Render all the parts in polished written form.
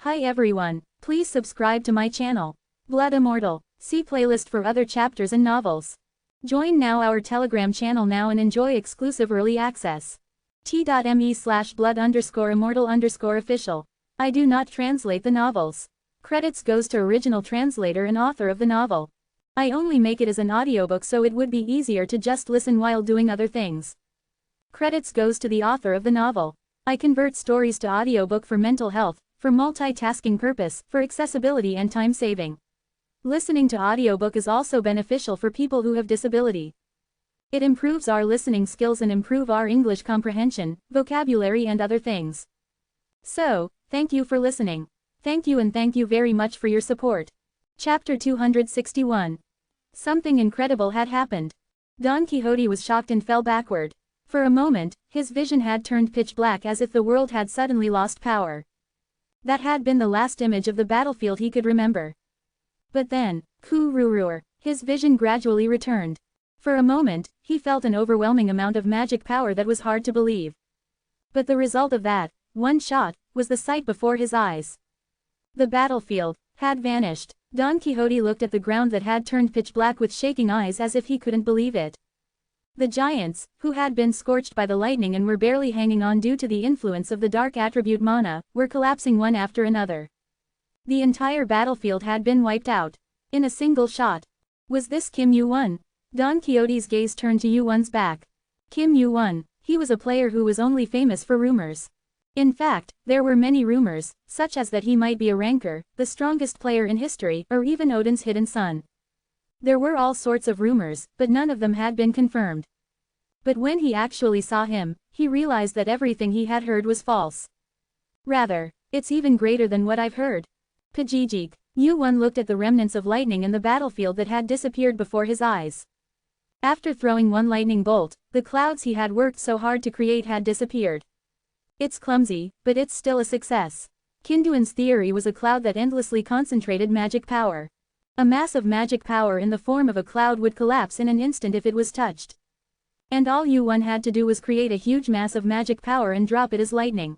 Hi everyone, please subscribe to my channel. Blood Immortal. See playlist for other chapters and novels. Join now our Telegram channel now and enjoy exclusive early access. t.me/blood_immortal_official. I do not translate the novels. Credits goes to original translator and author of the novel. I only make it as an audiobook so it would be easier to just listen while doing other things. Credits goes to the author of the novel. I convert stories to audiobook for mental health, for multitasking purpose, for accessibility and time saving. Listening to audiobook is also beneficial for people who have disability. It improves our listening skills and improve our English comprehension, vocabulary and other things. So, thank you for listening. Thank you and thank you very much for your support. Chapter 261. Something incredible had happened. Don Quixote was shocked and fell backward. For a moment, his vision had turned pitch black as if the world had suddenly lost power. That had been the last image of the battlefield he could remember. But then, his vision gradually returned. For a moment, he felt an overwhelming amount of magic power that was hard to believe. But the result of that, one shot, was the sight before his eyes. The battlefield had vanished. Don Quixote looked at the ground that had turned pitch black with shaking eyes as if he couldn't believe it. The giants, who had been scorched by the lightning and were barely hanging on due to the influence of the dark attribute mana, were collapsing one after another. The entire battlefield had been wiped out. In a single shot. Was this Kim Yuan? Don Quixote's gaze turned to Yuan's back. Kim Yuan, he was a player who was only famous for rumors. In fact, there were many rumors, such as that he might be a ranker, the strongest player in history, or even Odin's hidden son. There were all sorts of rumors, but none of them had been confirmed. But when he actually saw him, he realized that everything he had heard was false. Rather, it's even greater than what I've heard. Pajijik. Yuan looked at the remnants of lightning in the battlefield that had disappeared before his eyes. After throwing one lightning bolt, the clouds he had worked so hard to create had disappeared. It's clumsy, but it's still a success. Kinduan's theory was a cloud that endlessly concentrated magic power. A mass of magic power in the form of a cloud would collapse in an instant if it was touched. And all Yuan had to do was create a huge mass of magic power and drop it as lightning.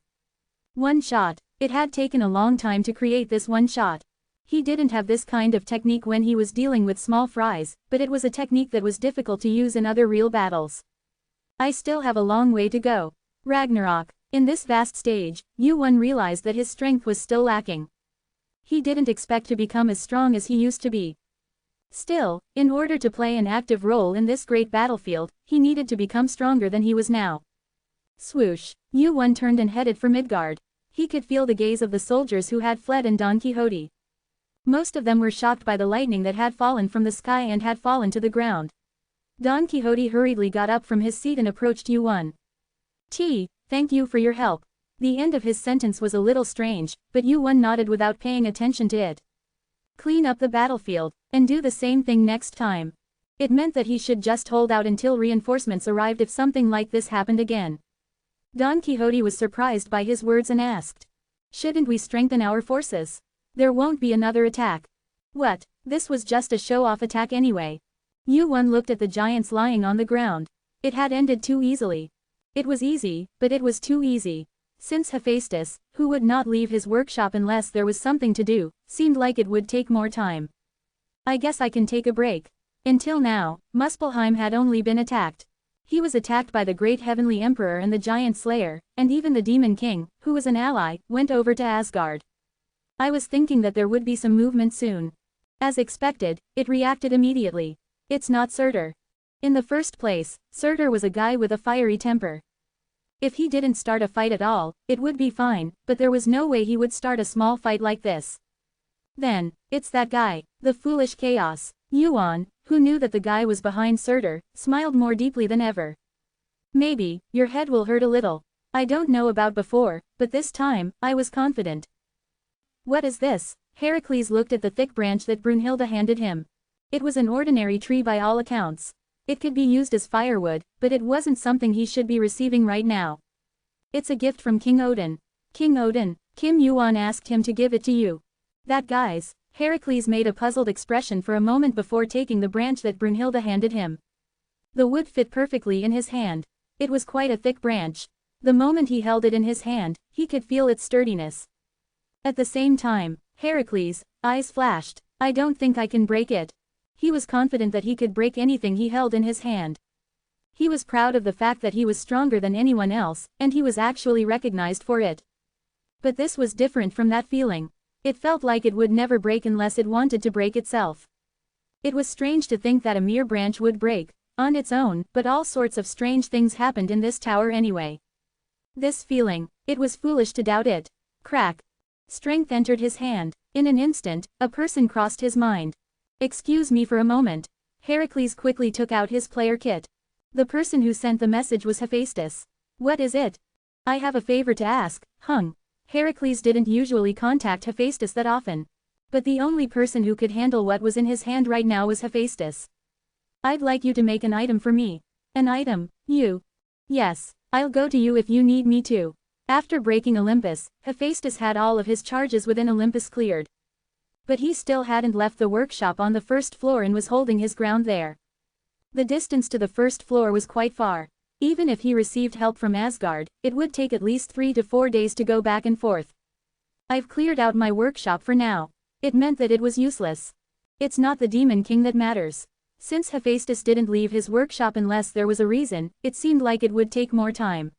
One shot. It had taken a long time to create this one shot. He didn't have this kind of technique when he was dealing with small fries, but it was a technique that was difficult to use in other real battles. I still have a long way to go. Ragnarok. In this vast stage, Yuan realized that his strength was still lacking. He didn't expect to become as strong as he used to be. Still, in order to play an active role in this great battlefield, he needed to become stronger than he was now. Swoosh. Yuan turned and headed for Midgard. He could feel the gaze of the soldiers who had fled in Don Quixote. Most of them were shocked by the lightning that had fallen from the sky and had fallen to the ground. Don Quixote hurriedly got up from his seat and approached Yuan. Thank you for your help. The end of his sentence was a little strange, but Yuan nodded without paying attention to it. Clean up the battlefield, and do the same thing next time. It meant that he should just hold out until reinforcements arrived if something like this happened again. Don Quixote was surprised by his words and asked. Shouldn't we strengthen our forces? There won't be another attack. What? This was just a show-off attack anyway. Yuan looked at the giants lying on the ground. It had ended too easily. It was easy, but it was too easy. Since Hephaestus, who would not leave his workshop unless there was something to do, seemed like it would take more time. I guess I can take a break. Until now, Muspelheim had only been attacked. He was attacked by the great heavenly emperor and the giant slayer, and even the demon king, who was an ally, went over to Asgard. I was thinking that there would be some movement soon. As expected, it reacted immediately. It's not Surtur. In the first place, Surtur was a guy with a fiery temper. If he didn't start a fight at all, it would be fine, but there was no way he would start a small fight like this. Then, it's that guy, the foolish Chaos. Yuan, who knew that the guy was behind Surtur, smiled more deeply than ever. Maybe, your head will hurt a little. I don't know about before, but this time, I was confident. What is this? Heracles looked at the thick branch that Brunhilde handed him. It was an ordinary tree by all accounts. It could be used as firewood, but it wasn't something he should be receiving right now. It's a gift from King Odin. King Odin? Kim Yuan asked him to give it to you. That guy's. Heracles made a puzzled expression for a moment before taking the branch that Brunhilde handed him. The wood fit perfectly in his hand. It was quite a thick branch. The moment he held it in his hand, he could feel its sturdiness. At the same time, Heracles' eyes flashed. I don't think I can break it. He was confident that he could break anything he held in his hand. He was proud of the fact that he was stronger than anyone else, and he was actually recognized for it. But this was different from that feeling. It felt like it would never break unless it wanted to break itself. It was strange to think that a mere branch would break, on its own, but all sorts of strange things happened in this tower anyway. This feeling, it was foolish to doubt it. Crack. Strength entered his hand. In an instant, a person crossed his mind. Excuse me for a moment. Heracles quickly took out his player kit. The person who sent the message was Hephaestus. What is it? I have a favor to ask, Hung. Heracles didn't usually contact Hephaestus that often. But the only person who could handle what was in his hand right now was Hephaestus. I'd like you to make an item for me. An item? You? Yes, I'll go to you if you need me to. After breaking Olympus, Hephaestus had all of his charges within Olympus cleared. But he still hadn't left the workshop on the first floor and was holding his ground there. The distance to the first floor was quite far. Even if he received help from Asgard, it would take at least 3 to 4 days to go back and forth. I've cleared out my workshop for now. It meant that it was useless. It's not the Demon King that matters. Since Hephaestus didn't leave his workshop unless there was a reason, it seemed like it would take more time.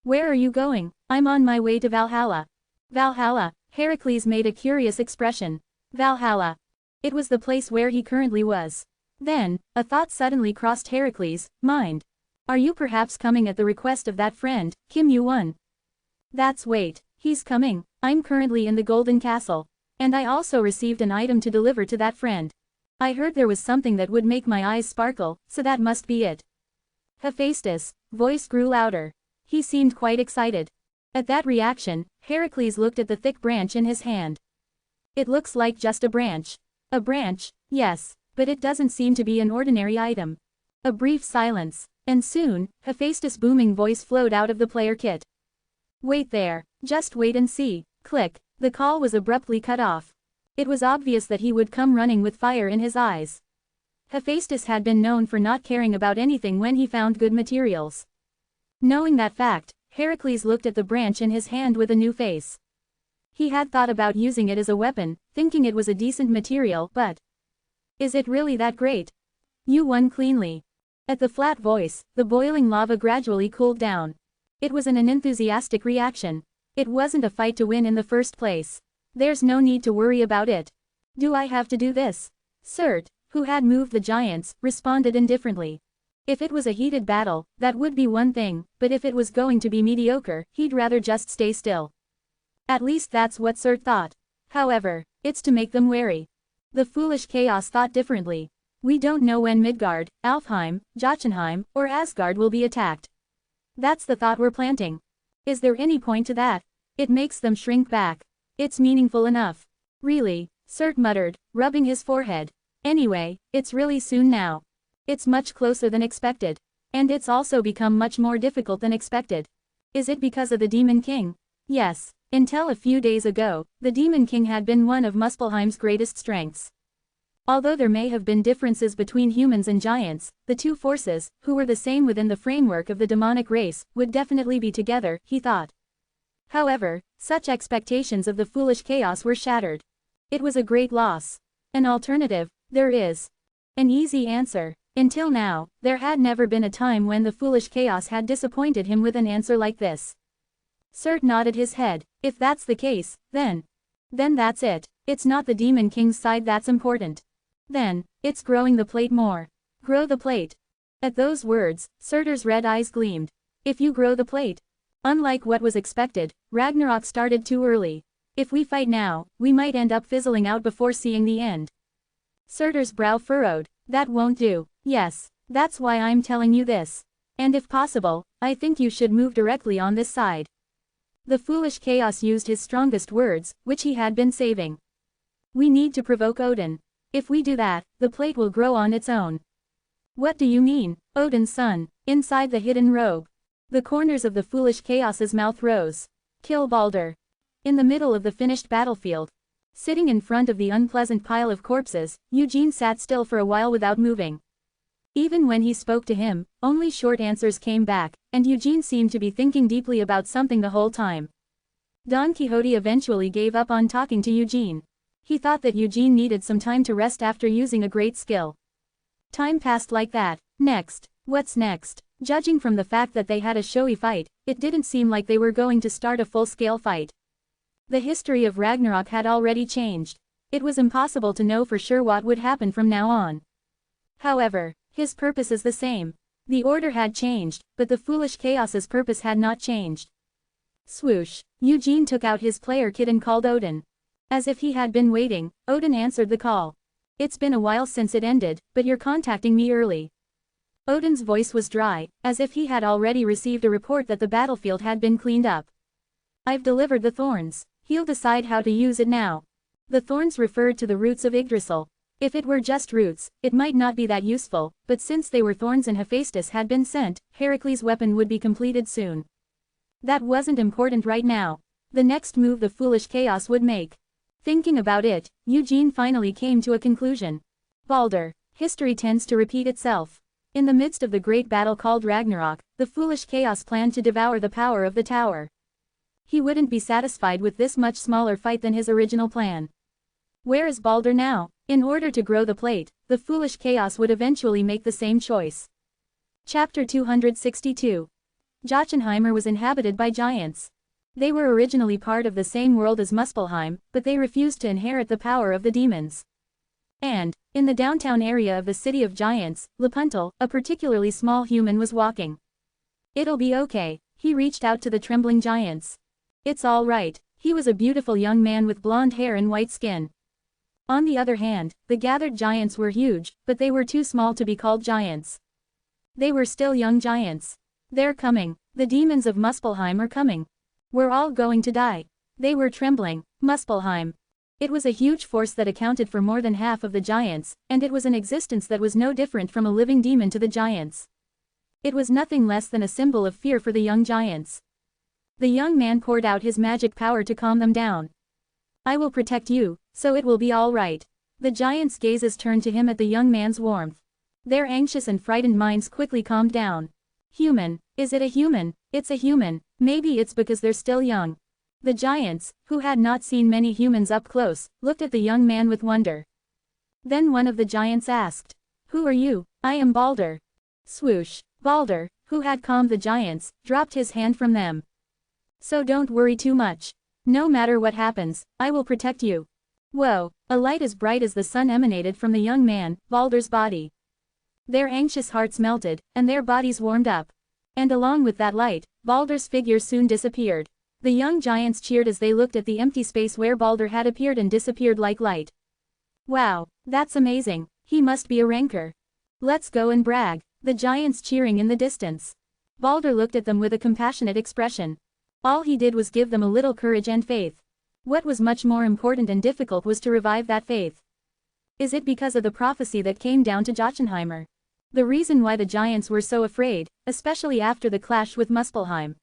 Where are you going? I'm on my way to Valhalla. Valhalla. Heracles made a curious expression. Valhalla. It was the place where he currently was. Then, a thought suddenly crossed Heracles' mind. Are you perhaps coming at the request of that friend, Kim Yu-won? Wait, he's coming. I'm currently in the Golden Castle. And I also received an item to deliver to that friend. I heard there was something that would make my eyes sparkle, so that must be it. Hephaestus' voice grew louder. He seemed quite excited. At that reaction, Heracles looked at the thick branch in his hand. It looks like just a branch. A branch, yes, but it doesn't seem to be an ordinary item. A brief silence, and soon, Hephaestus' booming voice flowed out of the player kit. Wait there, just wait and see. Click, the call was abruptly cut off. It was obvious that he would come running with fire in his eyes. Hephaestus had been known for not caring about anything when he found good materials. Knowing that fact, Heracles looked at the branch in his hand with a new face. He had thought about using it as a weapon, thinking it was a decent material, but is it really that great? You won cleanly. At the flat voice, the boiling lava gradually cooled down. It was an enthusiastic reaction. It wasn't a fight to win in the first place. There's no need to worry about it. Do I have to do this? Surt, who had moved the giants, responded indifferently. If it was a heated battle, that would be one thing, but if it was going to be mediocre, he'd rather just stay still. At least that's what Surt thought. However, it's to make them wary. The foolish chaos thought differently. We don't know when Midgard, Alfheim, Jotunheim, or Asgard will be attacked. That's the thought we're planting. Is there any point to that? It makes them shrink back. It's meaningful enough. Really, Surt muttered, rubbing his forehead. Anyway, it's really soon now. It's much closer than expected. And it's also become much more difficult than expected. Is it because of the Demon King? Yes. Until a few days ago, the Demon King had been one of Muspelheim's greatest strengths. Although there may have been differences between humans and giants, the two forces, who were the same within the framework of the demonic race, would definitely be together, he thought. However, such expectations of the foolish chaos were shattered. It was a great loss. An alternative, there is. An easy answer. Until now, there had never been a time when the foolish chaos had disappointed him with an answer like this. Surt nodded his head. If that's the case, then that's it. It's not the Demon King's side that's important. Then, it's growing the plate more. Grow the plate. At those words, Surtur's red eyes gleamed. If you grow the plate. Unlike what was expected, Ragnarok started too early. If we fight now, we might end up fizzling out before seeing the end. Surtur's brow furrowed. That won't do. Yes, that's why I'm telling you this. And if possible, I think you should move directly on this side. The foolish chaos used his strongest words, which he had been saving. We need to provoke Odin. If we do that, the plate will grow on its own. What do you mean, Odin's son, inside the hidden robe? The corners of the foolish chaos's mouth rose. Kill Balder. In the middle of the finished battlefield. Sitting in front of the unpleasant pile of corpses, Eugene sat still for a while without moving. Even when he spoke to him, only short answers came back, and Eugene seemed to be thinking deeply about something the whole time. Don Quixote eventually gave up on talking to Eugene. He thought that Eugene needed some time to rest after using a great skill. Time passed like that. Next. What's next? Judging from the fact that they had a showy fight, it didn't seem like they were going to start a full-scale fight. The history of Ragnarok had already changed. It was impossible to know for sure what would happen from now on. However, his purpose is the same. The order had changed, but the foolish chaos's purpose had not changed. Swoosh. Eugene took out his player kit and called Odin. As if he had been waiting, Odin answered the call. It's been a while since it ended, but you're contacting me early. Odin's voice was dry, as if he had already received a report that the battlefield had been cleaned up. I've delivered the thorns. He'll decide how to use it now. The thorns referred to the roots of Yggdrasil. If it were just roots, it might not be that useful, but since they were thorns and Hephaestus had been sent, Heracles' weapon would be completed soon. That wasn't important right now. The next move the foolish chaos would make. Thinking about it, Eugene finally came to a conclusion. Balder. History tends to repeat itself. In the midst of the great battle called Ragnarok, the foolish chaos planned to devour the power of the tower. He wouldn't be satisfied with this much smaller fight than his original plan. Where is Balder now? In order to grow the plate, the foolish chaos would eventually make the same choice. Chapter 262. Jotunheimer was inhabited by giants. They were originally part of the same world as Muspelheim, but they refused to inherit the power of the demons. And, in the downtown area of the city of giants, Lapuntal, a particularly small human, was walking. It'll be okay, he reached out to the trembling giants. It's all right, he was a beautiful young man with blonde hair and white skin. On the other hand, the gathered giants were huge, but they were too small to be called giants. They were still young giants. They're coming, the demons of Muspelheim are coming. We're all going to die. They were trembling. Muspelheim. It was a huge force that accounted for more than half of the giants, and it was an existence that was no different from a living demon to the giants. It was nothing less than a symbol of fear for the young giants. The young man poured out his magic power to calm them down. I will protect you, so it will be all right. The giants' gazes turned to him at the young man's warmth. Their anxious and frightened minds quickly calmed down. Human. Is it a human? It's a human. Maybe it's because they're still young. The giants, who had not seen many humans up close, looked at the young man with wonder. Then one of the giants asked, "Who are you?" "I am Balder." Swoosh. Balder, who had calmed the giants, dropped his hand from them. "So don't worry too much. No matter what happens, I will protect you." Whoa, a light as bright as the sun emanated from the young man, Balder's body. Their anxious hearts melted, and their bodies warmed up. And along with that light, Balder's figure soon disappeared. The young giants cheered as they looked at the empty space where Balder had appeared and disappeared like light. Wow, that's amazing, he must be a ranker. Let's go and brag, the giants cheering in the distance. Balder looked at them with a compassionate expression. All he did was give them a little courage and faith. What was much more important and difficult was to revive that faith. Is it because of the prophecy that came down to Jotunheimer? The reason why the giants were so afraid, especially after the clash with Muspelheim.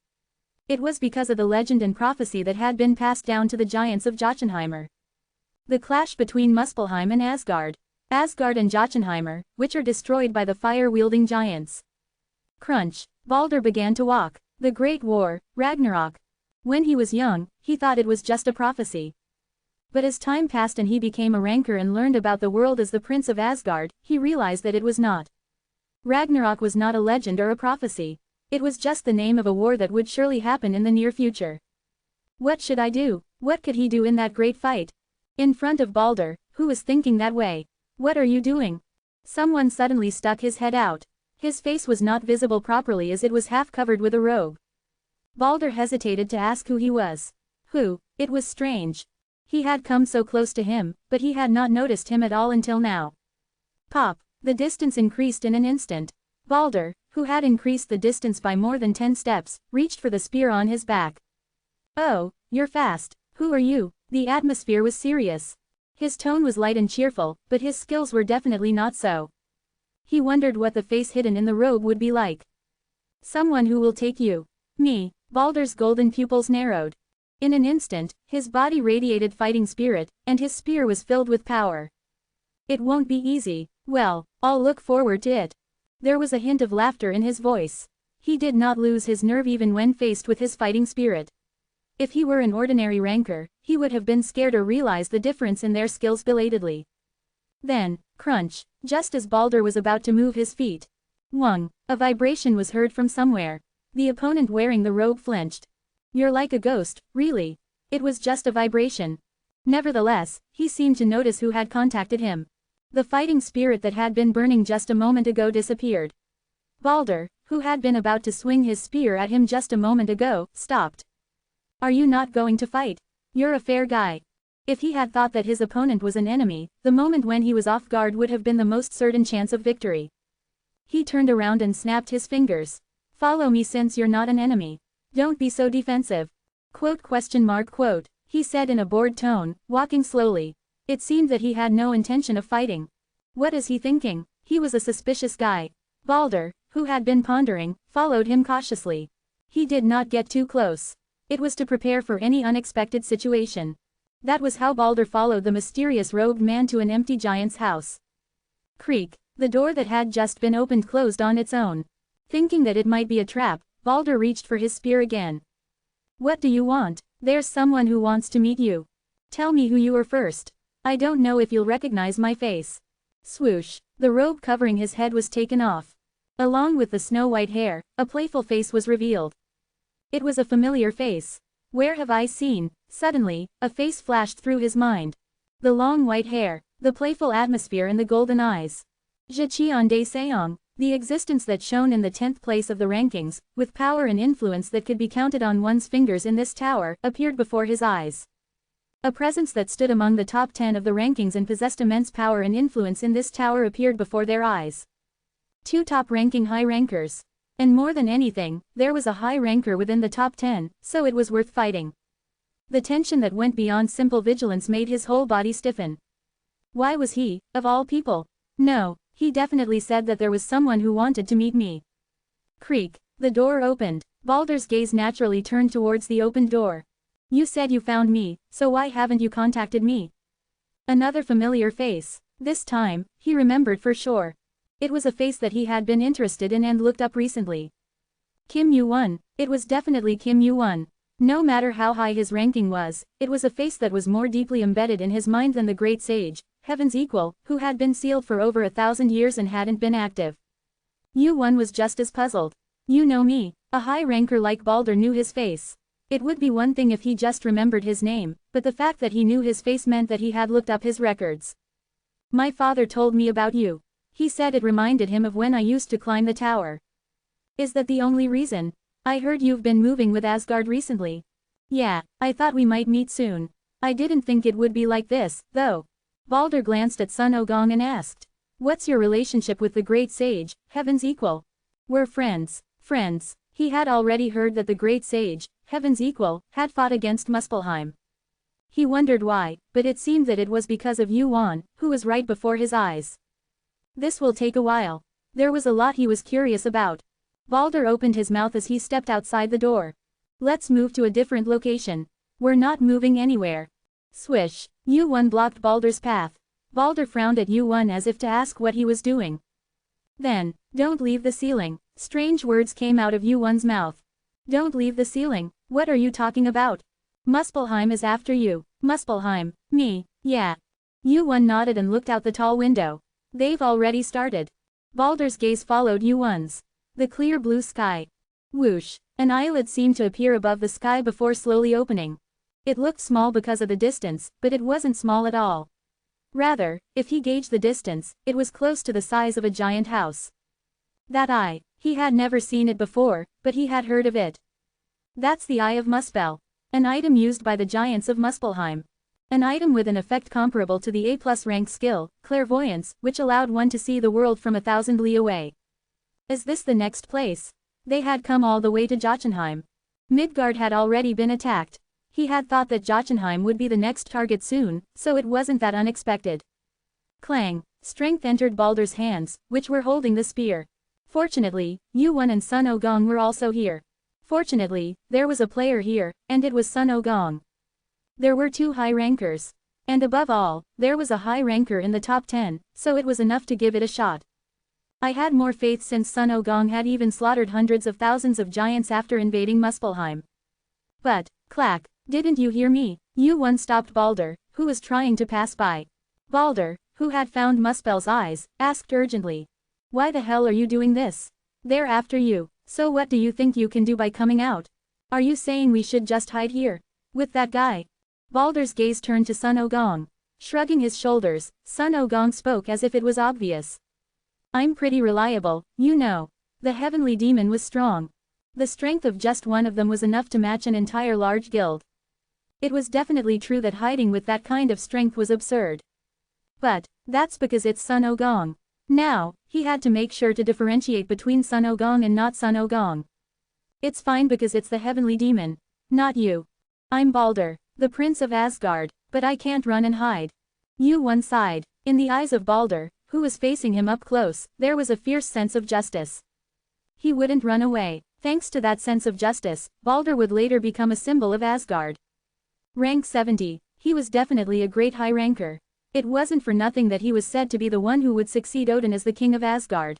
It was because of the legend and prophecy that had been passed down to the giants of Jotunheimer. The clash between Muspelheim and Asgard. Asgard and Jotunheimer, which are destroyed by the fire-wielding giants. Crunch. Balder began to walk. The Great War, Ragnarok. When he was young, he thought it was just a prophecy. But as time passed and he became a ranker and learned about the world as the Prince of Asgard, he realized that it was not. Ragnarok was not a legend or a prophecy. It was just the name of a war that would surely happen in the near future. What should I do? What could he do in that great fight? In front of Balder, who was thinking that way. What are you doing? Someone suddenly stuck his head out. His face was not visible properly as it was half covered with a robe. Balder hesitated to ask who he was. Who? It was strange. He had come so close to him, but he had not noticed him at all until now. Pop. The distance increased in an instant. Balder, who had increased the distance by more than 10 steps, reached for the spear on his back. Oh, you're fast. Who are you? The atmosphere was serious. His tone was light and cheerful, but his skills were definitely not so. He wondered what the face hidden in the robe would be like. Someone who will take you. Me. Balder's golden pupils narrowed. In an instant, his body radiated fighting spirit, and his spear was filled with power. It won't be easy. Well, I'll look forward to it. There was a hint of laughter in his voice. He did not lose his nerve even when faced with his fighting spirit. If he were an ordinary ranker, he would have been scared or realized the difference in their skills belatedly. Then, crunch, just as Balder was about to move his feet. Whong, a vibration was heard from somewhere. The opponent wearing the robe flinched. You're like a ghost, really. It was just a vibration. Nevertheless, he seemed to notice who had contacted him. The fighting spirit that had been burning just a moment ago disappeared. Balder, who had been about to swing his spear at him just a moment ago, stopped. Are you not going to fight? You're a fair guy. If he had thought that his opponent was an enemy, the moment when he was off guard would have been the most certain chance of victory. He turned around and snapped his fingers. Follow me since you're not an enemy. Don't be so defensive. Quote, he said in a bored tone, walking slowly. It seemed that he had no intention of fighting. What is he thinking? He was a suspicious guy. Balder, who had been pondering, followed him cautiously. He did not get too close. It was to prepare for any unexpected situation. That was how Balder followed the mysterious robed man to an empty giant's house. Creak, the door that had just been opened closed on its own. Thinking that it might be a trap, Balder reached for his spear again. What do you want? There's someone who wants to meet you. Tell me who you are first. I don't know if you'll recognize my face. Swoosh, the robe covering his head was taken off. Along with the snow-white hair, a playful face was revealed. It was a familiar face. Where have I seen? Suddenly, a face flashed through his mind. The long white hair, the playful atmosphere and the golden eyes. Zheqian de Seong, the existence that shone in the 10th place of the rankings, with power and influence that could be counted on one's fingers in this tower, appeared before his eyes. A presence that stood among the top 10 of the rankings and possessed immense power and influence in this tower appeared before their eyes. 2 top-ranking high rankers. And more than anything, there was a high ranker within the top 10, so it was worth fighting. The tension that went beyond simple vigilance made his whole body stiffen. Why was he, of all people? No, he definitely said that there was someone who wanted to meet me. Creak, the door opened. Balder's gaze naturally turned towards the opened door. You said you found me, so why haven't you contacted me? Another familiar face. This time, he remembered for sure. It was a face that he had been interested in and looked up recently. Kim Yu-won. It was definitely Kim Yu-won. No matter how high his ranking was, it was a face that was more deeply embedded in his mind than the great sage, Heaven's equal, who had been sealed for over 1,000 years and hadn't been active. Yu-won was just as puzzled. You know me. A high ranker like Balder knew his face. It would be one thing if he just remembered his name, but the fact that he knew his face meant that he had looked up his records. My father told me about you. He said it reminded him of when I used to climb the tower. Is that the only reason? I heard you've been moving with Asgard recently. Yeah, I thought we might meet soon. I didn't think it would be like this, though. Balder glanced at Sun Ogong and asked. What's your relationship with the great sage, Heaven's equal? We're friends. Friends. He had already heard that the great sage, Heaven's equal, had fought against Muspelheim. He wondered why, but it seemed that it was because of Yu-won, who was right before his eyes. This will take a while. There was a lot he was curious about. Balder opened his mouth as he stepped outside the door. Let's move to a different location. We're not moving anywhere. Swish. Yu-won blocked Balder's path. Balder frowned at Yu-won as if to ask what he was doing. Then, don't leave the ceiling. Strange words came out of Yu-won's mouth. Don't leave the ceiling. What are you talking about? Muspelheim is after you. Muspelheim. Me. Yeah. Yu-won nodded and looked out the tall window. They've already started. Balder's gaze followed Yu-won's. The clear blue sky. Whoosh. An eyelid seemed to appear above the sky before slowly opening. It looked small because of the distance, but it wasn't small at all. Rather, if he gauged the distance, it was close to the size of a giant house. That eye. He had never seen it before, but he had heard of it. That's the Eye of Muspel. An item used by the giants of Muspelheim. An item with an effect comparable to the A+ rank skill, clairvoyance, which allowed one to see the world from 1,000 li away. Is this the next place? They had come all the way to Jotunheim. Midgard had already been attacked. He had thought that Jotunheim would be the next target soon, so it wasn't that unexpected. Clang. Strength entered Balder's hands, which were holding the spear. Fortunately, Yu-won and Sun Ogong were also here. Fortunately, there was a player here, and it was Sun Ogong. There were 2 high rankers. And above all, there was a high ranker in the top 10, so it was enough to give it a shot. I had more faith since Sun Ogong had even slaughtered hundreds of thousands of giants after invading Muspelheim. But, Clack, didn't you hear me? Yu-Won stopped Balder, who was trying to pass by. Balder, who had found Muspel's eyes, asked urgently. Why the hell are you doing this? They're after you, so what do you think you can do by coming out? Are you saying we should just hide here? With that guy? Balder's gaze turned to Sun Ogong. Shrugging his shoulders, Sun Ogong spoke as if it was obvious. I'm pretty reliable, you know. The heavenly demon was strong. The strength of just one of them was enough to match an entire large guild. It was definitely true that hiding with that kind of strength was absurd. But, that's because it's Sun Ogong. Now, he had to make sure to differentiate between Sun Ogong and not Sun Ogong. It's fine because it's the heavenly demon. Not you. I'm Balder, the prince of Asgard, but I can't run and hide. Yu-Won sighed. In the eyes of Balder, who was facing him up close, there was a fierce sense of justice. He wouldn't run away. Thanks to that sense of justice, Balder would later become a symbol of Asgard. Rank 70, he was definitely a great high ranker. It wasn't for nothing that he was said to be the one who would succeed Odin as the king of Asgard.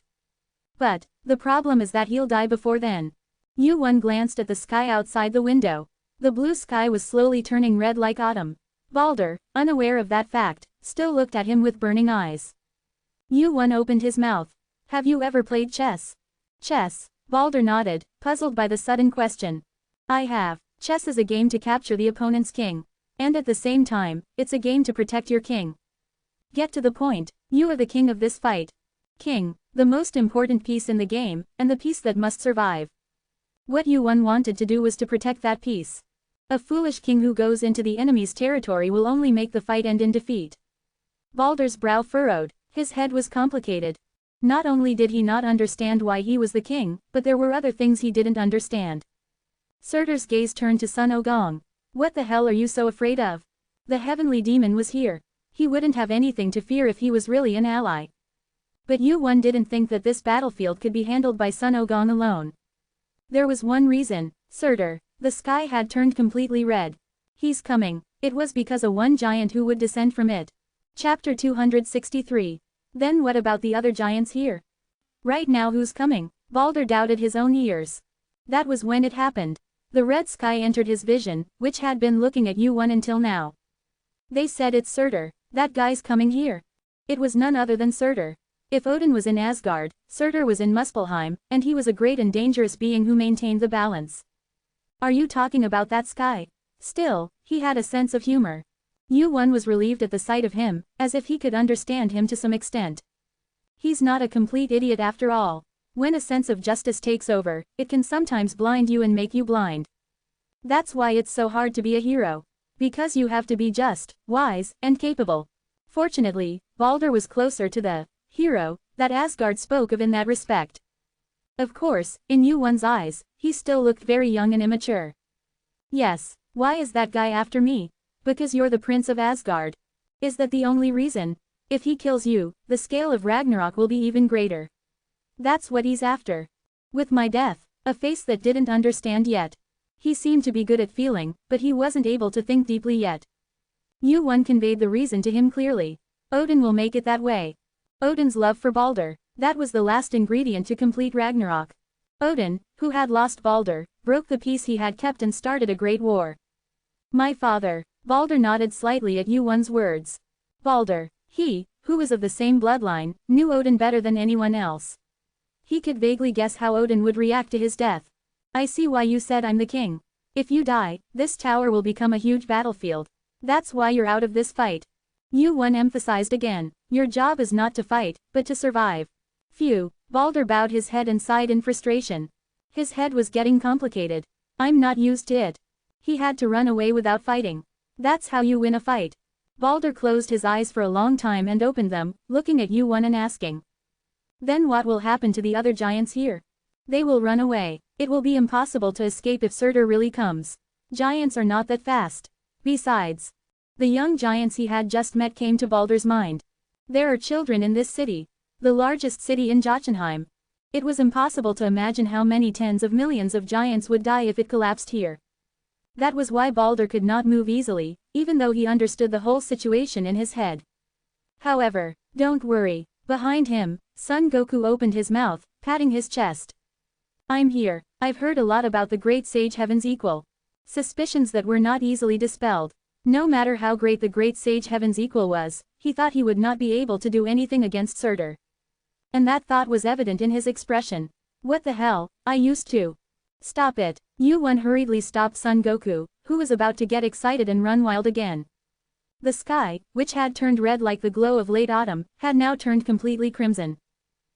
But, the problem is that he'll die before then. Yu-Won glanced at the sky outside the window. The blue sky was slowly turning red like autumn. Balder, unaware of that fact, still looked at him with burning eyes. Yu-Won opened his mouth. Have you ever played chess? Chess? Balder nodded, puzzled by the sudden question. I have. Chess is a game to capture the opponent's king. And at the same time, it's a game to protect your king. Get to the point. You are the king of this fight. King, the most important piece in the game, and the piece that must survive. What Yu-Won wanted to do was to protect that piece. A foolish king who goes into the enemy's territory will only make the fight end in defeat. Balder's brow furrowed, his head was complicated. Not only did he not understand why he was the king, but there were other things he didn't understand. Surtur's gaze turned to Sun Ogong. What the hell are you so afraid of? The heavenly demon was here. He wouldn't have anything to fear if he was really an ally. But Yu-Won didn't think that this battlefield could be handled by Sun Ogong alone. There was one reason, Surtur. The sky had turned completely red. He's coming. It was because of one giant who would descend from it. Chapter 263. Then what about the other giants here? Right now who's coming? Balder doubted his own ears. That was when it happened. The red sky entered his vision, which had been looking at Yu-Won until now. They said it's Surtur. That guy's coming here. It was none other than Surtur. If Odin was in Asgard, Surtur was in Muspelheim, and he was a great and dangerous being who maintained the balance. Are you talking about that sky? Still, he had a sense of humor. Yu-Won was relieved at the sight of him, as if he could understand him to some extent. He's not a complete idiot after all. When a sense of justice takes over, it can sometimes blind you and make you blind. That's why it's so hard to be a hero. Because you have to be just, wise, and capable. Fortunately, Balder was closer to the hero that Asgard spoke of in that respect. Of course, in Yu-Won's eyes, he still looked very young and immature. Yes, why is that guy after me? Because you're the prince of Asgard. Is that the only reason? If he kills you, the scale of Ragnarok will be even greater. That's what he's after. With my death, a face that didn't understand yet. He seemed to be good at feeling, but he wasn't able to think deeply yet. Yu-Won conveyed the reason to him clearly. Odin will make it that way. Odin's love for Balder, that was the last ingredient to complete Ragnarok. Odin, who had lost Balder, broke the peace he had kept and started a great war. My father. Balder nodded slightly at Yu-Won's words. Balder, he, who was of the same bloodline, knew Odin better than anyone else. He could vaguely guess how Odin would react to his death. I see why you said I'm the king. If you die, this tower will become a huge battlefield. That's why you're out of this fight. Yu-Won emphasized again, your job is not to fight, but to survive. Phew, Balder bowed his head and sighed in frustration. His head was getting complicated. I'm not used to it. He had to run away without fighting. That's how you win a fight. Balder closed his eyes for a long time and opened them, looking at Yu-Won and asking. Then what will happen to the other giants here? They will run away. It will be impossible to escape if Surtur really comes. Giants are not that fast. Besides, the young giants he had just met came to Balder's mind. There are children in this city. The largest city in Jotunheim. It was impossible to imagine how many tens of millions of giants would die if it collapsed here. That was why Balder could not move easily, even though he understood the whole situation in his head. However, don't worry. Behind him, Son Goku opened his mouth, patting his chest. I'm here. I've heard a lot about the great sage Heaven's Equal. Suspicions that were not easily dispelled. No matter how great the great sage Heaven's equal was, he thought he would not be able to do anything against Surtur. And that thought was evident in his expression. What the hell, I used to. Stop it. Yu-won hurriedly stopped Son Goku, who was about to get excited and run wild again. The sky, which had turned red like the glow of late autumn, had now turned completely crimson.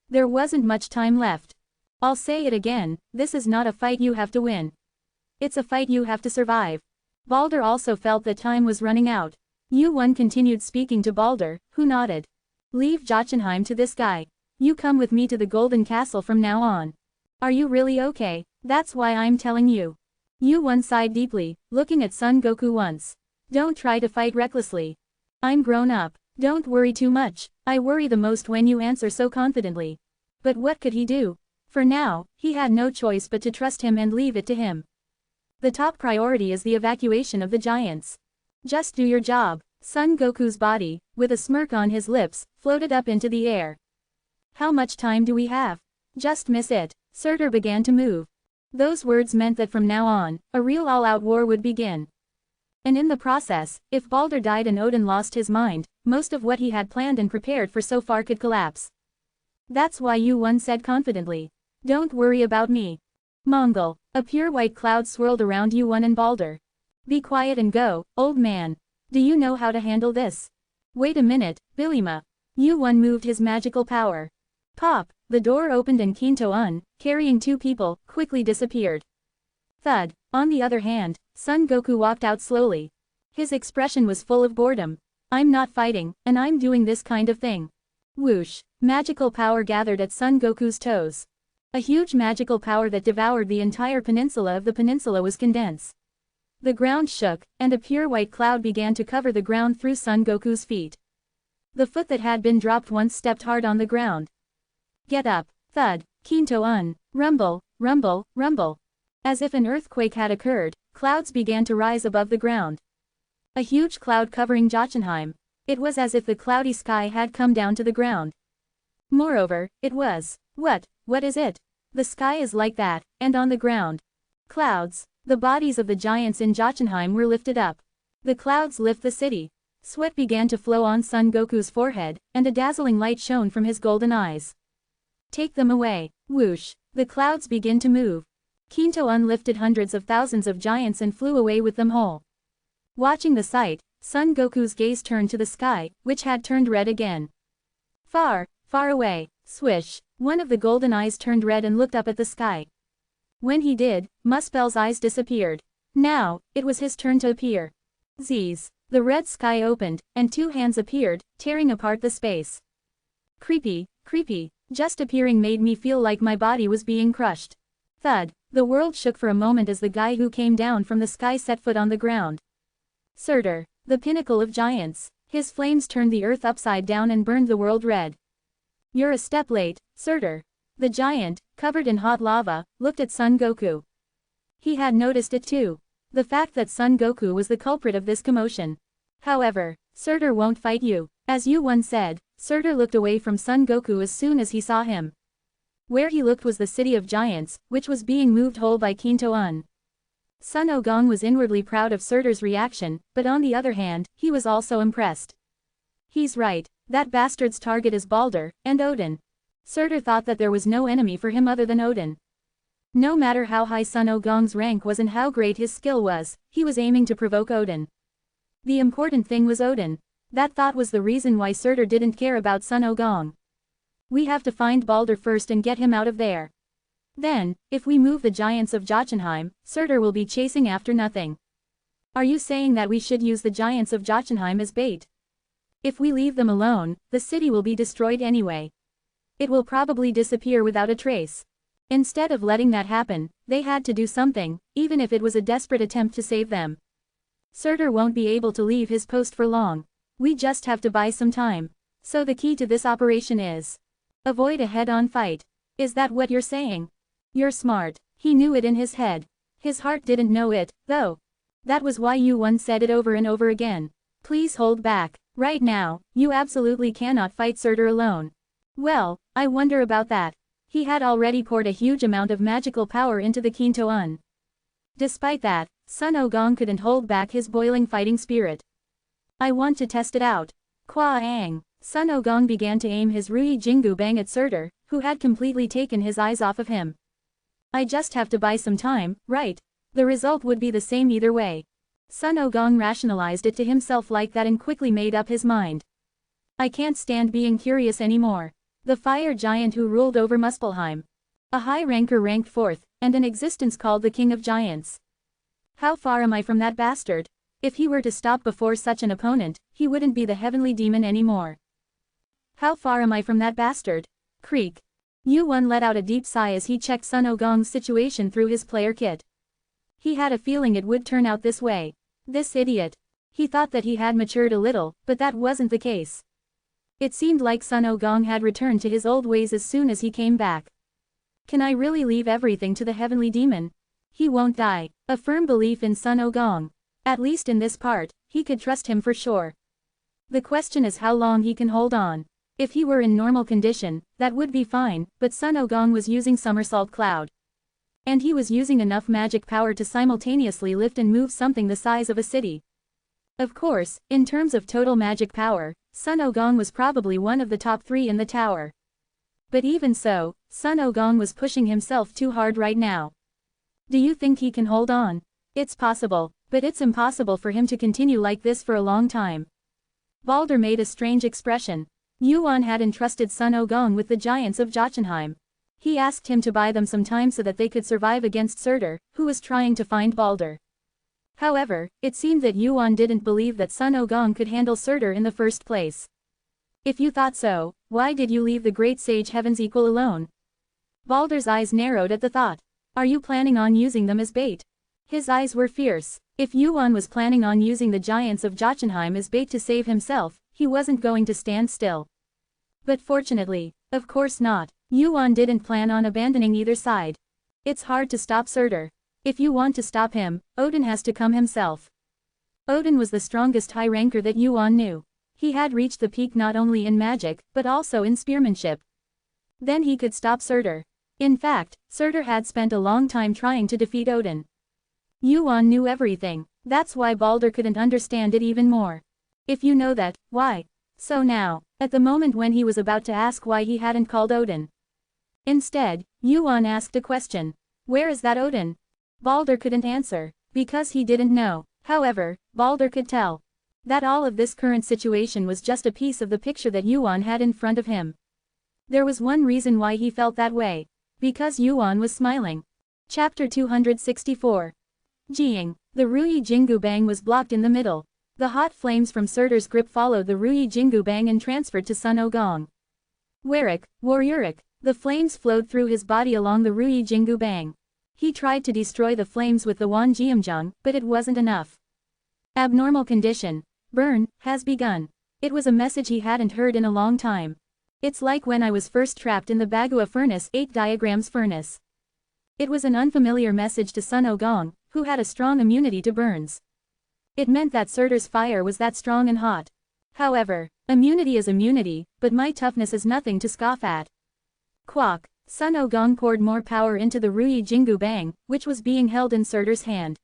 There wasn't much time left. I'll say it again, this is not a fight you have to win. It's a fight you have to survive. Balder also felt that time was running out. Yu-won continued speaking to Balder, who nodded. Leave Jotunheim to this guy. You come with me to the Golden Castle from now on. Are you really okay? That's why I'm telling you. Yu-won sighed deeply, looking at Son Goku once. Don't try to fight recklessly. I'm grown up. Don't worry too much. I worry the most when you answer so confidently. But what could he do? For now, he had no choice but to trust him and leave it to him. The top priority is the evacuation of the giants. Just do your job. Son Goku's body, with a smirk on his lips, floated up into the air. How much time do we have? Just miss it. Surtur began to move. Those words meant that from now on, a real all-out war would begin. And in the process, if Balder died and Odin lost his mind, most of what he had planned and prepared for so far could collapse. That's why Yu-won said confidently. Don't worry about me. Mongol. A pure white cloud swirled around Yu-won and Balder. Be quiet and go, old man. Do you know how to handle this? Wait a minute, Bilima. Yu-won moved his magical power. Pop, the door opened and Kinto-un, carrying two people, quickly disappeared. Thud. On the other hand, Son Goku walked out slowly. His expression was full of boredom. I'm not fighting, and I'm doing this kind of thing. Whoosh. Magical power gathered at Son Goku's toes. A huge magical power that devoured the entire peninsula of the peninsula was condensed. The ground shook, and a pure white cloud began to cover the ground through Son Goku's feet. The foot that had been dropped once stepped hard on the ground. Get up. Thud. Kinto-un. Rumble, rumble, rumble. As if an earthquake had occurred, clouds began to rise above the ground. A huge cloud covering Jotunheim. It was as if the cloudy sky had come down to the ground. Moreover, it was. What is it? The sky is like that, and on the ground. Clouds. The bodies of the giants in Jotunheim were lifted up. The clouds lift the city. Sweat began to flow on Son Goku's forehead, and a dazzling light shone from his golden eyes. Take them away. Whoosh. The clouds begin to move. Kinto-un lifted hundreds of thousands of giants and flew away with them whole. Watching the sight, Son Goku's gaze turned to the sky, which had turned red again. Far, far away. Swish. One of the golden eyes turned red and looked up at the sky. When he did, Muspel's eyes disappeared. Now, it was his turn to appear. Z's. The red sky opened, and two hands appeared, tearing apart the space. Creepy, creepy. Just appearing made me feel like my body was being crushed. Thud. The world shook for a moment as the guy who came down from the sky set foot on the ground. Surtur. The pinnacle of giants. His flames turned the earth upside down and burned the world red. You're a step late, Surtur. The giant, covered in hot lava, looked at Son Goku. He had noticed it too. The fact that Son Goku was the culprit of this commotion. However, Surtur won't fight you. As Yu-won said, Surtur looked away from Son Goku as soon as he saw him. Where he looked was the city of giants, which was being moved whole by Kinto-un. Sun Ogong was inwardly proud of Surtur's reaction, but on the other hand, he was also impressed. He's right, that bastard's target is Balder, and Odin. Surtur thought that there was no enemy for him other than Odin. No matter how high Sun Ogong's rank was and how great his skill was, he was aiming to provoke Odin. The important thing was Odin. That thought was the reason why Surtur didn't care about Sun Ogong. We have to find Balder first and get him out of there. Then, if we move the giants of Jotunheim, Surtur will be chasing after nothing. Are you saying that we should use the giants of Jotunheim as bait? If we leave them alone, the city will be destroyed anyway. It will probably disappear without a trace. Instead of letting that happen, they had to do something, even if it was a desperate attempt to save them. Surtur won't be able to leave his post for long. We just have to buy some time. So the key to this operation is avoid a head-on fight. Is that what you're saying? You're smart. He knew it in his head. His heart didn't know it, though. That was why Yu-won said it over and over again. Please hold back. Right now, you absolutely cannot fight Surtur alone. Well, I wonder about that. He had already poured a huge amount of magical power into the Kinto-un. Despite that, Sun Ogong couldn't hold back his boiling fighting spirit. I want to test it out. Kwa Ang. Sun Ogong began to aim his Rui Jingu Bang at Surtur, who had completely taken his eyes off of him. I just have to buy some time, right? The result would be the same either way. Sun Ogong rationalized it to himself like that and quickly made up his mind. I can't stand being curious anymore. The fire giant who ruled over Muspelheim. A high ranker ranked 4th, and an existence called the King of Giants. How far am I from that bastard? If he were to stop before such an opponent, he wouldn't be the heavenly demon anymore. How far am I from that bastard? Creak. Yuan let out a deep sigh as he checked Sun Ogong's situation through his player kit. He had a feeling it would turn out this way. This idiot. He thought that he had matured a little, but that wasn't the case. It seemed like Sun Ogong had returned to his old ways as soon as he came back. Can I really leave everything to the heavenly demon? He won't die. A firm belief in Sun Ogong. At least in this part, he could trust him for sure. The question is how long he can hold on. If he were in normal condition, that would be fine, but Sun Ogong was using Somersault Cloud. And he was using enough magic power to simultaneously lift and move something the size of a city. Of course, in terms of total magic power, Sun Ogong was probably one of the top 3 in the tower. But even so, Sun Ogong was pushing himself too hard right now. Do you think he can hold on? It's possible, but it's impossible for him to continue like this for a long time. Balder made a strange expression. Yuan had entrusted Sun Ogong with the giants of Jotunheim. He asked him to buy them some time so that they could survive against Surtur, who was trying to find Balder. However, it seemed that Yuan didn't believe that Sun Ogong could handle Surtur in the first place. If you thought so, why did you leave the great sage Heaven's equal alone? Balder's eyes narrowed at the thought. Are you planning on using them as bait? His eyes were fierce. If Yuan was planning on using the giants of Jotunheim as bait to save himself, he wasn't going to stand still. But fortunately, of course not, Yuan didn't plan on abandoning either side. It's hard to stop Surtur. If you want to stop him, Odin has to come himself. Odin was the strongest high ranker that Yuan knew. He had reached the peak not only in magic, but also in spearmanship. Then he could stop Surtur. In fact, Surtur had spent a long time trying to defeat Odin. Yuan knew everything. That's why Balder couldn't understand it even more. If you know that, why? So now, at the moment when he was about to ask why he hadn't called Odin. Instead, Yuan asked a question. Where is that Odin? Balder couldn't answer, because he didn't know. However, Balder could tell that all of this current situation was just a piece of the picture that Yuan had in front of him. There was one reason why he felt that way. Because Yuan was smiling. Chapter 264. Jiying. The Rui Jingu Bang was blocked in the middle. The hot flames from Surtur's grip followed the Rui Jingu Bang and transferred to Sun Ogong. Warwick, Waruric. The flames flowed through his body along the Rui Jingu Bang. He tried to destroy the flames with the Wan Jiamjung, but it wasn't enough. Abnormal condition. Burn has begun. It was a message he hadn't heard in a long time. It's like when I was first trapped in the Bagua furnace 8 diagrams furnace. It was an unfamiliar message to Sun Ogong, who had a strong immunity to burns. It meant that Surtur's fire was that strong and hot. However, immunity is immunity, but my toughness is nothing to scoff at. Quack. Sun Ogong poured more power into the Rui Jingu Bang, which was being held in Surtur's hand.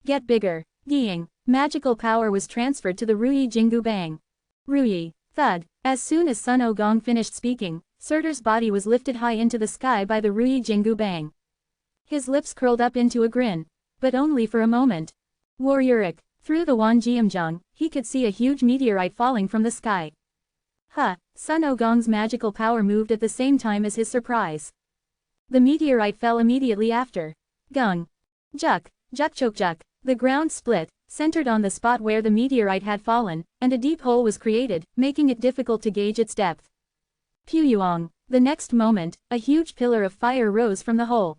Get bigger. Ying. Magical power was transferred to the Rui Jingu Bang. Rui. Thud. As soon as Sun Ogong finished speaking, Surtur's body was lifted high into the sky by the Rui Jingu Bang. His lips curled up into a grin. But only for a moment. Waruric. Through the Wan Jiamjung, he could see a huge meteorite falling from the sky. Sun Ogong's magical power moved at the same time as his surprise. The meteorite fell immediately after. Gung. Juk. Juk. The ground split, centered on the spot where the meteorite had fallen, and a deep hole was created, making it difficult to gauge its depth. Puyuong. The next moment, a huge pillar of fire rose from the hole.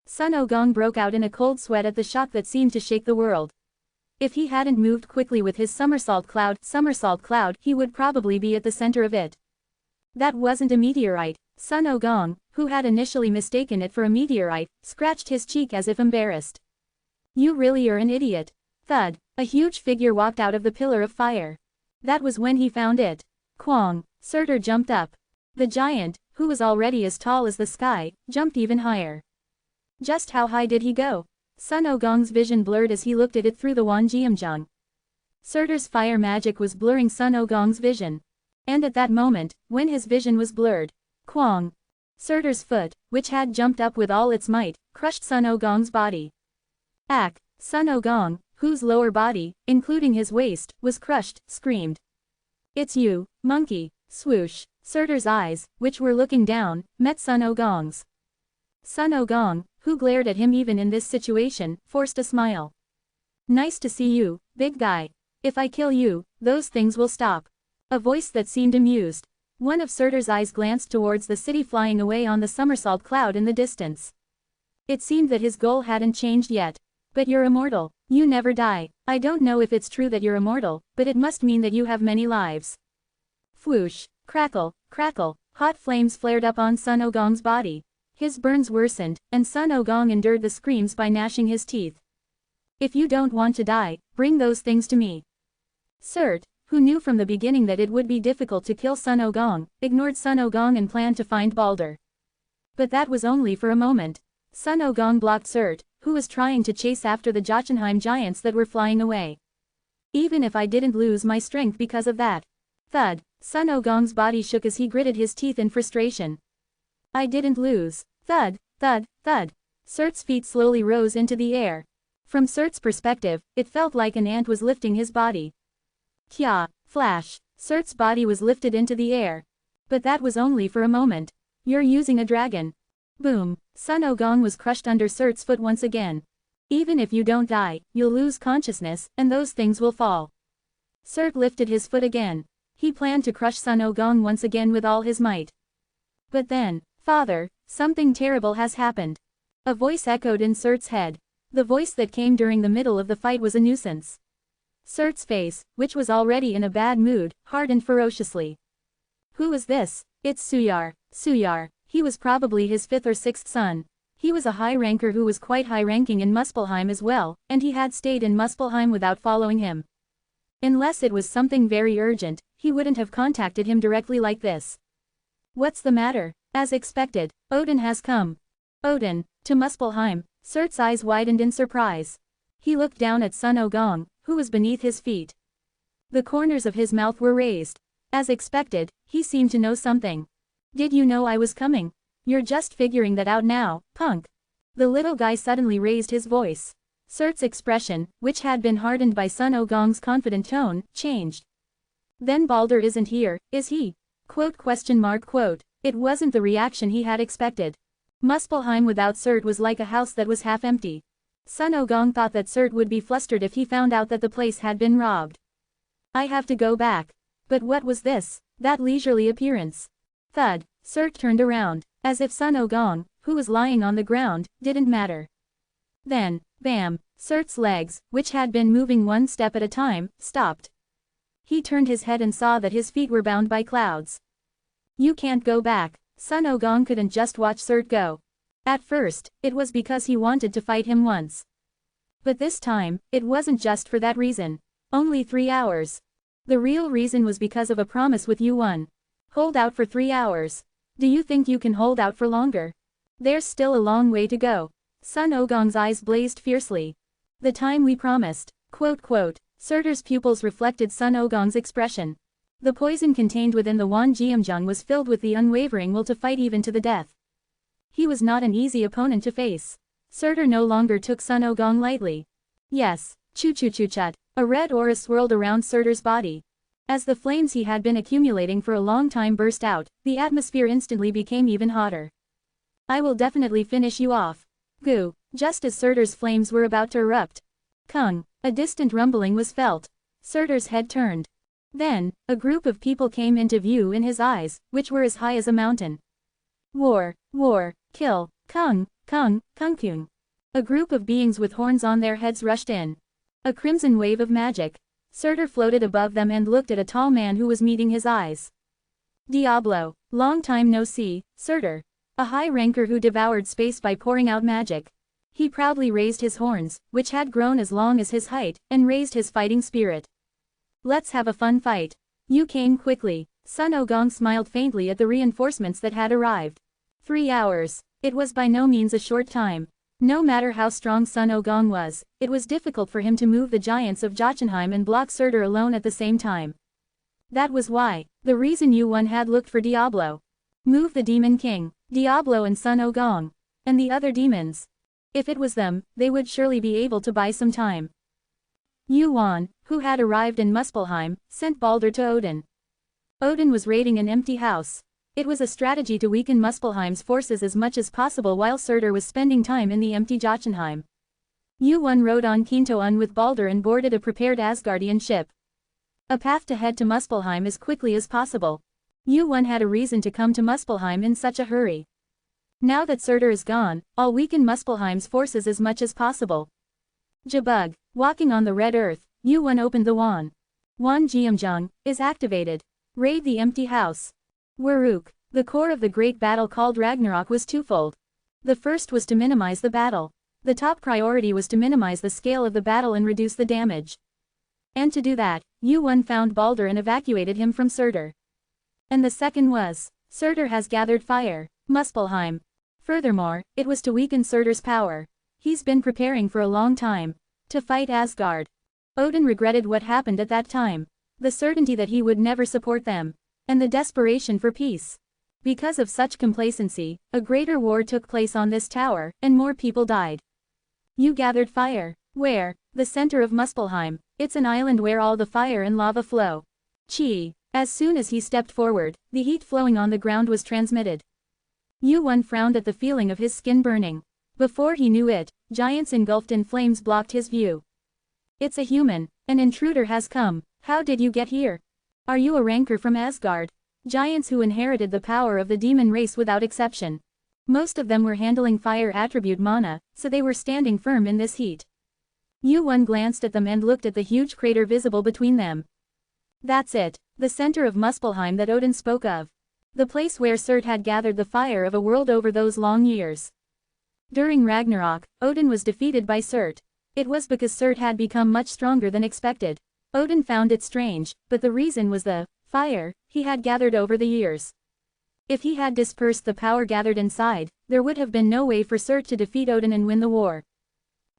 Sun Ogong broke out in a cold sweat at the shock that seemed to shake the world. If he hadn't moved quickly with his somersault cloud, he would probably be at the center of it. That wasn't a meteorite. Sun Ogong, who had initially mistaken it for a meteorite, scratched his cheek as if embarrassed. You really are an idiot. Thud. A huge figure walked out of the pillar of fire. That was when he found it. Quang. Surtur jumped up. The giant, who was already as tall as the sky, jumped even higher. Just how high did he go? Sun Ogong's vision blurred as he looked at it through the Wanjiamjung. Surtur's fire magic was blurring Sun Ogong's vision. And at that moment, when his vision was blurred, Kwang! Surtur's foot, which had jumped up with all its might, crushed Sun Ogong's body. Ak! Sun Ogong, whose lower body, including his waist, was crushed, screamed. It's you, monkey! Swoosh! Surtur's eyes, which were looking down, met Sun Ogong's. Sun Ogong, who glared at him even in this situation, forced a smile. Nice to see you, big guy. If I kill you, those things will stop. A voice that seemed amused. One of Surtur's eyes glanced towards the city flying away on the somersault cloud in the distance. It seemed that his goal hadn't changed yet. But you're immortal. You never die. I don't know if it's true that you're immortal, but it must mean that you have many lives. Whoosh! Crackle, crackle, hot flames flared up on Sun Ogong's body. His burns worsened, and Sun Ogong endured the screams by gnashing his teeth. If you don't want to die, bring those things to me. Surt, who knew from the beginning that it would be difficult to kill Sun Ogong, ignored Sun Ogong and planned to find Balder. But that was only for a moment. Sun Ogong blocked Surt, who was trying to chase after the Jotunheim giants that were flying away. Even if I didn't lose my strength because of that. Thud! Sun Ogong's body shook as he gritted his teeth in frustration. I didn't lose. Thud, thud, thud. Surt's feet slowly rose into the air. From Surt's perspective, it felt like an ant was lifting his body. Kya! Flash! Surt's body was lifted into the air. But that was only for a moment. You're using a dragon. Boom! Sun Ogong was crushed under Surt's foot once again. Even if you don't die, you'll lose consciousness, and those things will fall. Surt lifted his foot again. He planned to crush Sun Ogong once again with all his might. But then, Father, something terrible has happened. A voice echoed in Surt's head. The voice that came during the middle of the fight was a nuisance. Surt's face, which was already in a bad mood, hardened ferociously. Who is this? It's Suyar. Suyar. He was probably his 5th or 6th son. He was a high ranker who was quite high-ranking in Muspelheim as well, and he had stayed in Muspelheim without following him. Unless it was something very urgent, he wouldn't have contacted him directly like this. What's the matter? As expected, Odin has come. Odin, to Muspelheim. Surt's eyes widened in surprise. He looked down at Sun Ogong, who was beneath his feet. The corners of his mouth were raised. As expected, he seemed to know something. Did you know I was coming? You're just figuring that out now, punk. The little guy suddenly raised his voice. Surt's expression, which had been hardened by Sun Ogong's confident tone, changed. Then Balder isn't here, is he? Quote. It wasn't the reaction he had expected. Muspelheim without Surt was like a house that was half empty. Sun Ogong thought that Surt would be flustered if he found out that the place had been robbed. I have to go back. But what was this? That leisurely appearance. Thud! Surt turned around, as if Sun Ogong, who was lying on the ground, didn't matter. Then, bam! Surt's legs, which had been moving one step at a time, stopped. He turned his head and saw that his feet were bound by clouds. You can't go back. Sun Ogong couldn't just watch Surt go. At first, it was because he wanted to fight him once. But this time, it wasn't just for that reason. Only 3 hours. The real reason was because of a promise with Yuan. Hold out for 3 hours. Do you think you can hold out for longer? There's still a long way to go. Sun Ogong's eyes blazed fiercely. The time we promised. Surtur's pupils reflected Sun Ogong's expression. The poison contained within the Wanjiamjung was filled with the unwavering will to fight even to the death. He was not an easy opponent to face. Surtur no longer took Sun Ogong lightly. Yes, chu-chu-chu-chut. A red aura swirled around Surtur's body. As the flames he had been accumulating for a long time burst out, the atmosphere instantly became even hotter. I will definitely finish you off. Goo! Just as Surtur's flames were about to erupt. Kung! A distant rumbling was felt. Surtur's head turned. Then, a group of people came into view in his eyes, which were as high as a mountain. War! War! Kill! Kung! Kung! Kung-kyung! A group of beings with horns on their heads rushed in. A crimson wave of magic. Surtur floated above them and looked at a tall man who was meeting his eyes. Diablo! Long time no see, Surtur. A high ranker who devoured space by pouring out magic. He proudly raised his horns, which had grown as long as his height, and raised his fighting spirit. Let's have a fun fight. You came quickly. Sun Ogong smiled faintly at the reinforcements that had arrived. 3 hours. It was by no means a short time. No matter how strong Sun Ogong was difficult for him to move the giants of Jotunheim and block Surtur alone at the same time. That was why, the reason Yuan had looked for Diablo. Move the Demon King, Diablo and Sun Ogong. And the other demons. If it was them, they would surely be able to buy some time. Yuan, who had arrived in Muspelheim, sent Balder to Odin. Odin was raiding an empty house. It was a strategy to weaken Muspelheim's forces as much as possible while Surtur was spending time in the empty Jotunheim. Yuan rode on Kintoun with Balder and boarded a prepared Asgardian ship. A path to head to Muspelheim as quickly as possible. Yuan had a reason to come to Muspelheim in such a hurry. Now that Surtur is gone, I'll weaken Muspelheim's forces as much as possible. Jabug, walking on the red earth, Yuan opened the wand. Wan Jiamjung is activated. Raid the empty house. Waruk, the core of the great battle called Ragnarok was twofold. The first was to minimize the battle. The top priority was to minimize the scale of the battle and reduce the damage. And to do that, Yuan found Balder and evacuated him from Surtur. And the second was, Surtur has gathered fire, Muspelheim. Furthermore, it was to weaken Surtur's power. He's been preparing for a long time. To fight Asgard. Odin regretted what happened at that time. The certainty that he would never support them. And the desperation for peace. Because of such complacency, a greater war took place on this tower, and more people died. You gathered fire. Where? The center of Muspelheim. It's an island where all the fire and lava flow. Chi. As soon as he stepped forward, the heat flowing on the ground was transmitted. Yuan frowned at the feeling of his skin burning. Before he knew it, giants engulfed in flames blocked his view. It's a human. An intruder has come. How did you get here? Are you a ranker from Asgard? Giants who inherited the power of the demon race without exception. Most of them were handling fire attribute mana, so they were standing firm in this heat. Yuan glanced at them and looked at the huge crater visible between them. That's it, the center of Muspelheim that Odin spoke of. The place where Surt had gathered the fire of a world over those long years. During Ragnarok, Odin was defeated by Surt. It was because Surt had become much stronger than expected. Odin found it strange, but the reason was the fire he had gathered over the years. If he had dispersed the power gathered inside, there would have been no way for Surt to defeat Odin and win the war.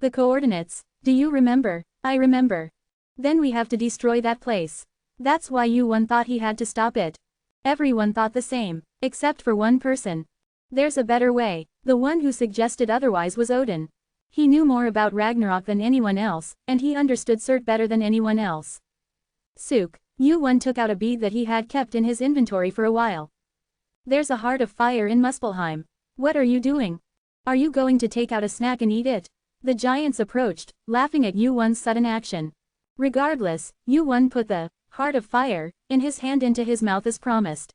The coordinates, do you remember? I remember. Then we have to destroy that place. That's why Yuan thought he had to stop it. Everyone thought the same, except for one person. There's a better way. The one who suggested otherwise was Odin. He knew more about Ragnarok than anyone else, and he understood Surt better than anyone else. Suk, Yuan took out a bead that he had kept in his inventory for a while. There's a heart of fire in Muspelheim. What are you doing? Are you going to take out a snack and eat it? The giants approached, laughing at Yuan's sudden action. Regardless, Yuan put the heart of fire in his hand into his mouth as promised.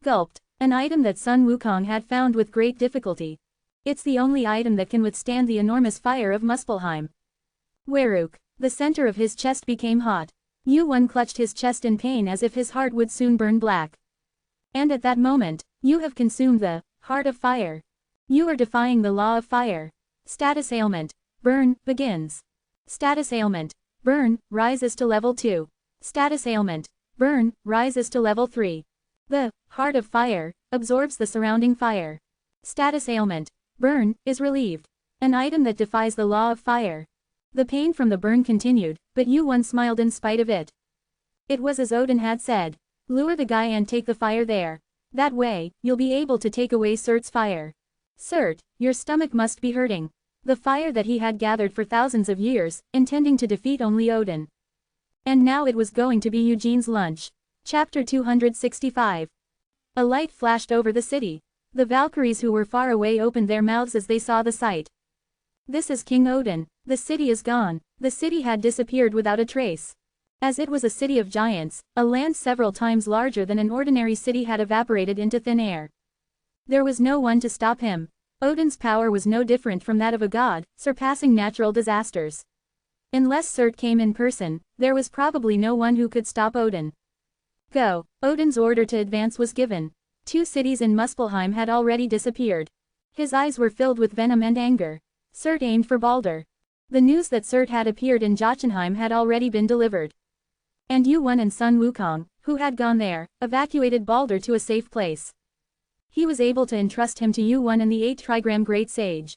Gulped, an item that Sun Wukong had found with great difficulty. It's the only item that can withstand the enormous fire of Muspelheim. Waruk, the center of his chest became hot. Yuan clutched his chest in pain as if his heart would soon burn black. And at that moment, you have consumed the heart of fire. You are defying the law of fire. Status ailment. Burn begins. Status ailment. Burn rises to level 2. Status ailment. Burn rises to level 3. The heart of fire absorbs the surrounding fire. Status ailment. Burn is relieved. An item that defies the law of fire. The pain from the burn continued, but Yuan smiled in spite of it. It was as Odin had said. Lure the guy and take the fire there. That way, you'll be able to take away Surt's fire. Surt, your stomach must be hurting. The fire that he had gathered for thousands of years, intending to defeat only Odin. And now it was going to be Eugene's lunch. Chapter 265. A light flashed over the city. The Valkyries who were far away opened their mouths as they saw the sight. This is King Odin. The city is gone. The city had disappeared without a trace. As it was a city of giants, a land several times larger than an ordinary city had evaporated into thin air. There was no one to stop him. Odin's power was no different from that of a god, surpassing natural disasters. Unless Surt came in person, there was probably no one who could stop Odin. Go. Odin's order to advance was given. 2 cities in Muspelheim had already disappeared. His eyes were filled with venom and anger. Surt aimed for Balder. The news that Surt had appeared in Jotunheim had already been delivered. And Yuan and Sun Wukong, who had gone there, evacuated Balder to a safe place. He was able to entrust him to Yuan and the 8 trigram Great Sage.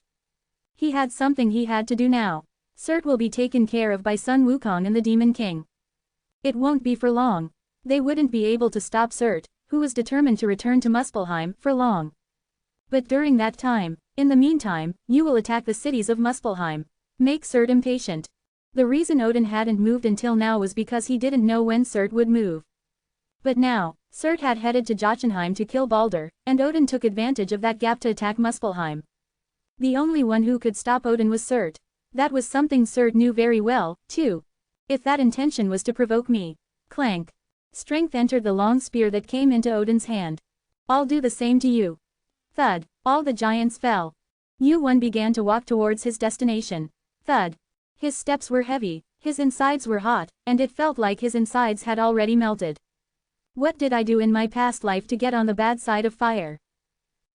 He had something he had to do now. Cert will be taken care of by Sun Wukong and the Demon King. It won't be for long. They wouldn't be able to stop Cert, who was determined to return to Muspelheim, for long. But during that time, in the meantime, you will attack the cities of Muspelheim. Make Cert impatient. The reason Odin hadn't moved until now was because he didn't know when Cert would move. But now, Cert had headed to Jotunheim to kill Balder, and Odin took advantage of that gap to attack Muspelheim. The only one who could stop Odin was Cert. That was something Cert knew very well, too. If that intention was to provoke me. Clank. Strength entered the long spear that came into Odin's hand. I'll do the same to you. Thud. All the giants fell. Yu-One began to walk towards his destination. Thud. His steps were heavy, his insides were hot, and it felt like his insides had already melted. What did I do in my past life to get on the bad side of fire?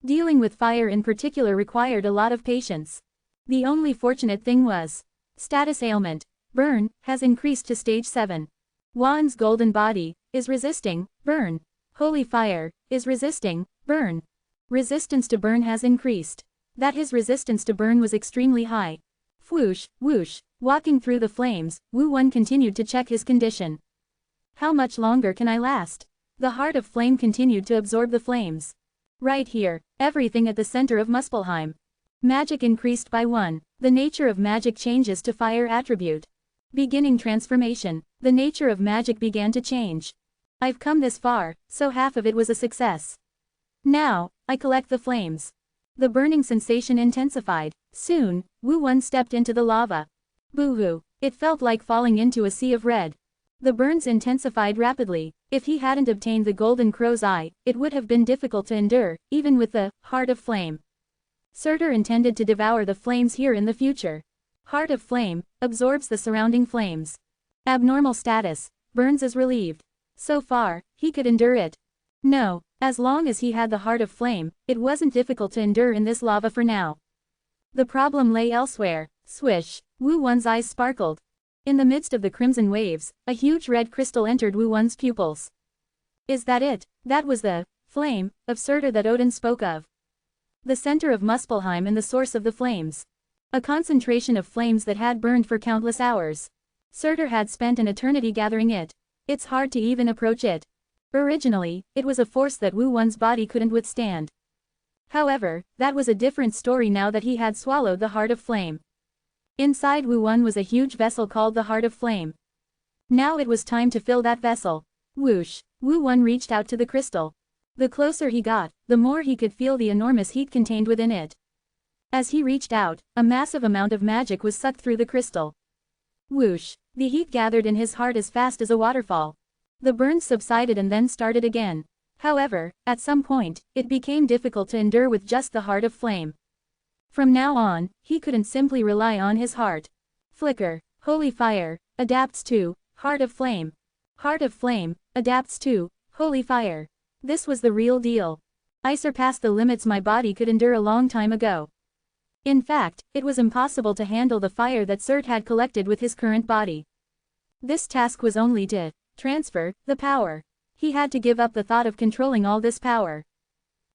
Dealing with fire in particular required a lot of patience. The only fortunate thing was, status ailment, burn, has increased to stage 7. Wan's golden body, is resisting, burn. Holy fire, is resisting, burn. Resistance to burn has increased. That his resistance to burn was extremely high. Whoosh, whoosh, walking through the flames, Wu-One continued to check his condition. How much longer can I last? The heart of flame continued to absorb the flames. Right here, everything at the center of Muspelheim. Magic increased by 1. The nature of magic changes to fire attribute. Beginning transformation, the nature of magic began to change. I've come this far, so half of it was a success. Now, I collect the flames. The burning sensation intensified. Soon, Wu-One stepped into the lava. Boo-hoo, it felt like falling into a sea of red. The burns intensified rapidly. If he hadn't obtained the Golden Crow's Eye, it would have been difficult to endure, even with the Heart of Flame. Surtur intended to devour the flames here in the future. Heart of Flame absorbs the surrounding flames. Abnormal status, burns is relieved. So far, he could endure it. No, as long as he had the Heart of Flame, it wasn't difficult to endure in this lava for now. The problem lay elsewhere. Swish, Wu-One's eyes sparkled. In the midst of the crimson waves, a huge red crystal entered Wu-One's pupils. Is that it? That was the flame of Surtur that Odin spoke of. The center of Muspelheim and the source of the flames. A concentration of flames that had burned for countless hours. Surtur had spent an eternity gathering it. It's hard to even approach it. Originally, it was a force that Wu-One's body couldn't withstand. However, that was a different story now that he had swallowed the Heart of Flame. Inside Wu-One was a huge vessel called the Heart of Flame. Now it was time to fill that vessel. Whoosh, Wu-One reached out to the crystal. The closer he got, the more he could feel the enormous heat contained within it. As he reached out, a massive amount of magic was sucked through the crystal. Whoosh, the heat gathered in his heart as fast as a waterfall. The burns subsided and then started again. However, at some point, it became difficult to endure with just the Heart of Flame. From now on, he couldn't simply rely on his heart. Flicker, Holy Fire, adapts to Heart of Flame. Heart of Flame, adapts to Holy Fire. This was the real deal. I surpassed the limits my body could endure a long time ago. In fact, it was impossible to handle the fire that Cert had collected with his current body. This task was only to transfer the power. He had to give up the thought of controlling all this power.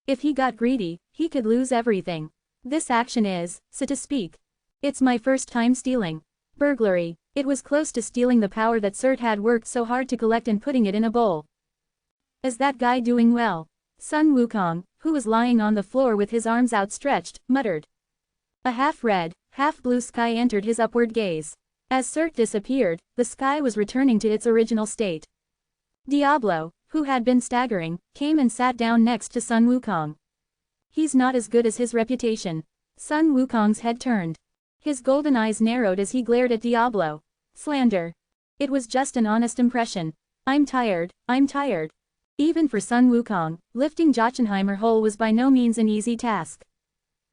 If he got greedy, he could lose everything. This action is, so to speak. It's my first time stealing. Burglary. It was close to stealing the power that Cert had worked so hard to collect and putting it in a bowl. Is that guy doing well? Sun Wukong, who was lying on the floor with his arms outstretched, muttered. A half-red, half-blue sky entered his upward gaze. As Cert disappeared, the sky was returning to its original state. Diablo, who had been staggering, came and sat down next to Sun Wukong. He's not as good as his reputation. Sun Wukong's head turned. His golden eyes narrowed as he glared at Diablo. Slander. It was just an honest impression. I'm tired, I'm tired. Even for Sun Wukong, lifting Jotunheimer Hole was by no means an easy task.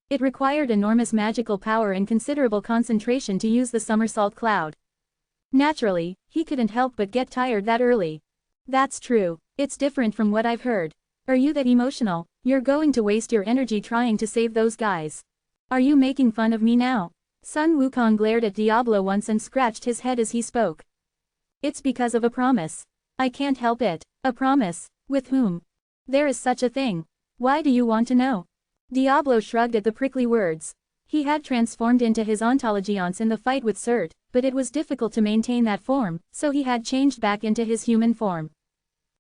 It required enormous magical power and considerable concentration to use the somersault cloud. Naturally, he couldn't help but get tired that early. That's true, it's different from what I've heard. Are you that emotional? You're going to waste your energy trying to save those guys. Are you making fun of me now? Sun Wukong glared at Diablo once and scratched his head as he spoke. It's because of a promise. I can't help it. A promise? With whom? There is such a thing. Why do you want to know? Diablo shrugged at the prickly words. He had transformed into his ontologions in the fight with Surt, but it was difficult to maintain that form, so he had changed back into his human form.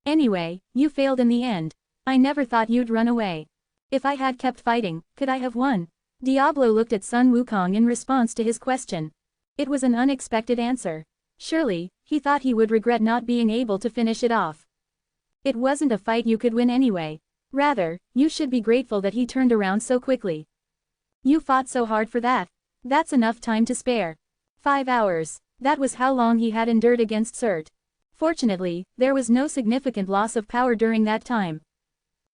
Anyway, you failed in the end. I never thought you'd run away. If I had kept fighting, could I have won? Diablo looked at Sun Wukong in response to his question. It was an unexpected answer. Surely, he thought he would regret not being able to finish it off. It wasn't a fight you could win anyway. Rather, you should be grateful that he turned around so quickly. You fought so hard for that. That's enough time to spare. 5 hours. That was how long he had endured against Surt. Fortunately, there was no significant loss of power during that time.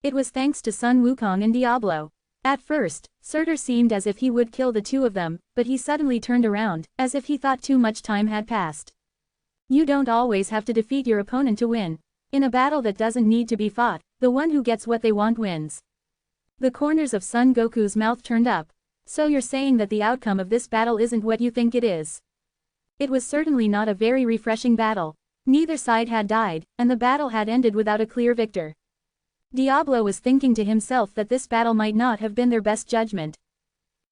It was thanks to Sun Wukong and Diablo. At first, Surtur seemed as if he would kill the two of them, but he suddenly turned around, as if he thought too much time had passed. You don't always have to defeat your opponent to win. In a battle that doesn't need to be fought, the one who gets what they want wins. The corners of Son Goku's mouth turned up. So you're saying that the outcome of this battle isn't what you think it is? It was certainly not a very refreshing battle. Neither side had died, and the battle had ended without a clear victor. Diablo was thinking to himself that this battle might not have been their best judgment.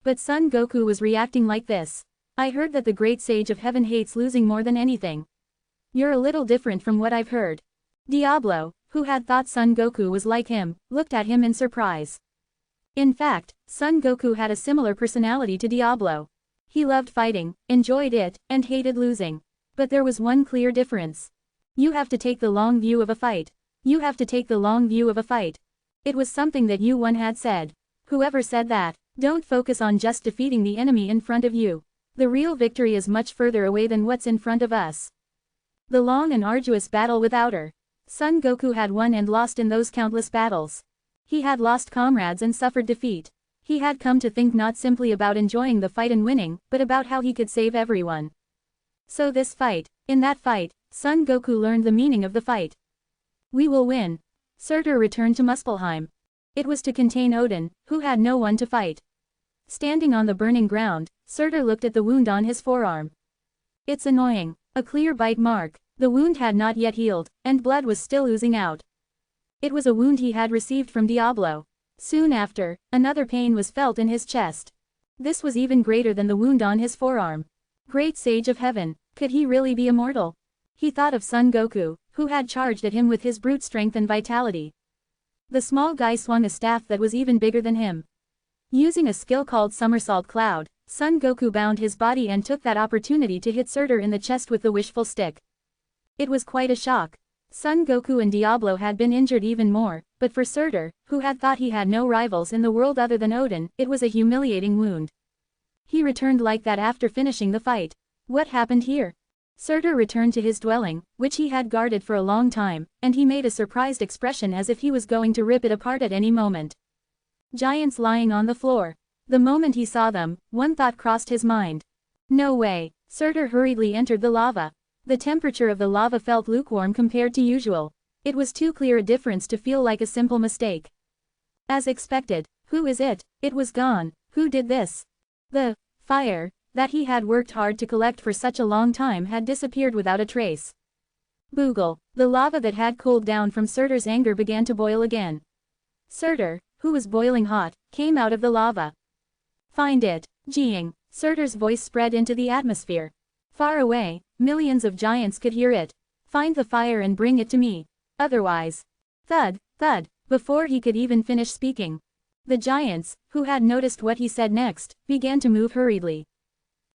But Son Goku was reacting like this. I heard that the great sage of heaven hates losing more than anything. You're a little different from what I've heard. Diablo, who had thought Son Goku was like him, looked at him in surprise. In fact, Son Goku had a similar personality to Diablo. He loved fighting, enjoyed it, and hated losing. But there was one clear difference. You have to take the long view of a fight. You have to take the long view of a fight. It was something that you one had said. Whoever said that, don't focus on just defeating the enemy in front of you. The real victory is much further away than what's in front of us. The long and arduous battle with Outer. Son Goku had won and lost in those countless battles. He had lost comrades and suffered defeat. He had come to think not simply about enjoying the fight and winning, but about how he could save everyone. So this fight, in that fight, Son Goku learned the meaning of the fight. We will win. Surtur returned to Muspelheim. It was to contain Odin, who had no one to fight. Standing on the burning ground, Surtur looked at the wound on his forearm. It's annoying. A clear bite mark. The wound had not yet healed, and blood was still oozing out. It was a wound he had received from Diablo. Soon after, another pain was felt in his chest. This was even greater than the wound on his forearm. Great Sage of Heaven, could he really be immortal? He thought of Son Goku, who had charged at him with his brute strength and vitality. The small guy swung a staff that was even bigger than him. Using a skill called Somersault Cloud, Son Goku bound his body and took that opportunity to hit Surtur in the chest with the wishful stick. It was quite a shock. Son Goku and Diablo had been injured even more, but for Surtur, who had thought he had no rivals in the world other than Odin, it was a humiliating wound. He returned like that after finishing the fight. What happened here? Surtur returned to his dwelling, which he had guarded for a long time, and he made a surprised expression as if he was going to rip it apart at any moment. Giants lying on the floor. The moment he saw them, one thought crossed his mind. No way. Surtur hurriedly entered the lava. The temperature of the lava felt lukewarm compared to usual. It was too clear a difference to feel like a simple mistake. As expected. Who is it? It was gone. Who did this? The fire that he had worked hard to collect for such a long time had disappeared without a trace. Boogle. The lava that had cooled down from Surtur's anger began to boil again. Surtur, who was boiling hot, came out of the lava. Find it. Geeing. Surtur's voice spread into the atmosphere. Far away, millions of giants could hear it. Find the fire and bring it to me. Otherwise. Thud, thud, before he could even finish speaking. The giants, who had noticed what he said next, began to move hurriedly.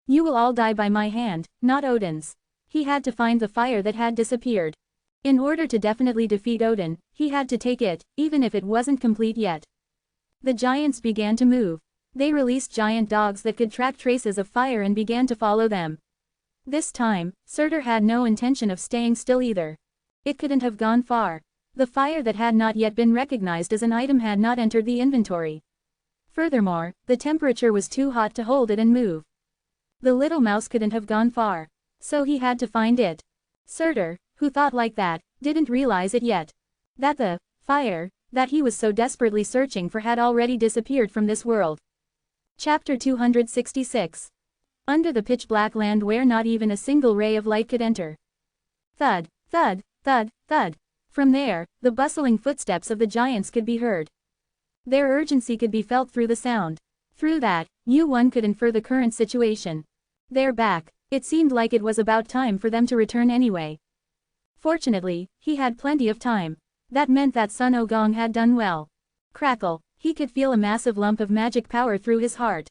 You will all die by my hand, not Odin's. He had to find the fire that had disappeared. In order to definitely defeat Odin, he had to take it, even if it wasn't complete yet. The giants began to move. They released giant dogs that could track traces of fire and began to follow them. This time, Surtur had no intention of staying still either. It couldn't have gone far. The fire that had not yet been recognized as an item had not entered the inventory. Furthermore, the temperature was too hot to hold it and move. The little mouse couldn't have gone far. So he had to find it. Surtur, who thought like that, didn't realize it yet. That the fire that he was so desperately searching for had already disappeared from this world. Chapter 266. Under the pitch-black land where not even a single ray of light could enter. Thud, thud, thud, thud. From there, the bustling footsteps of the giants could be heard. Their urgency could be felt through the sound. Through that, one could infer the current situation. They're back. It seemed like it was about time for them to return anyway. Fortunately, he had plenty of time. That meant that Sun Ogong had done well. Crackle, he could feel a massive lump of magic power through his heart.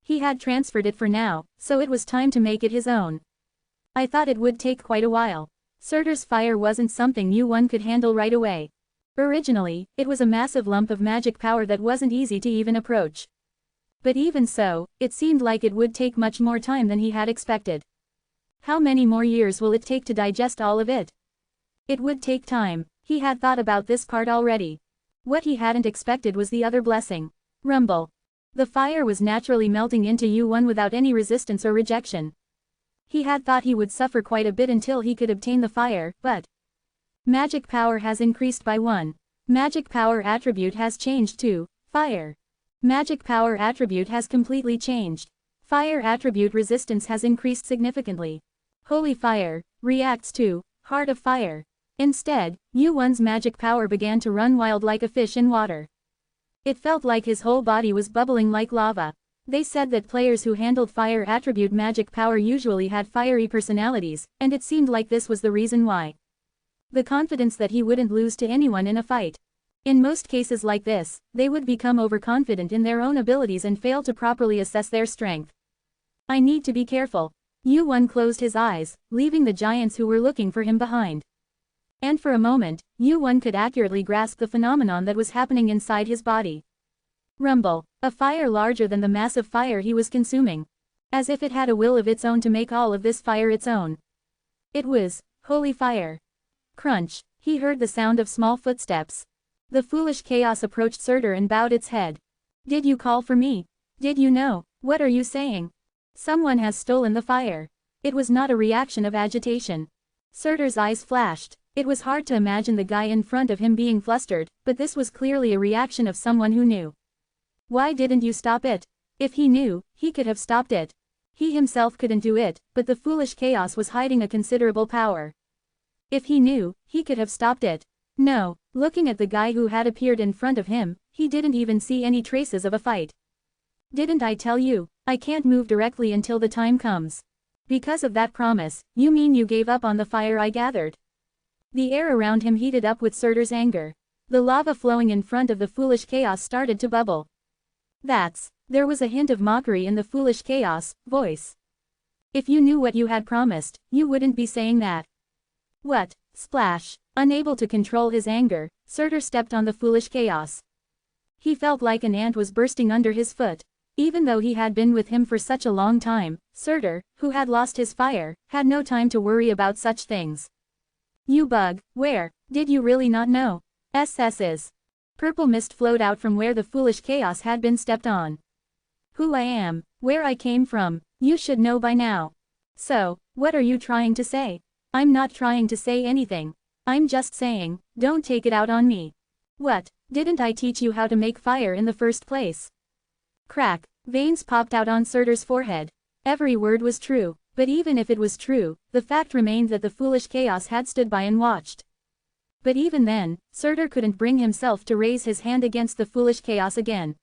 He had transferred it for now, so it was time to make it his own. I thought it would take quite a while. Surtur's fire wasn't something one could handle right away. Originally, it was a massive lump of magic power that wasn't easy to even approach. But even so, it seemed like it would take much more time than he had expected. How many more years will it take to digest all of it? It would take time. He had thought about this part already. What he hadn't expected was the other blessing. Rumble. The fire was naturally melting into Yuan without any resistance or rejection. He had thought he would suffer quite a bit until he could obtain the fire, but magic power has increased by 1. Magic power attribute has changed to fire. Magic power attribute has completely changed. Fire attribute resistance has increased significantly. Holy fire reacts to heart of fire. Instead, Yuan's magic power began to run wild like a fish in water. It felt like his whole body was bubbling like lava. They said that players who handled fire attribute magic power usually had fiery personalities, and it seemed like this was the reason why. The confidence that he wouldn't lose to anyone in a fight. In most cases like this, they would become overconfident in their own abilities and fail to properly assess their strength. I need to be careful. Yuan closed his eyes, leaving the giants who were looking for him behind. And for a moment, Yuan could accurately grasp the phenomenon that was happening inside his body. Rumble, a fire larger than the massive fire he was consuming. As if it had a will of its own to make all of this fire its own. It was holy fire. Crunch, he heard the sound of small footsteps. The foolish chaos approached Surtur and bowed its head. Did you call for me? Did you know? What are you saying? Someone has stolen the fire. It was not a reaction of agitation. Surtur's eyes flashed. It was hard to imagine the guy in front of him being flustered, but this was clearly a reaction of someone who knew. Why didn't you stop it? If he knew, he could have stopped it. He himself couldn't do it, but the foolish chaos was hiding a considerable power. If he knew, he could have stopped it. No, looking at the guy who had appeared in front of him, he didn't even see any traces of a fight. Didn't I tell you? I can't move directly until the time comes. Because of that promise, you mean you gave up on the fire I gathered? The air around him heated up with Surtur's anger. The lava flowing in front of the foolish chaos started to bubble. There was a hint of mockery in the foolish chaos voice. If you knew what you had promised, you wouldn't be saying that. What? Splash. Unable to control his anger, Surtur stepped on the foolish chaos. He felt like an ant was bursting under his foot. Even though he had been with him for such a long time, Surtur, who had lost his fire, had no time to worry about such things. You bug, where? Did you really not know? SS's. Purple mist flowed out from where the foolish chaos had been stepped on. Who I am, where I came from, you should know by now. So, what are you trying to say? I'm not trying to say anything. I'm just saying, don't take it out on me. What, didn't I teach you how to make fire in the first place? Crack, veins popped out on Surtur's forehead. Every word was true, but even if it was true, the fact remained that the foolish chaos had stood by and watched. But even then, Surtur couldn't bring himself to raise his hand against the foolish chaos again.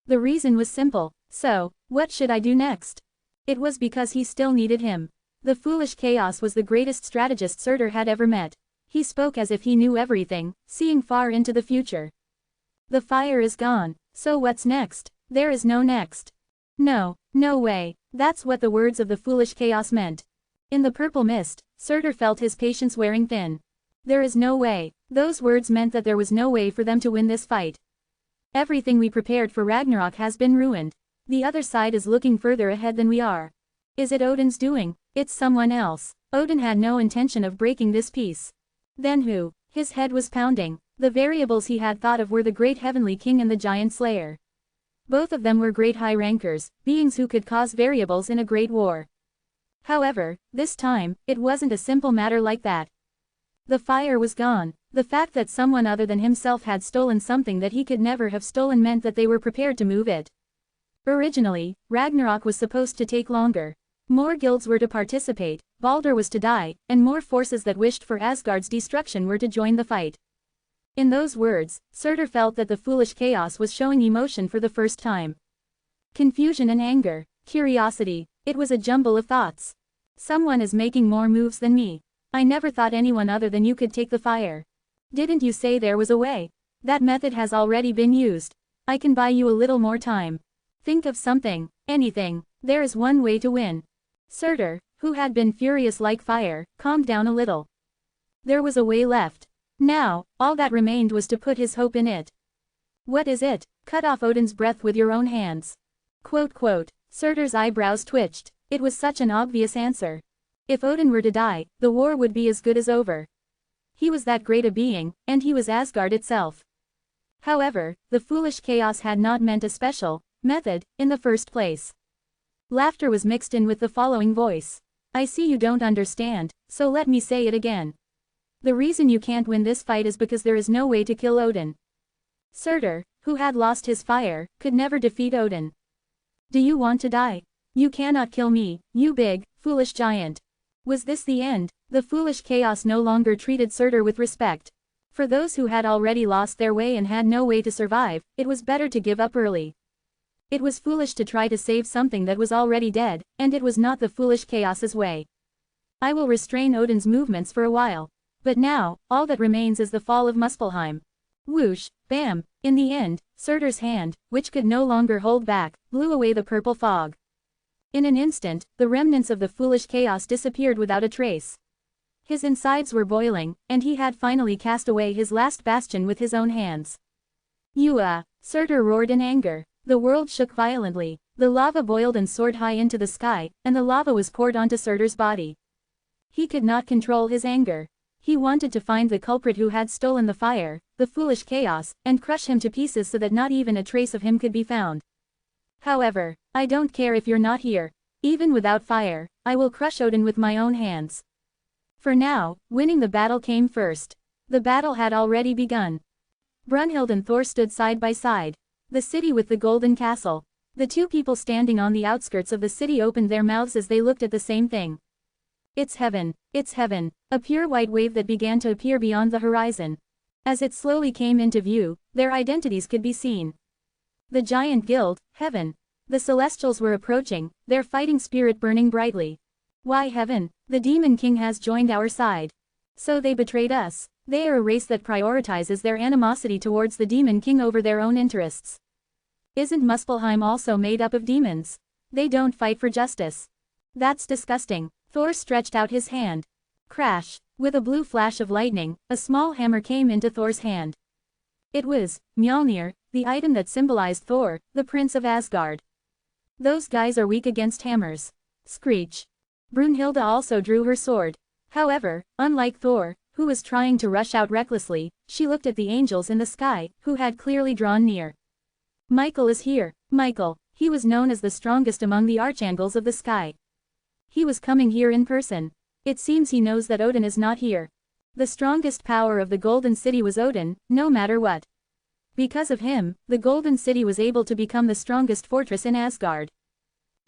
The reason was simple. So, what should I do next? It was because he still needed him. The foolish chaos was the greatest strategist Surtur had ever met. He spoke as if he knew everything, seeing far into the future. The fire is gone, so what's next? There is no next. No, no way, that's what the words of the foolish chaos meant. In the purple mist, Surtur felt his patience wearing thin. There is no way, those words meant that there was no way for them to win this fight. Everything we prepared for Ragnarok has been ruined. The other side is looking further ahead than we are. Is it Odin's doing? It's someone else. Odin had no intention of breaking this peace. Then who? His head was pounding. The variables he had thought of were the great heavenly king and the giant slayer. Both of them were great high rankers, beings who could cause variables in a great war. However, this time, it wasn't a simple matter like that. The fire was gone. The fact that someone other than himself had stolen something that he could never have stolen meant that they were prepared to move it. Originally, Ragnarok was supposed to take longer. More guilds were to participate, Baldur was to die, and more forces that wished for Asgard's destruction were to join the fight. In those words, Surtur felt that the foolish chaos was showing emotion for the first time. Confusion and anger, curiosity, it was a jumble of thoughts. Someone is making more moves than me. I never thought anyone other than you could take the fire. Didn't you say there was a way? That method has already been used. I can buy you a little more time. Think of something, anything, there is one way to win. Surtur, who had been furious like fire, calmed down a little. There was a way left. Now, all that remained was to put his hope in it. What is it? Cut off Odin's breath with your own hands. Surtur's eyebrows twitched. It was such an obvious answer. If Odin were to die, the war would be as good as over. He was that great a being, and he was Asgard itself. However, the foolish chaos had not meant a special method in the first place. Laughter was mixed in with the following voice. I see you don't understand, so let me say it again. The reason you can't win this fight is because there is no way to kill Odin. Surtur, who had lost his fire, could never defeat Odin. Do you want to die? You cannot kill me, you big, foolish giant. Was this the end? The foolish chaos no longer treated Surtur with respect. For those who had already lost their way and had no way to survive, it was better to give up early. It was foolish to try to save something that was already dead, and it was not the foolish chaos's way. I will restrain Odin's movements for a while. But now, all that remains is the fall of Muspelheim. Whoosh, bam, in the end, Surtur's hand, which could no longer hold back, blew away the purple fog. In an instant, the remnants of the foolish chaos disappeared without a trace. His insides were boiling, and he had finally cast away his last bastion with his own hands. Surtur roared in anger. The world shook violently. The lava boiled and soared high into the sky, and the lava was poured onto Surtur's body. He could not control his anger. He wanted to find the culprit who had stolen the fire, the foolish chaos, and crush him to pieces so that not even a trace of him could be found. However, I don't care if you're not here. Even without fire, I will crush Odin with my own hands. For now, winning the battle came first. The battle had already begun. Brunhild and Thor stood side by side. The city with the golden castle. The two people standing on the outskirts of the city opened their mouths as they looked at the same thing. It's heaven, a pure white wave that began to appear beyond the horizon. As it slowly came into view, their identities could be seen. The giant guild, heaven. The celestials were approaching, their fighting spirit burning brightly. Why heaven? The demon king has joined our side. So they betrayed us. They are a race that prioritizes their animosity towards the demon king over their own interests. Isn't Muspelheim also made up of demons? They don't fight for justice. That's disgusting. Thor stretched out his hand. Crash! With a blue flash of lightning, a small hammer came into Thor's hand. It was Mjolnir, the item that symbolized Thor, the prince of Asgard. Those guys are weak against hammers. Screech. Brunhilde also drew her sword. However, unlike Thor, who was trying to rush out recklessly, she looked at the angels in the sky, who had clearly drawn near. Michael is here. Michael, he was known as the strongest among the archangels of the sky. He was coming here in person. It seems he knows that Odin is not here. The strongest power of the Golden City was Odin, no matter what. Because of him, the Golden City was able to become the strongest fortress in Asgard.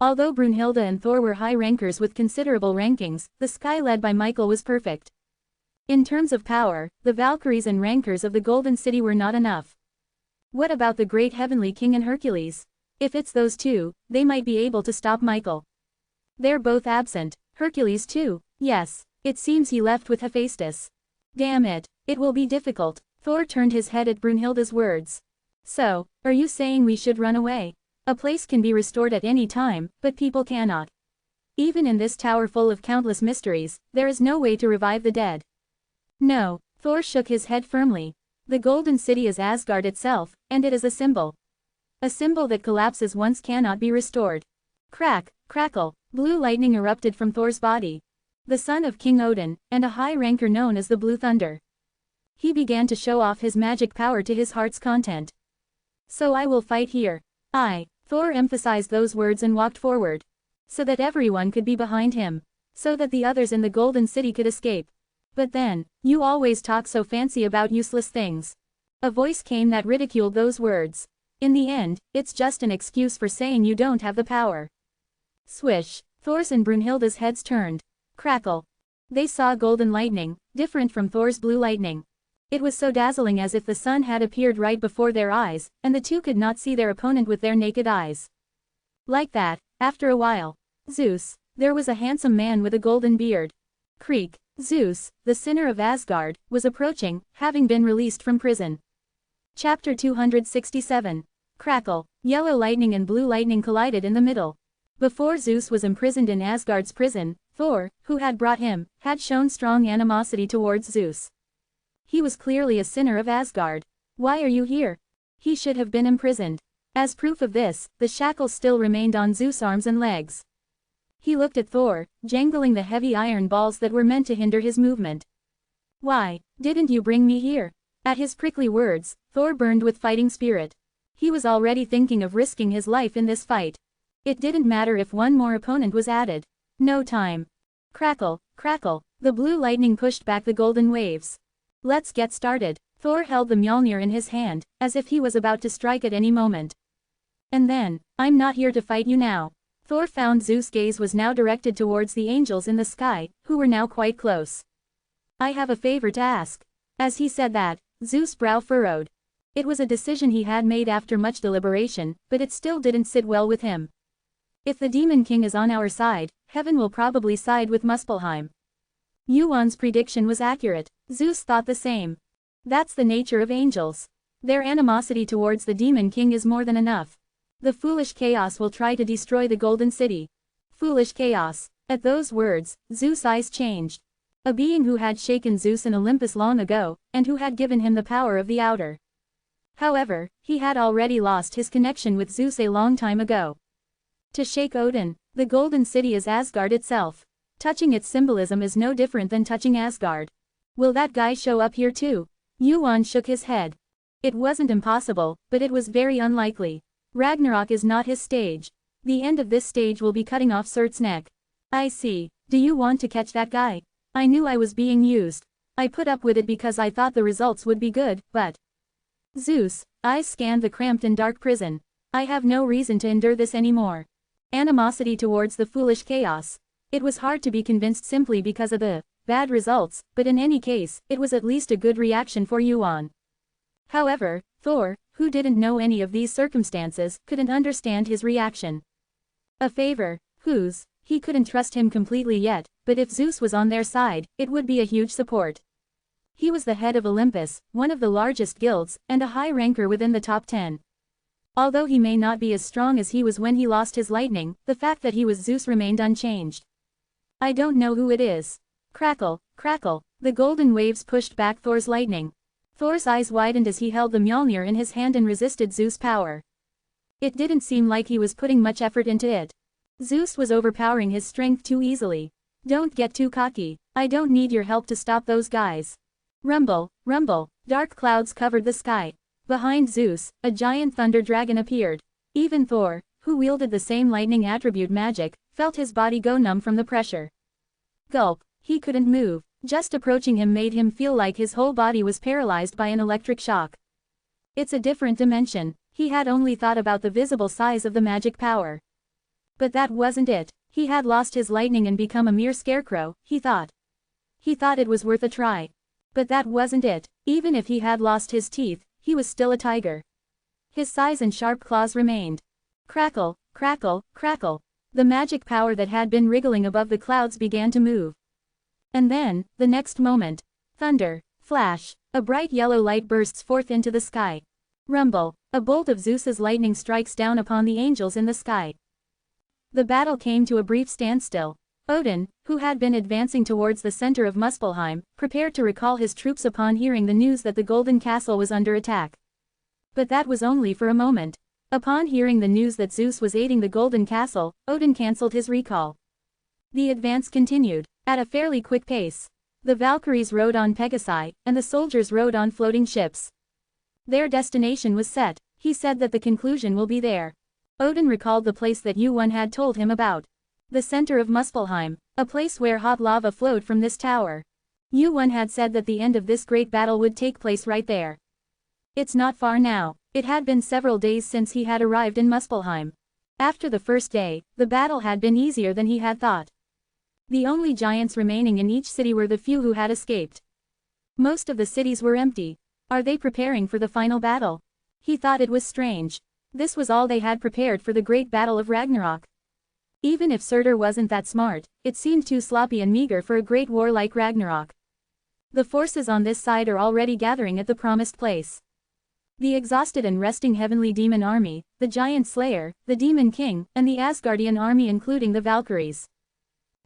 Although Brunhilde and Thor were high rankers with considerable rankings, the sky led by Michael was perfect. In terms of power, the Valkyries and rankers of the Golden City were not enough. What about the great heavenly king and Hercules? If it's those two, they might be able to stop Michael. They're both absent. Hercules too. Yes, it seems he left with Hephaestus. Damn it, it will be difficult. Thor turned his head at Brunhilde's words. So, are you saying we should run away? A place can be restored at any time, but people cannot. Even in this tower full of countless mysteries, there is no way to revive the dead. No, Thor shook his head firmly. The Golden City is Asgard itself, and it is a symbol. A symbol that collapses once cannot be restored. Crack, crackle, blue lightning erupted from Thor's body. The son of King Odin, and a high ranker known as the Blue Thunder. He began to show off his magic power to his heart's content. So I will fight here. Thor emphasized those words and walked forward. So that everyone could be behind him. So that the others in the Golden City could escape. But then, you always talk so fancy about useless things. A voice came that ridiculed those words. In the end, it's just an excuse for saying you don't have the power. Swish, Thor's and Brunhilde's heads turned. Crackle. They saw golden lightning, different from Thor's blue lightning. It was so dazzling as if the sun had appeared right before their eyes, and the two could not see their opponent with their naked eyes. Like that, after a while. Zeus, there was a handsome man with a golden beard. Creak, Zeus, the sinner of Asgard, was approaching, having been released from prison. Chapter 267. Crackle, yellow lightning and blue lightning collided in the middle. Before Zeus was imprisoned in Asgard's prison, Thor, who had brought him, had shown strong animosity towards Zeus. He was clearly a sinner of Asgard. Why are you here? He should have been imprisoned. As proof of this, the shackles still remained on Zeus' arms and legs. He looked at Thor, jangling the heavy iron balls that were meant to hinder his movement. Why didn't you bring me here? At his prickly words, Thor burned with fighting spirit. He was already thinking of risking his life in this fight. It didn't matter if one more opponent was added. No time. Crackle, crackle, the blue lightning pushed back the golden waves. Let's get started. Thor held the Mjolnir in his hand, as if he was about to strike at any moment. And then, I'm not here to fight you now. Thor found Zeus' gaze was now directed towards the angels in the sky, who were now quite close. I have a favor to ask. As he said that, Zeus' brow furrowed. It was a decision he had made after much deliberation, but it still didn't sit well with him. If the Demon King is on our side, heaven will probably side with Muspelheim. Yuan's prediction was accurate. Zeus thought the same. That's the nature of angels. Their animosity towards the Demon King is more than enough. The foolish chaos will try to destroy the Golden City. Foolish chaos. At those words, Zeus' eyes changed. A being who had shaken Zeus in Olympus long ago, and who had given him the power of the outer. However, he had already lost his connection with Zeus a long time ago. To shake Odin, the Golden City is Asgard itself. Touching its symbolism is no different than touching Asgard. Will that guy show up here too? Yuan shook his head. It wasn't impossible, but it was very unlikely. Ragnarok is not his stage. The end of this stage will be cutting off Surt's neck. I see. Do you want to catch that guy? I knew I was being used. I put up with it because I thought the results would be good, but... Zeus' eyes scanned the cramped and dark prison. I have no reason to endure this anymore. Animosity towards the foolish chaos. It was hard to be convinced simply because of the bad results, but in any case, it was at least a good reaction for Yuan. However, Thor, who didn't know any of these circumstances, couldn't understand his reaction. A favor, whose? He couldn't trust him completely yet, but if Zeus was on their side, it would be a huge support. He was the head of Olympus, one of the largest guilds, and a high ranker within the top 10. Although he may not be as strong as he was when he lost his lightning, the fact that he was Zeus remained unchanged. I don't know who it is. Crackle, crackle, the golden waves pushed back Thor's lightning. Thor's eyes widened as he held the Mjolnir in his hand and resisted Zeus' power. It didn't seem like he was putting much effort into it. Zeus was overpowering his strength too easily. Don't get too cocky. I don't need your help to stop those guys. Rumble, rumble, dark clouds covered the sky. Behind Zeus, a giant thunder dragon appeared. Even Thor, who wielded the same lightning attribute magic, felt his body go numb from the pressure. Gulp, he couldn't move. Just approaching him made him feel like his whole body was paralyzed by an electric shock. It's a different dimension. He had only thought about the visible size of the magic power. But that wasn't it. He had lost his lightning and become a mere scarecrow, he thought. He thought it was worth a try. But that wasn't it. Even if he had lost his teeth, he was still a tiger. His size and sharp claws remained. Crackle, crackle, crackle. The magic power that had been wriggling above the clouds began to move. And then, the next moment, thunder, flash, a bright yellow light bursts forth into the sky. Rumble, a bolt of Zeus's lightning strikes down upon the angels in the sky. The battle came to a brief standstill. Odin, who had been advancing towards the center of Muspelheim, prepared to recall his troops upon hearing the news that the Golden Castle was under attack. But that was only for a moment. Upon hearing the news that Zeus was aiding the Golden Castle, Odin cancelled his recall. The advance continued, at a fairly quick pace. The Valkyries rode on Pegasi, and the soldiers rode on floating ships. Their destination was set. He said that the conclusion will be there. Odin recalled the place that Yuan had told him about. The center of Muspelheim, a place where hot lava flowed from this tower. Yuan had said that the end of this great battle would take place right there. It's not far now. It had been several days since he had arrived in Muspelheim. After the first day, the battle had been easier than he had thought. The only giants remaining in each city were the few who had escaped. Most of the cities were empty. Are they preparing for the final battle? He thought it was strange. This was all they had prepared for the great battle of Ragnarok. Even if Surtur wasn't that smart, it seemed too sloppy and meager for a great war like Ragnarok. The forces on this side are already gathering at the promised place. The exhausted and resting heavenly demon army, the giant slayer, the demon king, and the Asgardian army including the Valkyries.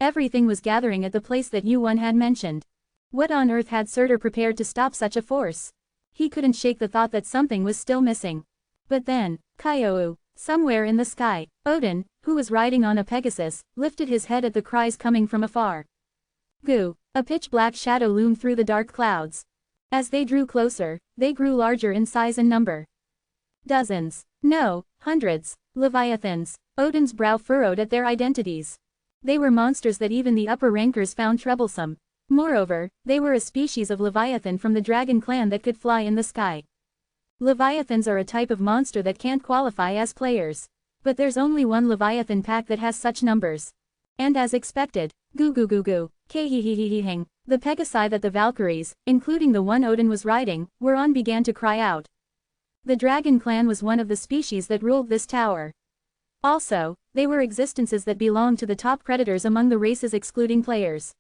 Everything was gathering at the place that Yuan had mentioned. What on earth had Surtur prepared to stop such a force? He couldn't shake the thought that something was still missing. But then, Kyowu, somewhere in the sky, Odin, who was riding on a Pegasus, lifted his head at the cries coming from afar. Goo! A pitch-black shadow loomed through the dark clouds. As they drew closer, they grew larger in size and number. Dozens, no, hundreds, leviathans. Odin's brow furrowed at their identities. They were monsters that even the upper rankers found troublesome. Moreover, they were a species of leviathan from the dragon clan that could fly in the sky. Leviathans are a type of monster that can't qualify as players. But there's only one leviathan pack that has such numbers. And as expected, goo goo goo goo, k-hee-hee-hee-hee-hing, the Pegasi that the Valkyries, including the one Odin was riding, were on began to cry out. The dragon clan was one of the species that ruled this tower. Also, they were existences that belonged to the top predators among the races excluding players.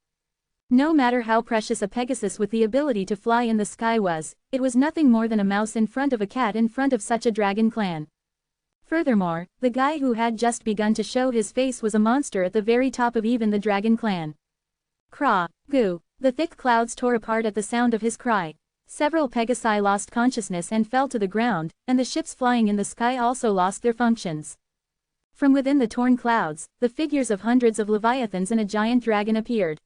No matter how precious a Pegasus with the ability to fly in the sky was, it was nothing more than a mouse in front of a cat in front of such a dragon clan. Furthermore, the guy who had just begun to show his face was a monster at the very top of even the dragon clan. Craw, goo, the thick clouds tore apart at the sound of his cry. Several Pegasi lost consciousness and fell to the ground, and the ships flying in the sky also lost their functions. From within the torn clouds, the figures of hundreds of leviathans and a giant dragon appeared.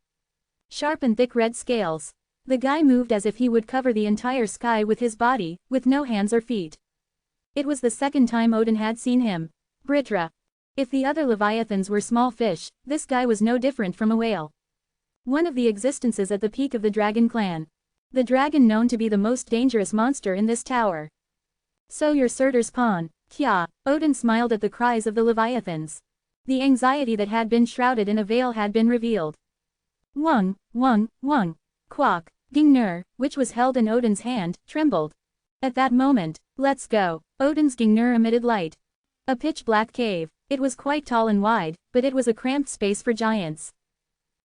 Sharp and thick red scales. The guy moved as if he would cover the entire sky with his body, with no hands or feet. It was the second time Odin had seen him. Britra. If the other leviathans were small fish, this guy was no different from a whale. One of the existences at the peak of the dragon clan. The dragon known to be the most dangerous monster in this tower. So you're Surtur's pawn, Kya. Odin smiled at the cries of the leviathans. The anxiety that had been shrouded in a veil had been revealed. Wung, wung, wung. Quack. Gingnur, which was held in Odin's hand, trembled. At that moment, let's go. Odin's Gingnur emitted light. A pitch-black cave. It was quite tall and wide, but it was a cramped space for giants.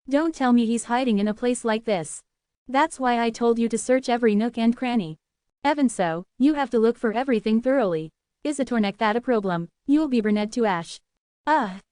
Don't tell me he's hiding in a place like this. That's why I told you to search every nook and cranny. Even so, you have to look for everything thoroughly. Is a tornek that a problem? You'll be burned to ash.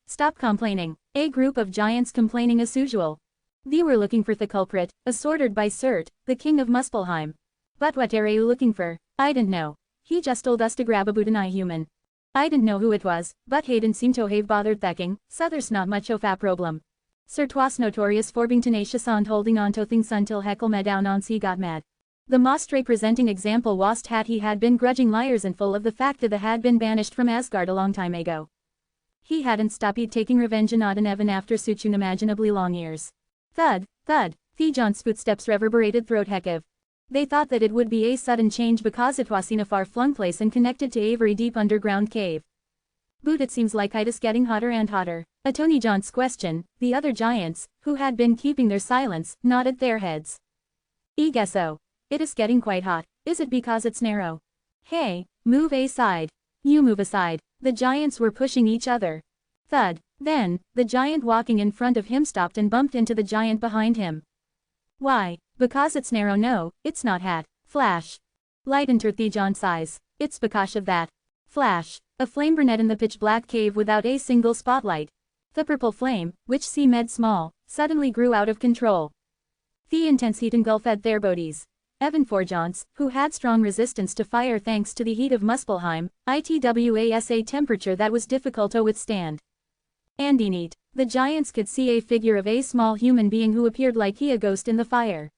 Stop complaining. A group of giants complaining as usual. They were looking for the culprit, assorted by Surt, the king of Muspelheim. But what are you looking for? I didn't know. He just told us to grab a Budanai human. I didn't know who it was, but he didn't seem to have bothered thinking, so there's not much of a problem. Surt was notorious for being tenacious and holding on to things until heckle me down on he got mad. The most representing example was that he had been grudging liars and full of the fact that they had been banished from Asgard a long time ago. He hadn't stopped taking revenge on Odin even after such unimaginably long years. Thud, thud, Thejon's footsteps reverberated throughout Hekiv. They thought that it would be a sudden change because it was in a far-flung place and connected to a very deep underground cave. But it seems like it is getting hotter and hotter. At Tony John's question, the other giants, who had been keeping their silence, nodded their heads. I guess so. It is getting quite hot. Is it because it's narrow? Hey, move aside. You move aside. The giants were pushing each other. Thud. Then, the giant walking in front of him stopped and bumped into the giant behind him. Why? Because it's narrow? No, it's not hat. Flash. Light entered Thejon's eyes. It's because of that. Flash. A flame burned in the pitch-black cave without a single spotlight. The purple flame, which seemed small, suddenly grew out of control. The intense heat engulfed their bodies. Even for giants, who had strong resistance to fire thanks to the heat of Muspelheim, it was a temperature that was difficult to withstand. And indeed, the giants could see a figure of a small human being who appeared like a ghost in the fire.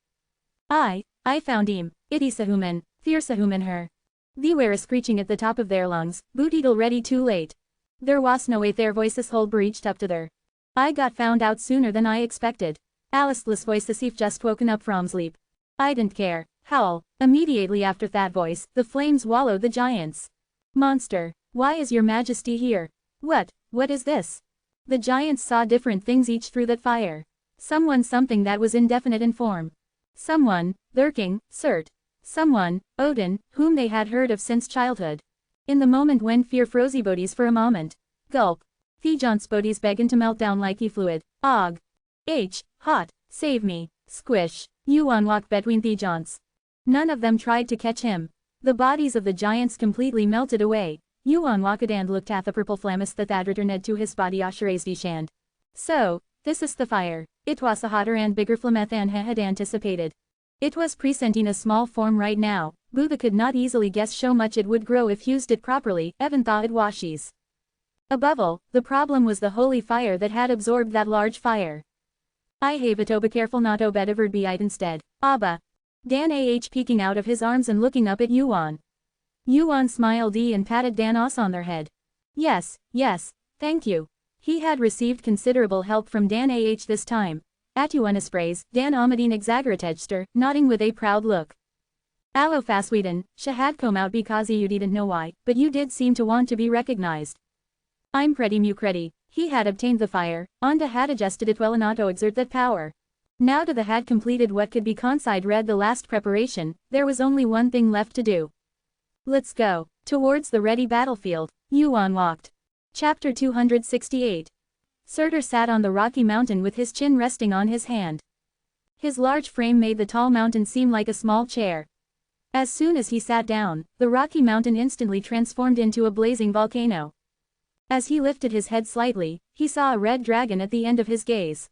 I found him. It is a human. There's a human her. They were screeching at the top of their lungs, but it already too late. There was no way their voices hold reached up to their. I got found out sooner than I expected. Alice's voice as if just woken up from sleep. I didn't care. Howl. Immediately after that voice, the flames swallowed the giants. Monster, why is your majesty here? What is this? The giants saw different things each through that fire. Something that was indefinite in form. Someone, their king, Surt. Someone, Odin, whom they had heard of since childhood. In the moment when fear froze his bodies for a moment. Gulp. Thejont's bodies began to melt down like fluid. Og. Hot. Save me. Squish. Yuan walked between Thejont's. None of them tried to catch him. The bodies of the giants completely melted away. Yuan walked and looked at the purple flames that had returned to his body shand. So, this is the fire. It was a hotter and bigger flame than he had anticipated. It was presenting a small form right now. Buddha could not easily guess how much it would grow if used it properly, even thought it washes. Above all, the problem was the holy fire that had absorbed that large fire. I have it, be careful not to bedeverd be it instead. Abba. Dan peeking out of his arms and looking up at Yuan. Yuan smiled and patted Dan on their head. Yes, thank you. He had received considerable help from Dan this time. At Yuan's phrase, Dan Ahmadine exaggerated, nodding with a proud look. Allo Fasweden, Shahad come out because you didn't know why, but you did seem to want to be recognized. I'm pretty mucredi. He had obtained the fire, Onda had adjusted it well enough to exert that power. Now that the had completed what could be considered the last preparation, there was only one thing left to do. Let's go. Towards the ready battlefield, Yuan walked. Chapter 268. Surtur sat on the rocky mountain with his chin resting on his hand. His large frame made the tall mountain seem like a small chair. As soon as he sat down, the rocky mountain instantly transformed into a blazing volcano. As he lifted his head slightly, he saw a red dragon at the end of his gaze.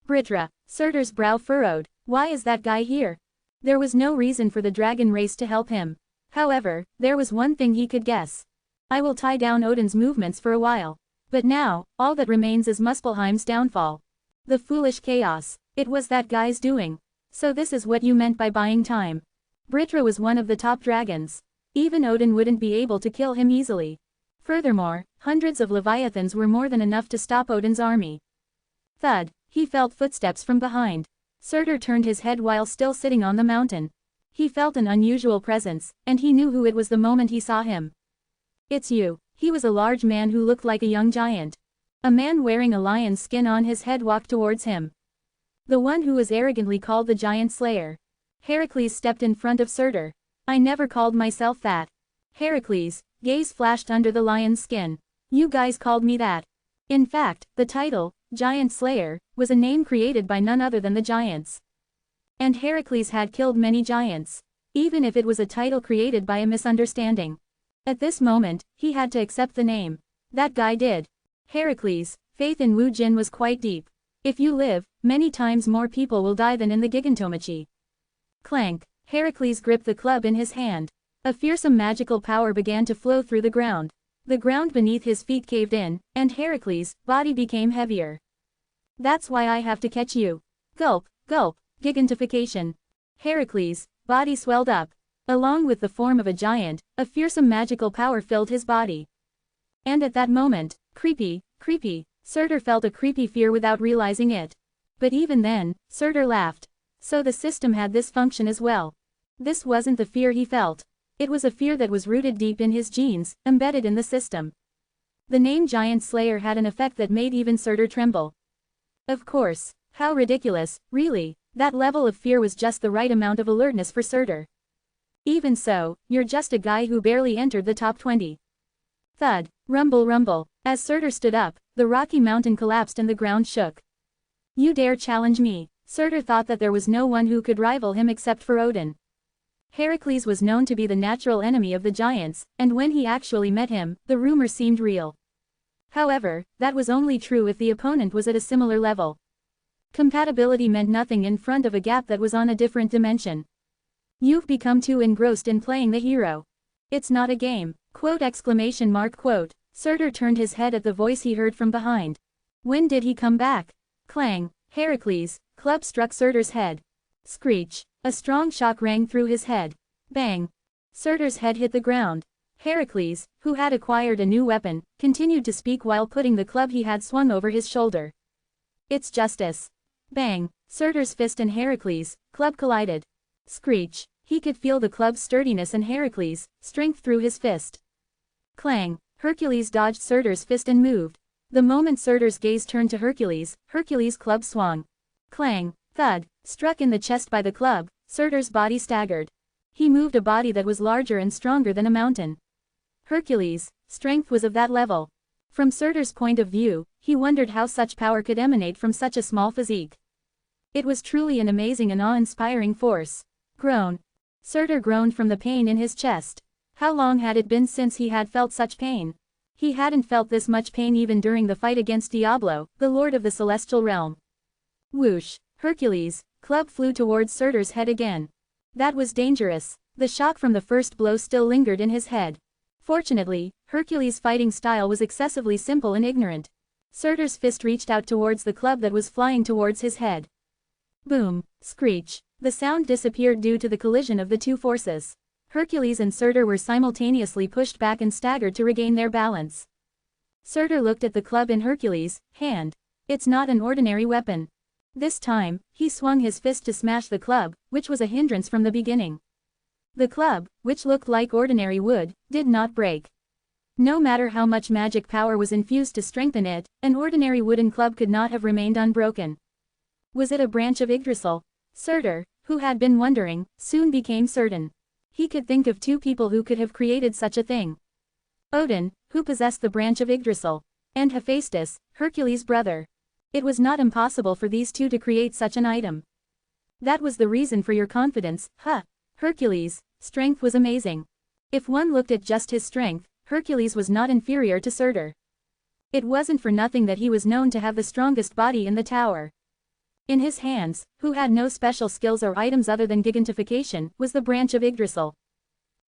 Britra, Surtur's brow furrowed. Why is that guy here? There was no reason for the dragon race to help him. However, there was one thing he could guess. I will tie down Odin's movements for a while. But now, all that remains is Muspelheim's downfall. The foolish chaos. It was that guy's doing. So this is what you meant by buying time. Britra was one of the top dragons. Even Odin wouldn't be able to kill him easily. Furthermore, hundreds of leviathans were more than enough to stop Odin's army. Thud, he felt footsteps from behind. Surtur turned his head while still sitting on the mountain. He felt an unusual presence, and he knew who it was the moment he saw him. It's you. He was a large man who looked like a young giant. A man wearing a lion's skin on his head walked towards him. The one who was arrogantly called the Giant Slayer. Heracles stepped in front of Surtur. I never called myself that. Heracles' gaze flashed under the lion's skin. You guys called me that. In fact, the title, Giant Slayer, was a name created by none other than the giants. And Heracles had killed many giants. Even if it was a title created by a misunderstanding. At this moment, he had to accept the name. That guy did. Heracles' faith in Wu Jin was quite deep. If you live, many times more people will die than in the Gigantomachy. Clank. Heracles gripped the club in his hand. A fearsome magical power began to flow through the ground. The ground beneath his feet caved in, and Heracles' body became heavier. That's why I have to catch you. Gulp, gulp, gigantification. Heracles' body swelled up. Along with the form of a giant, a fearsome magical power filled his body. And at that moment, creepy, Surtur felt a creepy fear without realizing it. But even then, Surtur laughed. So the system had this function as well. This wasn't the fear he felt. It was a fear that was rooted deep in his genes, embedded in the system. The name Giant Slayer had an effect that made even Surtur tremble. Of course, how ridiculous, really, that level of fear was just the right amount of alertness for Surtur. Even so, you're just a guy who barely entered the top 20. Thud, rumble rumble, as Surtur stood up, the rocky mountain collapsed and the ground shook. You dare challenge me? Surtur thought that there was no one who could rival him except for Odin. Heracles was known to be the natural enemy of the giants, and when he actually met him, the rumor seemed real. However, that was only true if the opponent was at a similar level. Compatibility meant nothing in front of a gap that was on a different dimension. You've become too engrossed in playing the hero. It's not a game. Quote exclamation mark quote. Surtur turned his head at the voice he heard from behind. When did he come back? Clang. Heracles' club struck Surtur's head. Screech. A strong shock rang through his head. Bang. Surtur's head hit the ground. Heracles, who had acquired a new weapon, continued to speak while putting the club he had swung over his shoulder. It's justice. Bang. Surtur's fist and Heracles' club collided. Screech. He could feel the club's sturdiness and Heracles' strength through his fist. Clang. Hercules dodged Surtur's fist and moved. The moment Surtur's gaze turned to Hercules' club swung. Clang. Thud. Struck in the chest by the club, Surtur's body staggered. He moved a body that was larger and stronger than a mountain. Hercules' strength was of that level. From Surtur's point of view, he wondered how such power could emanate from such a small physique. It was truly an amazing and awe-inspiring force. Groan. Surtur groaned from the pain in his chest. How long had it been since he had felt such pain? He hadn't felt this much pain even during the fight against Diablo, the lord of the celestial realm. Whoosh! Hercules' club flew towards Surtur's head again. That was dangerous. The shock from the first blow still lingered in his head. Fortunately, Hercules' fighting style was excessively simple and ignorant. Surtur's fist reached out towards the club that was flying towards his head. Boom! Screech! The sound disappeared due to the collision of the two forces. Hercules and Surtur were simultaneously pushed back and staggered to regain their balance. Surtur looked at the club in Hercules' hand. It's not an ordinary weapon. This time, he swung his fist to smash the club, which was a hindrance from the beginning. The club, which looked like ordinary wood, did not break. No matter how much magic power was infused to strengthen it, an ordinary wooden club could not have remained unbroken. Was it a branch of Yggdrasil? Surtur, who had been wondering, soon became certain. He could think of two people who could have created such a thing. Odin, who possessed the branch of Yggdrasil, and Hephaestus, Hercules' brother. It was not impossible for these two to create such an item. That was the reason for your confidence, huh? Hercules' strength was amazing. If one looked at just his strength, Hercules was not inferior to Surtur. It wasn't for nothing that he was known to have the strongest body in the tower. In his hands, who had no special skills or items other than gigantification, was the branch of Yggdrasil.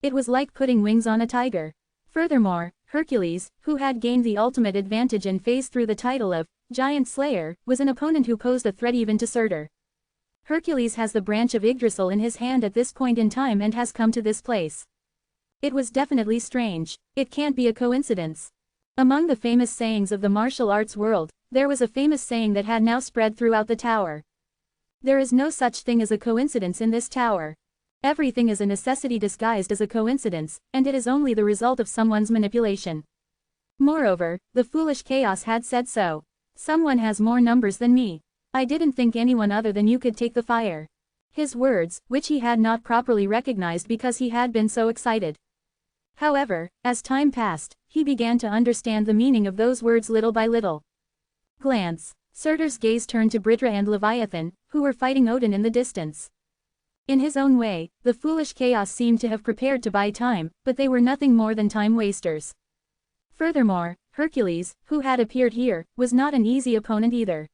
It was like putting wings on a tiger. Furthermore, Hercules, who had gained the ultimate advantage and phased through the title of Giant Slayer, was an opponent who posed a threat even to Surtur. Hercules has the branch of Yggdrasil in his hand at this point in time and has come to this place. It was definitely strange. It can't be a coincidence. Among the famous sayings of the martial arts world, there was a famous saying that had now spread throughout the tower. There is no such thing as a coincidence in this tower. Everything is a necessity disguised as a coincidence, and it is only the result of someone's manipulation. Moreover, the foolish chaos had said so. Someone has more numbers than me. I didn't think anyone other than you could take the fire. His words, which he had not properly recognized because he had been so excited. However, as time passed, he began to understand the meaning of those words little by little. Glance. Surtur's gaze turned to Britra and Leviathan, who were fighting Odin in the distance. In his own way, the foolish chaos seemed to have prepared to buy time, but they were nothing more than time wasters. Furthermore, Hercules, who had appeared here, was not an easy opponent either.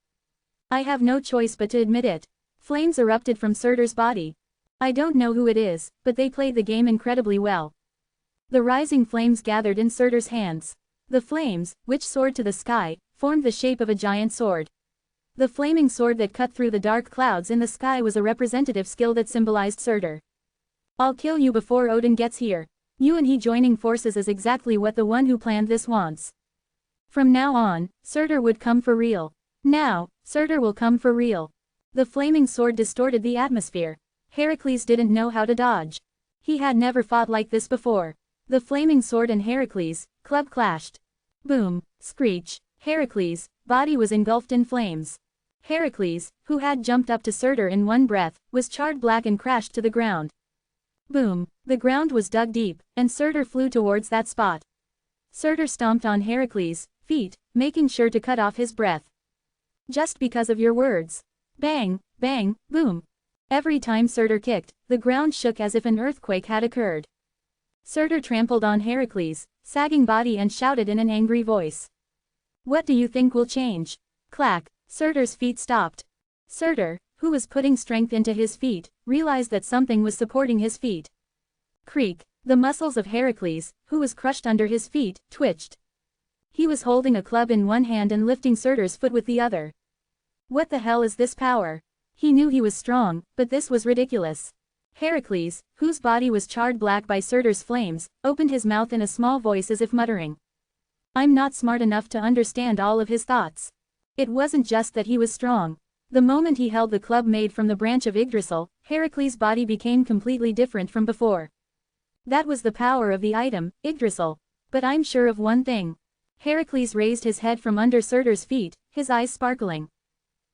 I have no choice but to admit it. Flames erupted from Surtur's body. I don't know who it is, but they played the game incredibly well. The rising flames gathered in Surtur's hands. The flames, which soared to the sky, formed the shape of a giant sword. The flaming sword that cut through the dark clouds in the sky was a representative skill that symbolized Surtur. I'll kill you before Odin gets here. You and he joining forces is exactly what the one who planned this wants. From now on, Surtur would come for real. Now, Surtur will come for real. The flaming sword distorted the atmosphere. Heracles didn't know how to dodge. He had never fought like this before. The flaming sword and Heracles' club clashed. Boom! Screech! Heracles' body was engulfed in flames. Heracles, who had jumped up to Surtur in one breath, was charred black and crashed to the ground. Boom! The ground was dug deep, and Surtur flew towards that spot. Surtur stomped on Heracles' feet, making sure to cut off his breath. Just because of your words. Bang! Bang! Boom! Every time Surtur kicked, the ground shook as if an earthquake had occurred. Surtur trampled on Heracles' sagging body and shouted in an angry voice. What do you think will change? Clack! Surtur's feet stopped. Surtur, who was putting strength into his feet, realized that something was supporting his feet. Creak! The muscles of Heracles, who was crushed under his feet, twitched. He was holding a club in one hand and lifting Surtur's foot with the other. What the hell is this power? He knew he was strong, but this was ridiculous. Heracles, whose body was charred black by Surtur's flames, opened his mouth in a small voice as if muttering. I'm not smart enough to understand all of his thoughts. It wasn't just that he was strong. The moment he held the club made from the branch of Yggdrasil, Heracles' body became completely different from before. That was the power of the item, Yggdrasil. But I'm sure of one thing. Heracles raised his head from under Surtur's feet, his eyes sparkling.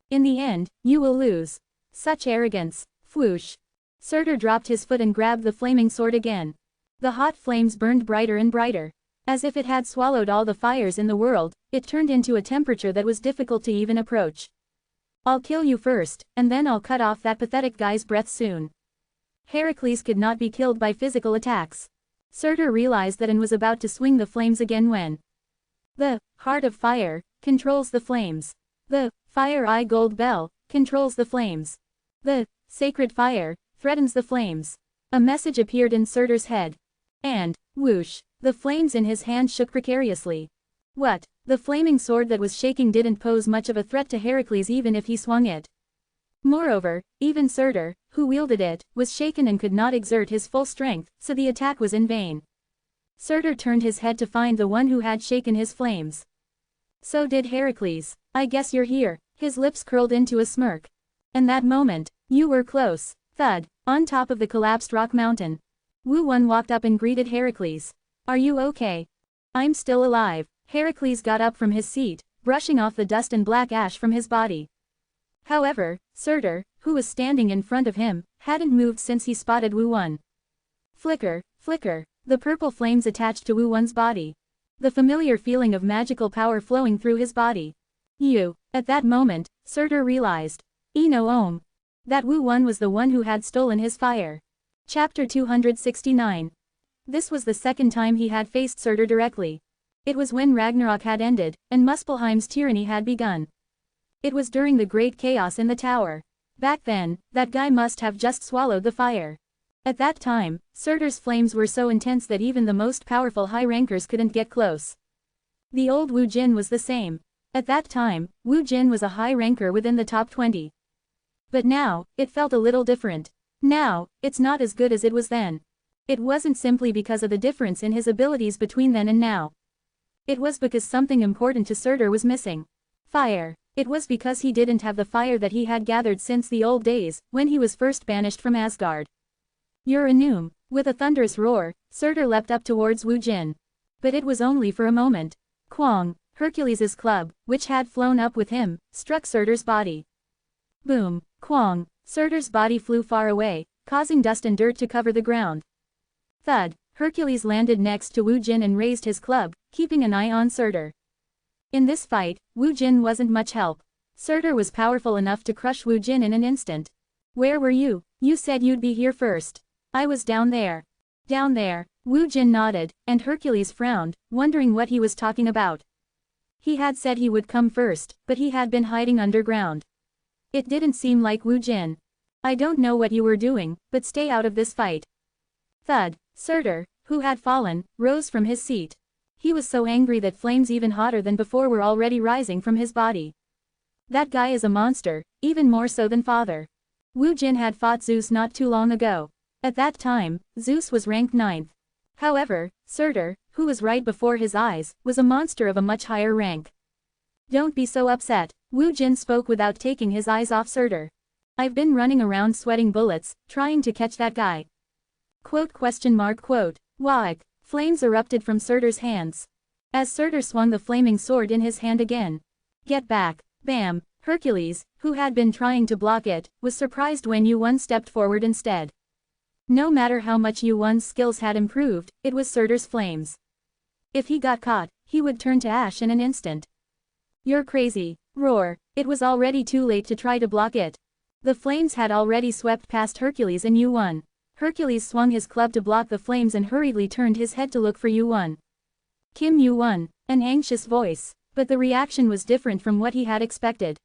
In the end, you will lose. Such arrogance. Whoosh! Surtur dropped his foot and grabbed the flaming sword again. The hot flames burned brighter and brighter. As if it had swallowed all the fires in the world, it turned into a temperature that was difficult to even approach. I'll kill you first, and then I'll cut off that pathetic guy's breath soon. Heracles could not be killed by physical attacks. Surtur realized that and was about to swing the flames again when the heart of fire controls the flames. The fire eye gold bell controls the flames. The sacred fire threatens the flames. A message appeared in Surtur's head. And, whoosh, the flames in his hand shook precariously. What? The flaming sword that was shaking didn't pose much of a threat to Heracles even if he swung it. Moreover, even Surtur, who wielded it, was shaken and could not exert his full strength, so the attack was in vain. Surtur turned his head to find the one who had shaken his flames. So did Heracles. I guess you're here. His lips curled into a smirk. And that moment, you were close. Thud, on top of the collapsed rock mountain. Wu Won walked up and greeted Heracles. Are you okay? I'm still alive. Heracles got up from his seat, brushing off the dust and black ash from his body. However, Surtur, who was standing in front of him, hadn't moved since he spotted Wu Won. Flicker, flicker, the purple flames attached to Wu Won's body. The familiar feeling of magical power flowing through his body. At that moment, Surtur realized. That Wu Won was the one who had stolen his fire. Chapter 269. This was the second time he had faced Surtur directly. It was when Ragnarok had ended, and Muspelheim's tyranny had begun. It was during the great chaos in the tower. Back then, that guy must have just swallowed the fire. At that time, Surtur's flames were so intense that even the most powerful high rankers couldn't get close. The old Wu Jin was the same. At that time, Wu Jin was a high ranker within the top 20. But now, it felt a little different. Now, it's not as good as it was then. It wasn't simply because of the difference in his abilities between then and now. It was because something important to Surtur was missing. Fire. It was because he didn't have the fire that he had gathered since the old days, when he was first banished from Asgard. You're a noom. With a thunderous roar, Surtur leapt up towards Wu Jin. But it was only for a moment. Kwang, Hercules's club, which had flown up with him, struck Surtur's body. Boom, kwang, Surtur's body flew far away, causing dust and dirt to cover the ground. Thud, Hercules landed next to Wu Jin and raised his club, keeping an eye on Surtur. In this fight, Wu Jin wasn't much help. Surtur was powerful enough to crush Wu Jin in an instant. Where were you? You said you'd be here first. I was down there. Down there, Wu Jin nodded, and Hercules frowned, wondering what he was talking about. He had said he would come first, but he had been hiding underground. It didn't seem like Wu Jin. I don't know what you were doing, but stay out of this fight. Thud, Surtur, who had fallen, rose from his seat. He was so angry that flames even hotter than before were already rising from his body. That guy is a monster, even more so than father. Wu Jin had fought Zeus not too long ago. At that time, Zeus was ranked 9th. However, Surtur, who was right before his eyes, was a monster of a much higher rank. Don't be so upset, Wu Jin spoke without taking his eyes off Surtur. I've been running around sweating bullets, trying to catch that guy. Quote. Waak. Flames erupted from Surtur's hands. As Surtur swung the flaming sword in his hand again. Get back. Bam. Hercules, who had been trying to block it, was surprised when Yu Won stepped forward instead. No matter how much Yu Won's skills had improved, it was Surtur's flames. If he got caught, he would turn to ash in an instant. You're crazy. Roar. It was already too late to try to block it. The flames had already swept past Hercules and Yu Won. Hercules swung his club to block the flames and hurriedly turned his head to look for Yu Won. Kim Yu Won, an anxious voice, but the reaction was different from what he had expected.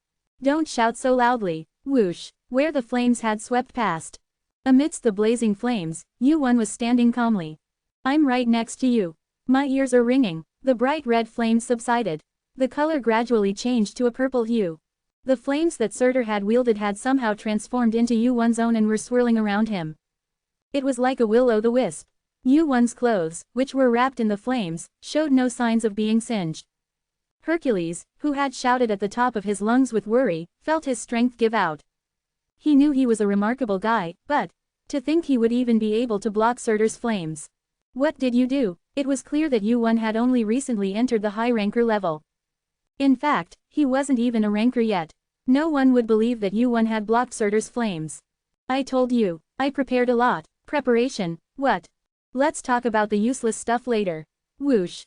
Don't shout so loudly. Whoosh, where the flames had swept past. Amidst the blazing flames, Yu Won was standing calmly. I'm right next to you. My ears are ringing. The bright red flames subsided. The color gradually changed to a purple hue. The flames that Surtur had wielded had somehow transformed into Yu Won's own and were swirling around him. It was like a will-o'-the-wisp. Yu Won's clothes, which were wrapped in the flames, showed no signs of being singed. Hercules, who had shouted at the top of his lungs with worry, felt his strength give out. He knew he was a remarkable guy, but to think he would even be able to block Surtur's flames. What did you do? It was clear that Yu Won had only recently entered the high ranker level. In fact, he wasn't even a ranker yet. No one would believe that Yu Won had blocked Surtur's flames. I told you, I prepared a lot. Preparation, what? Let's talk about the useless stuff later. Whoosh,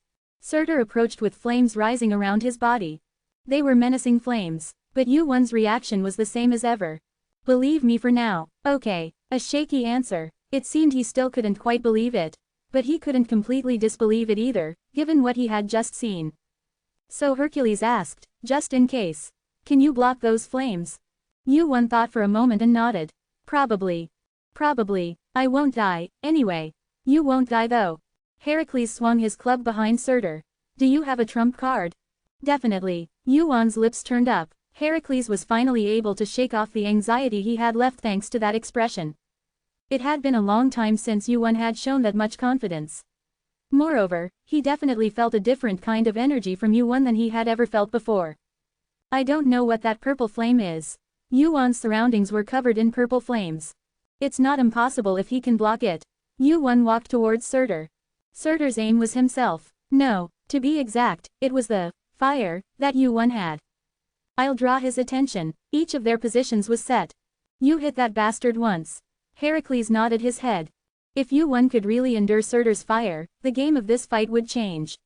Surtur approached with flames rising around his body. They were menacing flames, but Yuwon's reaction was the same as ever. Believe me for now. Okay. A shaky answer. It seemed he still couldn't quite believe it. But he couldn't completely disbelieve it either, given what he had just seen. So Hercules asked, just in case. Can you block those flames? Yuwon thought for a moment and nodded. Probably. Probably. I won't die, anyway. You won't die though. Heracles swung his club behind Surtur. Do you have a trump card? Definitely. Yuwon's lips turned up. Heracles was finally able to shake off the anxiety he had left thanks to that expression. It had been a long time since Yuwon had shown that much confidence. Moreover, he definitely felt a different kind of energy from Yuwon than he had ever felt before. I don't know what that purple flame is. Yuwon's surroundings were covered in purple flames. It's not impossible if he can block it. Yuwon walked towards Surtur. Surtur's aim was himself. No, to be exact, it was the fire that Yuwon had. I'll draw his attention. Each of their positions was set. You hit that bastard once. Heracles nodded his head. If Yuwon could really endure Surtur's fire, the game of this fight would change.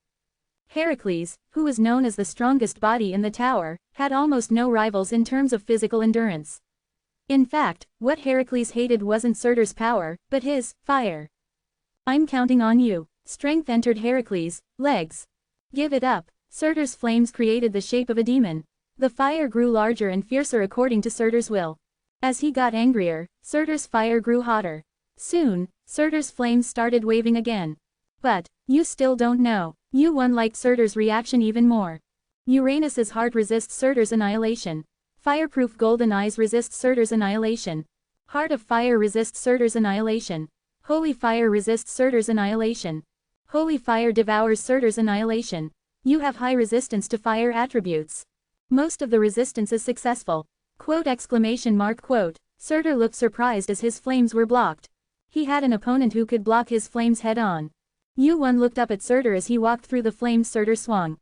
Heracles, who was known as the strongest body in the tower, had almost no rivals in terms of physical endurance. In fact, what Heracles hated wasn't Surtur's power, but his fire. I'm counting on you. Strength entered Heracles' legs. Give it up. Surtur's flames created the shape of a demon. The fire grew larger and fiercer according to Surtur's will. As he got angrier, Surtur's fire grew hotter. Soon, Surtur's flames started waving again. But, you still don't know. Yuwon liked Surtur's reaction even more. Uranus's heart resists Surtur's annihilation. Fireproof golden eyes resist Surtur's annihilation. Heart of fire resists Surtur's annihilation. Holy fire resists Surtur's annihilation. Holy fire devours Surtur's annihilation. You have high resistance to fire attributes. Most of the resistance is successful. Quote exclamation mark quote. Surtur looked surprised as his flames were blocked. He had an opponent who could block his flames head-on. Yuwon looked up at Surtur as he walked through the flames Surtur swung.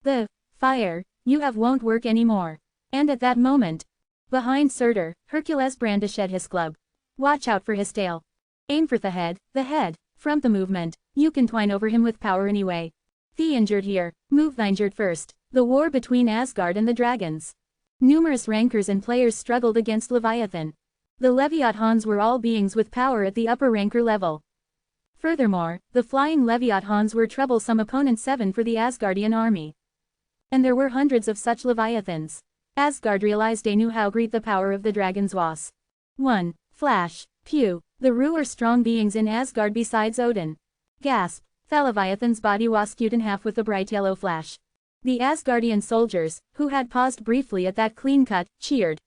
The fire you have won't work anymore. And at that moment, behind Surtur, Hercules brandished his club. Watch out for his tail. Aim for the head. From the movement, you can twine over him with power anyway. The injured here, move the injured first. The war between Asgard and the dragons. Numerous rankers and players struggled against Leviathan. The Leviathans were all beings with power at the upper ranker level. Furthermore, the flying Leviathans were troublesome opponents 7 for the Asgardian army. And there were hundreds of such Leviathans. Asgard realized they knew how great the power of the dragons was. 1. Flash. Pew. The Ru are strong beings in Asgard besides Odin. Gasp. The Leviathan's body was cut in half with a bright yellow flash. The Asgardian soldiers, who had paused briefly at that clean cut, cheered.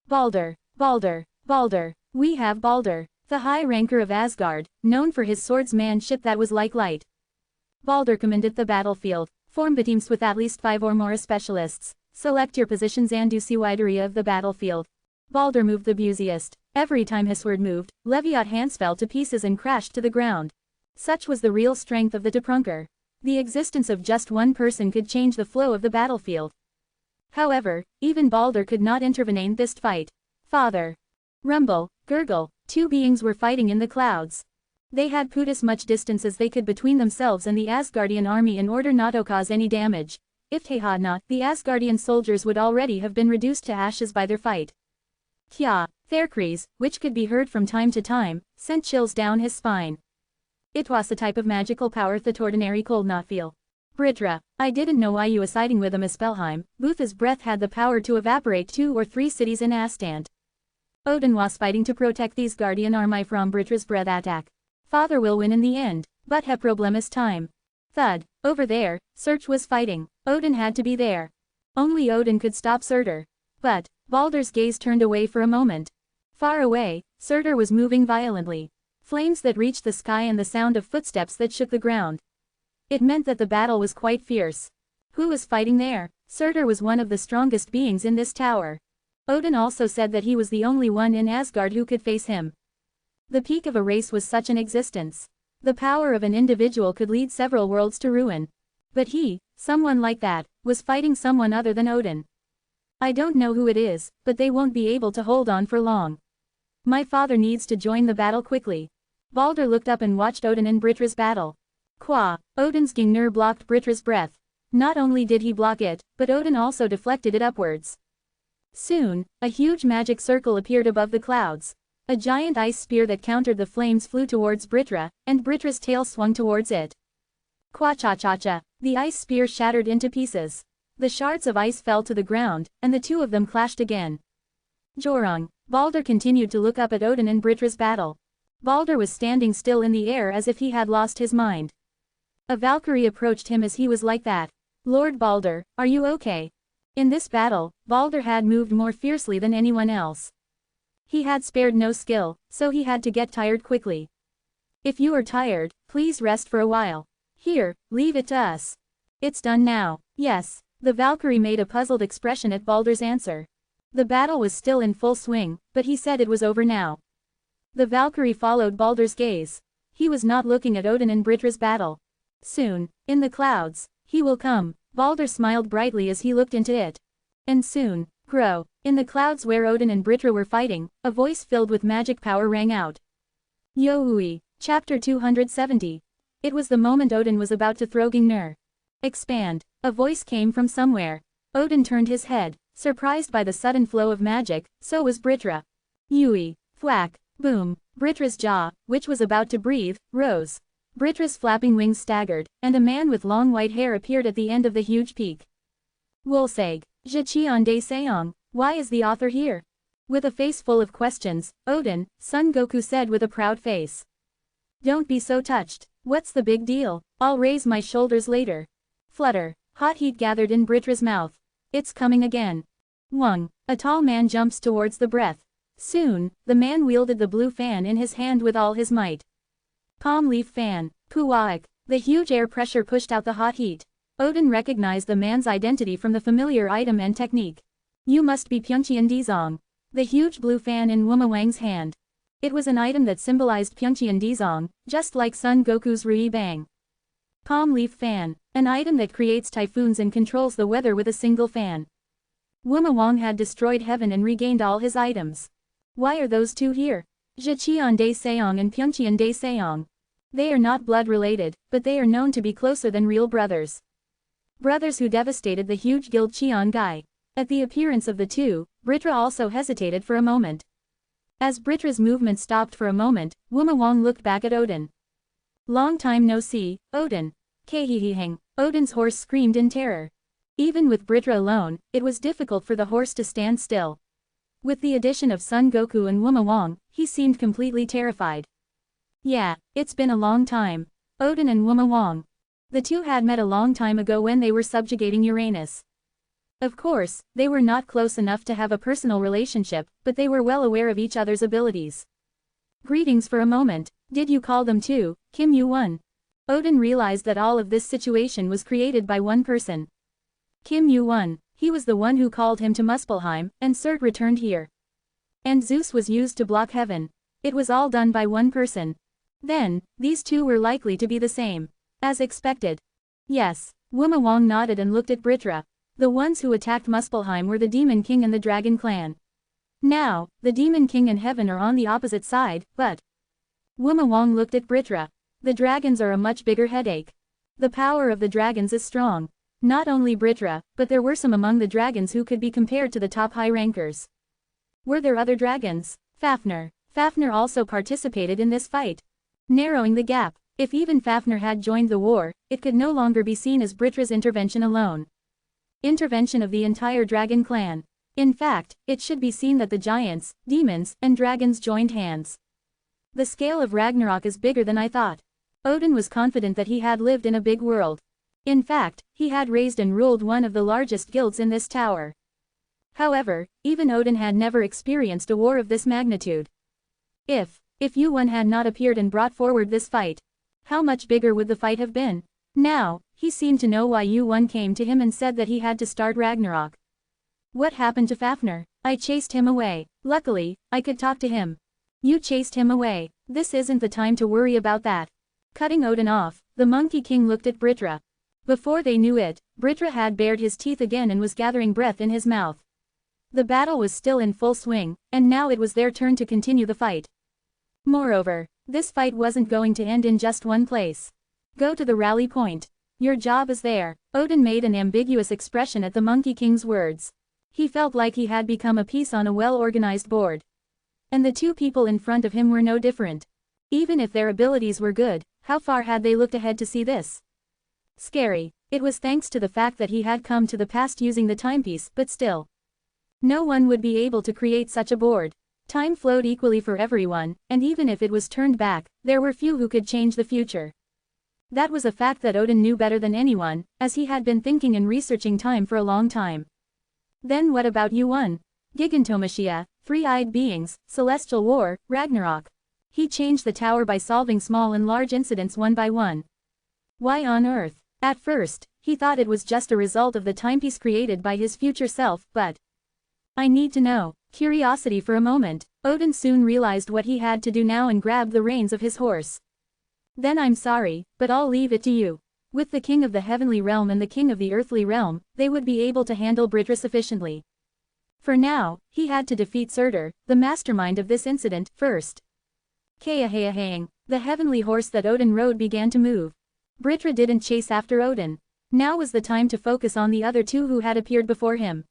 Balder, Balder, Balder, we have Balder, the high ranker of Asgard, known for his swordsmanship that was like light. Balder commanded the battlefield. Form teams with at least 5 or more specialists. Select your positions and do see wide area of the battlefield. Balder moved the busiest. Every time his sword moved, Leviathans fell to pieces and crashed to the ground. Such was the real strength of the Topranker. The existence of just one person could change the flow of the battlefield. However, even Balder could not intervene in this fight. Father. Rumble, gurgle, 2 beings were fighting in the clouds. They had put as much distance as they could between themselves and the Asgardian army in order not to cause any damage. If they had not, the Asgardian soldiers would already have been reduced to ashes by their fight. Kya, Heracles, which could be heard from time to time, sent chills down his spine. It was a type of magical power that ordinary could not feel. Britra, I didn't know why you were siding with him as Spellheim. Butha's breath had the power to evaporate 2 or 3 cities in Astant. Odin was fighting to protect these guardian army from Britra's breath attack. Father will win in the end, but the problem is time. Thud, over there, Surtur was fighting. Odin had to be there. Only Odin could stop Surtur. But, Balder's gaze turned away for a moment. Far away, Surtur was moving violently. Flames that reached the sky and the sound of footsteps that shook the ground. It meant that the battle was quite fierce. Who was fighting there? Surtur was one of the strongest beings in this tower. Odin also said that he was the only one in Asgard who could face him. The peak of a race was such an existence. The power of an individual could lead several worlds to ruin. But he, someone like that, was fighting someone other than Odin. I don't know who it is, but they won't be able to hold on for long. My father needs to join the battle quickly. Balder looked up and watched Odin and Britra's battle. Qua, Odin's Gingnir blocked Britra's breath. Not only did he block it, but Odin also deflected it upwards. Soon, a huge magic circle appeared above the clouds. A giant ice spear that countered the flames flew towards Britra, and Britra's tail swung towards it. Qua-cha-cha-cha, the ice spear shattered into pieces. The shards of ice fell to the ground, and the two of them clashed again. Jorung, Balder continued to look up at Odin and Britra's battle. Balder was standing still in the air as if he had lost his mind. A Valkyrie approached him as he was like that. Lord Balder, are you okay? In this battle, Balder had moved more fiercely than anyone else. He had spared no skill, so he had to get tired quickly. If you are tired, please rest for a while. Here, leave it to us. It's done now. Yes. The Valkyrie made a puzzled expression at Balder's answer. The battle was still in full swing, but he said it was over now. The Valkyrie followed Balder's gaze. He was not looking at Odin and Britra's battle. Soon, in the clouds, he will come. Balder smiled brightly as he looked into it. And soon, grow. In the clouds where Odin and Britra were fighting, a voice filled with magic power rang out. Yo-ui, Chapter 270. It was the moment Odin was about to throw Gingnir. Expand. A voice came from somewhere. Odin turned his head, surprised by the sudden flow of magic, so was Britra. Yui. Thwack. Boom. Britra's jaw, which was about to breathe, rose. Britra's flapping wings staggered, and a man with long white hair appeared at the end of the huge peak. Wolseg. Zheqian de Seong, why is the author here? With a face full of questions, Odin, Son Goku said with a proud face. Don't be so touched. What's the big deal? I'll raise my shoulders later. Flutter. Hot heat gathered in Britra's mouth. It's coming again. Wung. A tall man jumps towards the breath. Soon, the man wielded the blue fan in his hand with all his might. Palm leaf fan. Puaik. The huge air pressure pushed out the hot heat. Odin recognized the man's identity from the familiar item and technique. You must be Pyeongcheon Dizong. The huge blue fan in Wuma Wang's hand. It was an item that symbolized Pyeongcheon Dizong, just like Son Goku's Rui Bang. Palm leaf fan. An item that creates typhoons and controls the weather with a single fan. Wuma Wang had destroyed heaven and regained all his items. Why are those two here? Zheqian de Seong and Pyeongcheon de Seong. They are not blood related, but they are known to be closer than real brothers. Brothers who devastated the huge guild Cheon Gai. At the appearance of the two, Britra also hesitated for a moment. As Britra's movement stopped for a moment, Wuma Wang looked back at Odin. Long time no see, Odin. Kahihihing. Odin's horse screamed in terror. Even with Britra alone, it was difficult for the horse to stand still. With the addition of Son Goku and Wuma Wang, he seemed completely terrified. Yeah, it's been a long time. Odin and Wuma Wang. The two had met a long time ago when they were subjugating Uranus. Of course, they were not close enough to have a personal relationship, but they were well aware of each other's abilities. Greetings for a moment. Did you call them too, Kim Yu-won? Odin realized that all of this situation was created by one person. Kim Yu-won. He was the one who called him to Muspelheim, and Surt returned here. And Zeus was used to block heaven. It was all done by one person. Then, these two were likely to be the same. As expected. Yes. Wuma Wang nodded and looked at Britra. The ones who attacked Muspelheim were the Demon King and the Dragon Clan. Now, the Demon King and Heaven are on the opposite side, but... Wuma Wang looked at Britra. The dragons are a much bigger headache. The power of the dragons is strong. Not only Britra, but there were some among the dragons who could be compared to the top high rankers. Were there other dragons? Fafnir. Fafnir also participated in this fight. Narrowing the gap. If even Fafnir had joined the war, it could no longer be seen as Britra's intervention alone. Intervention of the entire dragon clan. In fact, it should be seen that the giants, demons, and dragons joined hands. The scale of Ragnarok is bigger than I thought. Odin was confident that he had lived in a big world. In fact, he had raised and ruled one of the largest guilds in this tower. However, even Odin had never experienced a war of this magnitude. If Yu-won had not appeared and brought forward this fight, how much bigger would the fight have been? Now, he seemed to know why Yu-won came to him and said that he had to start Ragnarok. What happened to Fafnir? I chased him away. Luckily, I could talk to him. You chased him away. This isn't the time to worry about that. Cutting Odin off, the Monkey King looked at Britra. Before they knew it, Britra had bared his teeth again and was gathering breath in his mouth. The battle was still in full swing, and now it was their turn to continue the fight. Moreover, this fight wasn't going to end in just one place. Go to the rally point. Your job is there. Odin made an ambiguous expression at the Monkey King's words. He felt like he had become a piece on a well-organized board. And the two people in front of him were no different. Even if their abilities were good, how far had they looked ahead to see this? Scary. It was thanks to the fact that he had come to the past using the timepiece, but still. No one would be able to create such a board. Time flowed equally for everyone, and even if it was turned back, there were few who could change the future. That was a fact that Odin knew better than anyone, as he had been thinking and researching time for a long time. Then what about U1? Gigantomachia, three-eyed beings, celestial war, Ragnarok. He changed the tower by solving small and large incidents one by one. Why on earth? At first, he thought it was just a result of the timepiece created by his future self, but I need to know. Curiosity for a moment, Odin soon realized what he had to do now and grabbed the reins of his horse. Then I'm sorry, but I'll leave it to you. With the king of the heavenly realm and the king of the earthly realm, they would be able to handle Britra sufficiently. For now, he had to defeat Surtur, the mastermind of this incident, first. Kaahahang, the heavenly horse that Odin rode began to move. Britra didn't chase after Odin. Now was the time to focus on the other two who had appeared before him.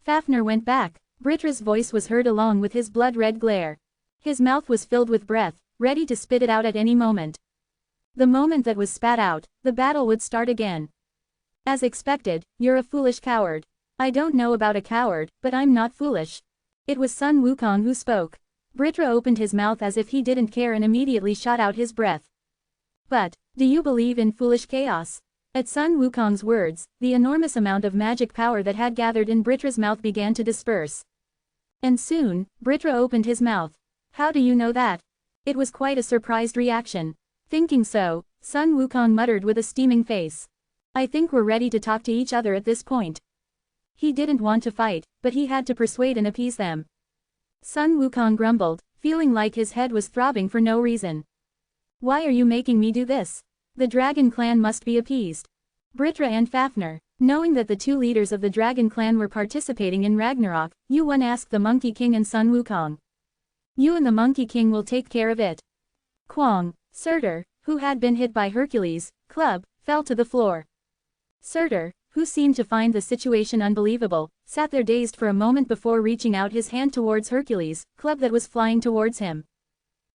Fafnir went back. Britra's voice was heard along with his blood-red glare. His mouth was filled with breath, ready to spit it out at any moment. The moment that was spat out, the battle would start again. As expected, you're a foolish coward. I don't know about a coward, but I'm not foolish. It was Sun Wukong who spoke. Britra opened his mouth as if he didn't care and immediately shot out his breath. But, do you believe in foolish chaos? At Sun Wukong's words, the enormous amount of magic power that had gathered in Britra's mouth began to disperse. And soon, Britra opened his mouth. How do you know that? It was quite a surprised reaction. Thinking so, Sun Wukong muttered with a steaming face. I think we're ready to talk to each other at this point. He didn't want to fight, but he had to persuade and appease them. Sun Wukong grumbled, feeling like his head was throbbing for no reason. Why are you making me do this? The Dragon Clan must be appeased. Britra and Fafnir, knowing that the two leaders of the Dragon Clan were participating in Ragnarok, Yuan asked the Monkey King and Sun Wukong. You and the Monkey King will take care of it. Kwang, Surtur, who had been hit by Hercules' club, fell to the floor. Surtur, who seemed to find the situation unbelievable, sat there dazed for a moment before reaching out his hand towards Hercules' club that was flying towards him.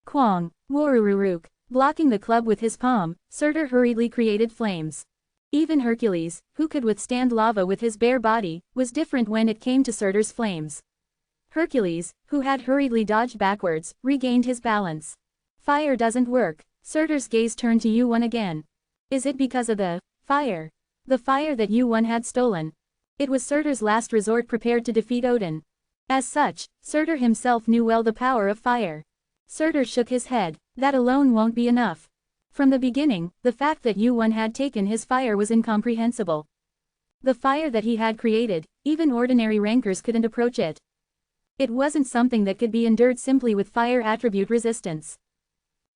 Kwang, Warururuk, blocking the club with his palm, Surtur hurriedly created flames. Even Hercules, who could withstand lava with his bare body, was different when it came to Surtur's flames. Hercules, who had hurriedly dodged backwards, regained his balance. Fire doesn't work. Surtur's gaze turned to Yuan again. Is it because of the fire? The fire that Yuan had stolen. It was Surtur's last resort prepared to defeat Odin. As such, Surtur himself knew well the power of fire. Surtur shook his head. That alone won't be enough. From the beginning, the fact that Yuan had taken his fire was incomprehensible. The fire that he had created, even ordinary rankers couldn't approach it. It wasn't something that could be endured simply with fire attribute resistance.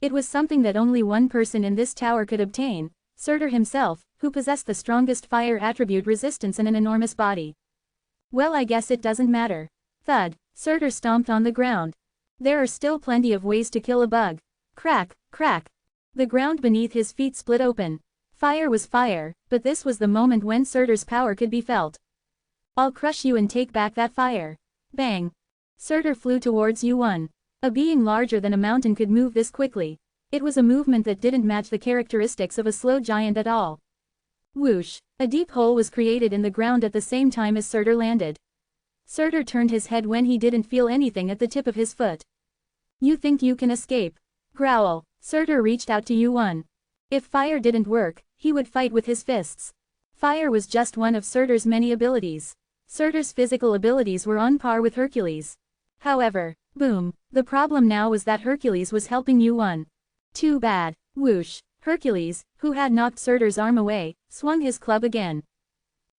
It was something that only one person in this tower could obtain, Surtur himself, who possessed the strongest fire attribute resistance and an enormous body. Well, I guess it doesn't matter. Thud, Surtur stomped on the ground. There are still plenty of ways to kill a bug. Crack, crack. The ground beneath his feet split open. Fire was fire, but this was the moment when Surtur's power could be felt. I'll crush you and take back that fire. Bang. Surtur flew towards Yuan. A being larger than a mountain could move this quickly. It was a movement that didn't match the characteristics of a slow giant at all. Whoosh! A deep hole was created in the ground at the same time as Surtur landed. Surtur turned his head when he didn't feel anything at the tip of his foot. You think you can escape? Growl. Surtur reached out to Yuan. If fire didn't work, he would fight with his fists. Fire was just one of Surtur's many abilities. Surtur's physical abilities were on par with Hercules. However, boom, the problem now was that Hercules was helping Yuan. Too bad. Whoosh. Hercules, who had knocked Surtur's arm away, swung his club again.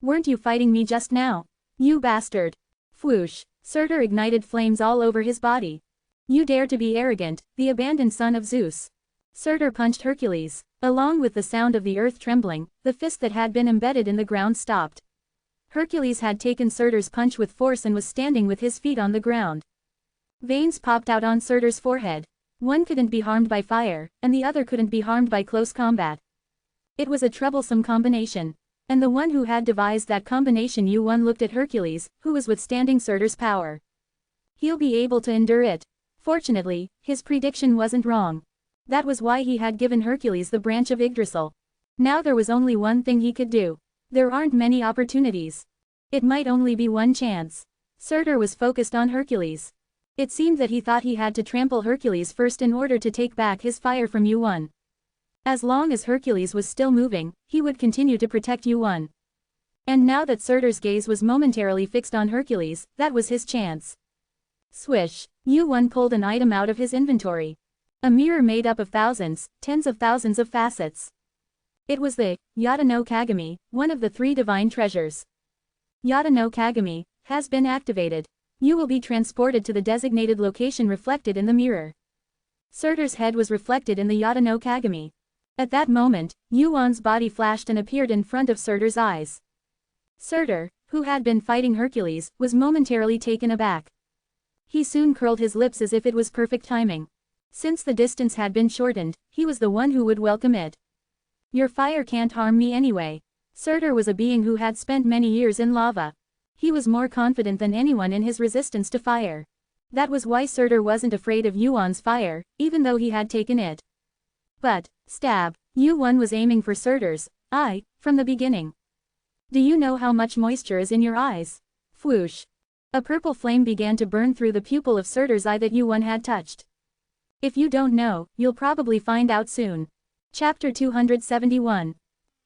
Weren't you fighting me just now? You bastard. Whoosh. Surtur ignited flames all over his body. You dare to be arrogant, the abandoned son of Zeus. Surtur punched Hercules. Along with the sound of the earth trembling, the fist that had been embedded in the ground stopped. Hercules had taken Surtur's punch with force and was standing with his feet on the ground. Veins popped out on Surtur's forehead. One couldn't be harmed by fire, and the other couldn't be harmed by close combat. It was a troublesome combination. And the one who had devised that combination Yuan looked at Hercules, who was withstanding Surtur's power. He'll be able to endure it. Fortunately, his prediction wasn't wrong. That was why he had given Hercules the branch of Yggdrasil. Now there was only one thing he could do. There aren't many opportunities. It might only be one chance. Surtur was focused on Hercules. It seemed that he thought he had to trample Hercules first in order to take back his fire from Yuan. As long as Hercules was still moving, he would continue to protect Yuan. And now that Surtur's gaze was momentarily fixed on Hercules, that was his chance. Swish! Yuan pulled an item out of his inventory. A mirror made up of thousands, tens of thousands of facets. It was the Yata no Kagami, one of the 3 divine treasures. Yata no Kagami has been activated. You will be transported to the designated location reflected in the mirror. Surtur's head was reflected in the Yata no Kagami. At that moment, Yuan's body flashed and appeared in front of Surtur's eyes. Surtur, who had been fighting Hercules, was momentarily taken aback. He soon curled his lips as if it was perfect timing. Since the distance had been shortened, he was the one who would welcome it. Your fire can't harm me anyway. Surtur was a being who had spent many years in lava. He was more confident than anyone in his resistance to fire. That was why Surtur wasn't afraid of Yuan's fire, even though he had taken it. But, stab, Yuan was aiming for Surtur's eye from the beginning. Do you know how much moisture is in your eyes? Whoosh. A purple flame began to burn through the pupil of Surtur's eye that Yuan had touched. If you don't know, you'll probably find out soon. Chapter 271.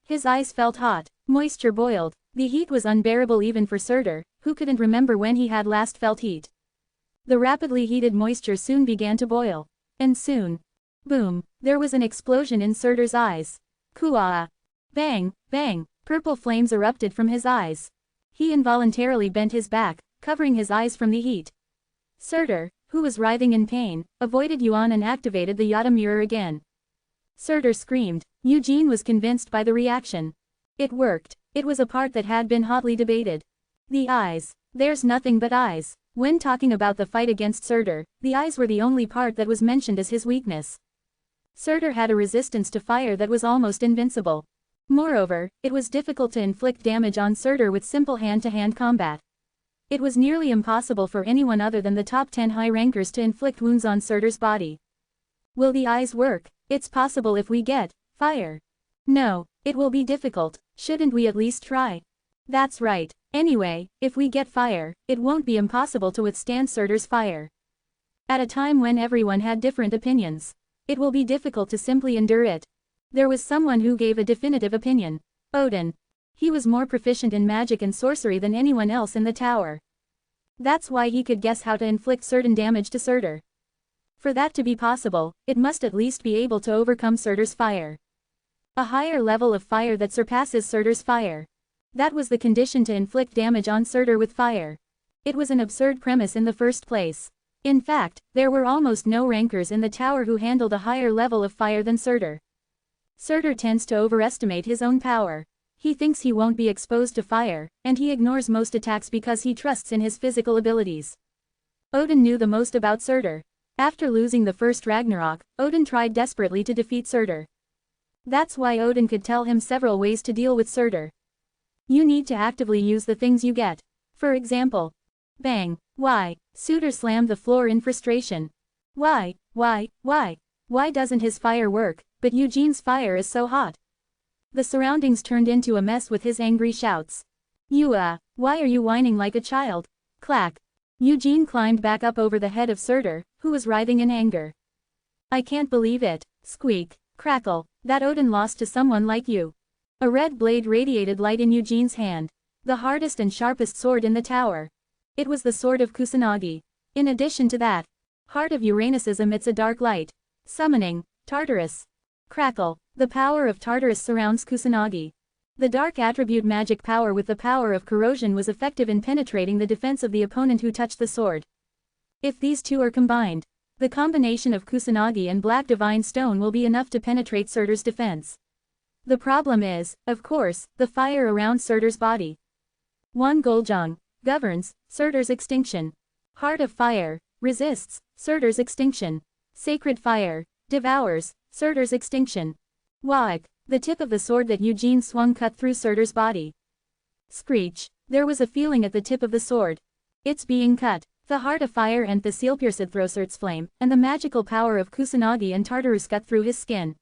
His eyes felt hot, moisture boiled. The heat was unbearable even for Surtur, who couldn't remember when he had last felt heat. The rapidly heated moisture soon began to boil. And soon, boom, there was an explosion in Surtur's eyes. Kuaa! Bang, bang, purple flames erupted from his eyes. He involuntarily bent his back, covering his eyes from the heat. Surtur, who was writhing in pain, avoided Yuan and activated the Yata mirror again. Surtur screamed. Eugene was convinced by the reaction. It worked. It was a part that had been hotly debated. The eyes. There's nothing but eyes. When talking about the fight against Surtur, the eyes were the only part that was mentioned as his weakness. Surtur had a resistance to fire that was almost invincible. Moreover, it was difficult to inflict damage on Surtur with simple hand-to-hand combat. It was nearly impossible for anyone other than the top 10 high rankers to inflict wounds on Surtur's body. Will the eyes work? It's possible if we get fire. No, it will be difficult. Shouldn't we at least try? That's right. Anyway, if we get fire, it won't be impossible to withstand Surtur's fire. At a time when everyone had different opinions, it will be difficult to simply endure it. There was someone who gave a definitive opinion. Odin. He was more proficient in magic and sorcery than anyone else in the tower. That's why he could guess how to inflict certain damage to Surtur. For that to be possible, it must at least be able to overcome Surtur's fire. A higher level of fire that surpasses Surtur's fire. That was the condition to inflict damage on Surtur with fire. It was an absurd premise in the first place. In fact, there were almost no rankers in the tower who handled a higher level of fire than Surtur. Surtur tends to overestimate his own power. He thinks he won't be exposed to fire, and he ignores most attacks because he trusts in his physical abilities. Odin knew the most about Surtur. After losing the first Ragnarok, Odin tried desperately to defeat Surtur. That's why Odin could tell him several ways to deal with Surtur. You need to actively use the things you get. For example, bang, why? Surtur slammed the floor in frustration. Why doesn't his fire work, but Eugene's fire is so hot? The surroundings turned into a mess with his angry shouts. Why are you whining like a child? Clack. Eugene climbed back up over the head of Surtur, who was writhing in anger. I can't believe it. Squeak. Crackle. That Odin lost to someone like you. A red blade radiated light in Eugene's hand. The hardest and sharpest sword in the tower. It was the sword of Kusanagi. In addition to that, Heart of Uranus emits a dark light. Summoning, Tartarus. Crackle. The power of Tartarus surrounds Kusanagi. The dark attribute magic power with the power of corrosion was effective in penetrating the defense of the opponent who touched the sword. If these two are combined, the combination of Kusanagi and Black Divine Stone will be enough to penetrate Surtur's defense. The problem is, of course, the fire around Surtur's body. Wan Goljong governs Surtur's extinction. Heart of Fire resists Surtur's extinction. Sacred Fire devours Surtur's extinction. Waak, The tip of the sword that Eugene swung cut through Surtur's body. Screech. There was a feeling at the tip of the sword. It's being cut. The heart of fire and the seal pierced through Surt's flame, and the magical power of Kusanagi and Tartarus cut through his skin.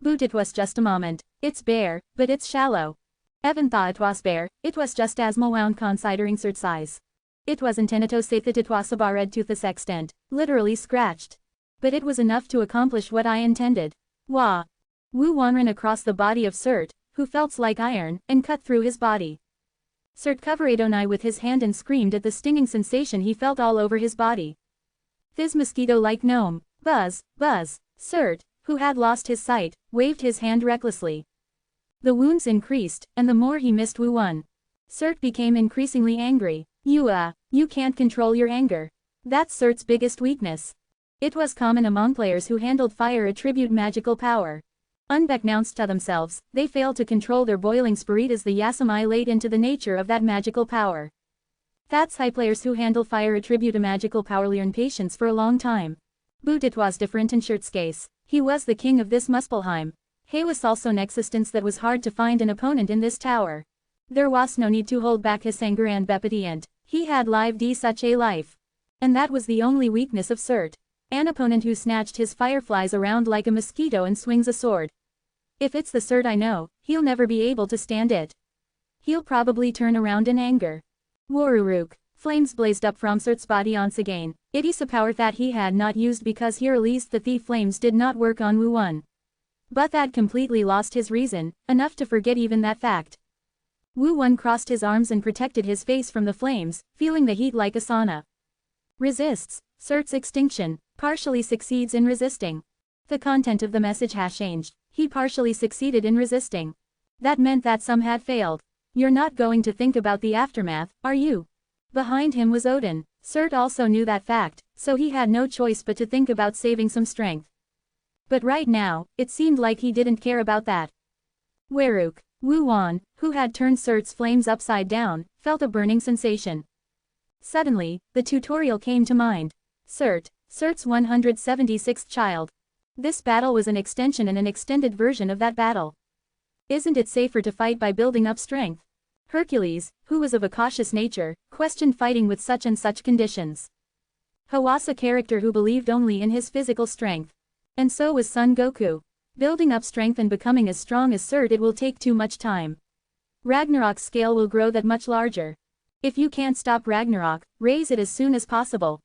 But it was just a moment. It's bare, but it's shallow. Evan thought it was bare, it was just as wound considering Surt's size. It wasn't to say that it was a barred to this extent, literally scratched. But it was enough to accomplish what I intended. Wah! Wu Wan ran across the body of Surt, who felt like iron, and cut through his body. Surt covered Onai with his hand and screamed at the stinging sensation he felt all over his body. This mosquito-like gnome, buzz, buzz. Surt, who had lost his sight, waved his hand recklessly. The wounds increased, and the more he missed Wu Wan. Surt became increasingly angry. You can't control your anger. That's Surt's biggest weakness. It was common among players who handled fire attribute magical power. Unbeknownst to themselves, they failed to control their boiling spirit as the Yasumi laid into the nature of that magical power. That's why players who handle fire attribute a magical power learn patience for a long time. But it was different in Shurt's case. He was the king of this Muspelheim. He was also an existence that was hard to find an opponent in this tower. There was no need to hold back his anger and obedience. He had lived such a life. And that was the only weakness of Surt. An opponent who snatched his fireflies around like a mosquito and swings a sword. If it's the Surt I know, he'll never be able to stand it. He'll probably turn around in anger. Waruruk. Flames blazed up from Surt's body once again. It is a power that he had not used because he released the thief flames did not work on Wu Wan. But that completely lost his reason, enough to forget even that fact. Wu Wan crossed his arms and protected his face from the flames, feeling the heat like a sauna. Resists. Surt's extinction. Partially succeeds in resisting. The content of the message has changed. He partially succeeded in resisting. That meant that some had failed. You're not going to think about the aftermath, are you? Behind him was Odin. Surt also knew that fact, so he had no choice but to think about saving some strength. But right now, it seemed like he didn't care about that. Weruk. Wu Wan, who had turned Surt's flames upside down, felt a burning sensation. Suddenly, the tutorial came to mind. Surt's 176th child. This battle was an extension and an extended version of that battle. Isn't it safer to fight by building up strength? Hercules, who was of a cautious nature, questioned fighting with such and such conditions. He was a character who believed only in his physical strength. And so was Son Goku. Building up strength and becoming as strong as Surt it will take too much time. Ragnarok's scale will grow that much larger. If you can't stop Ragnarok, raise it as soon as possible.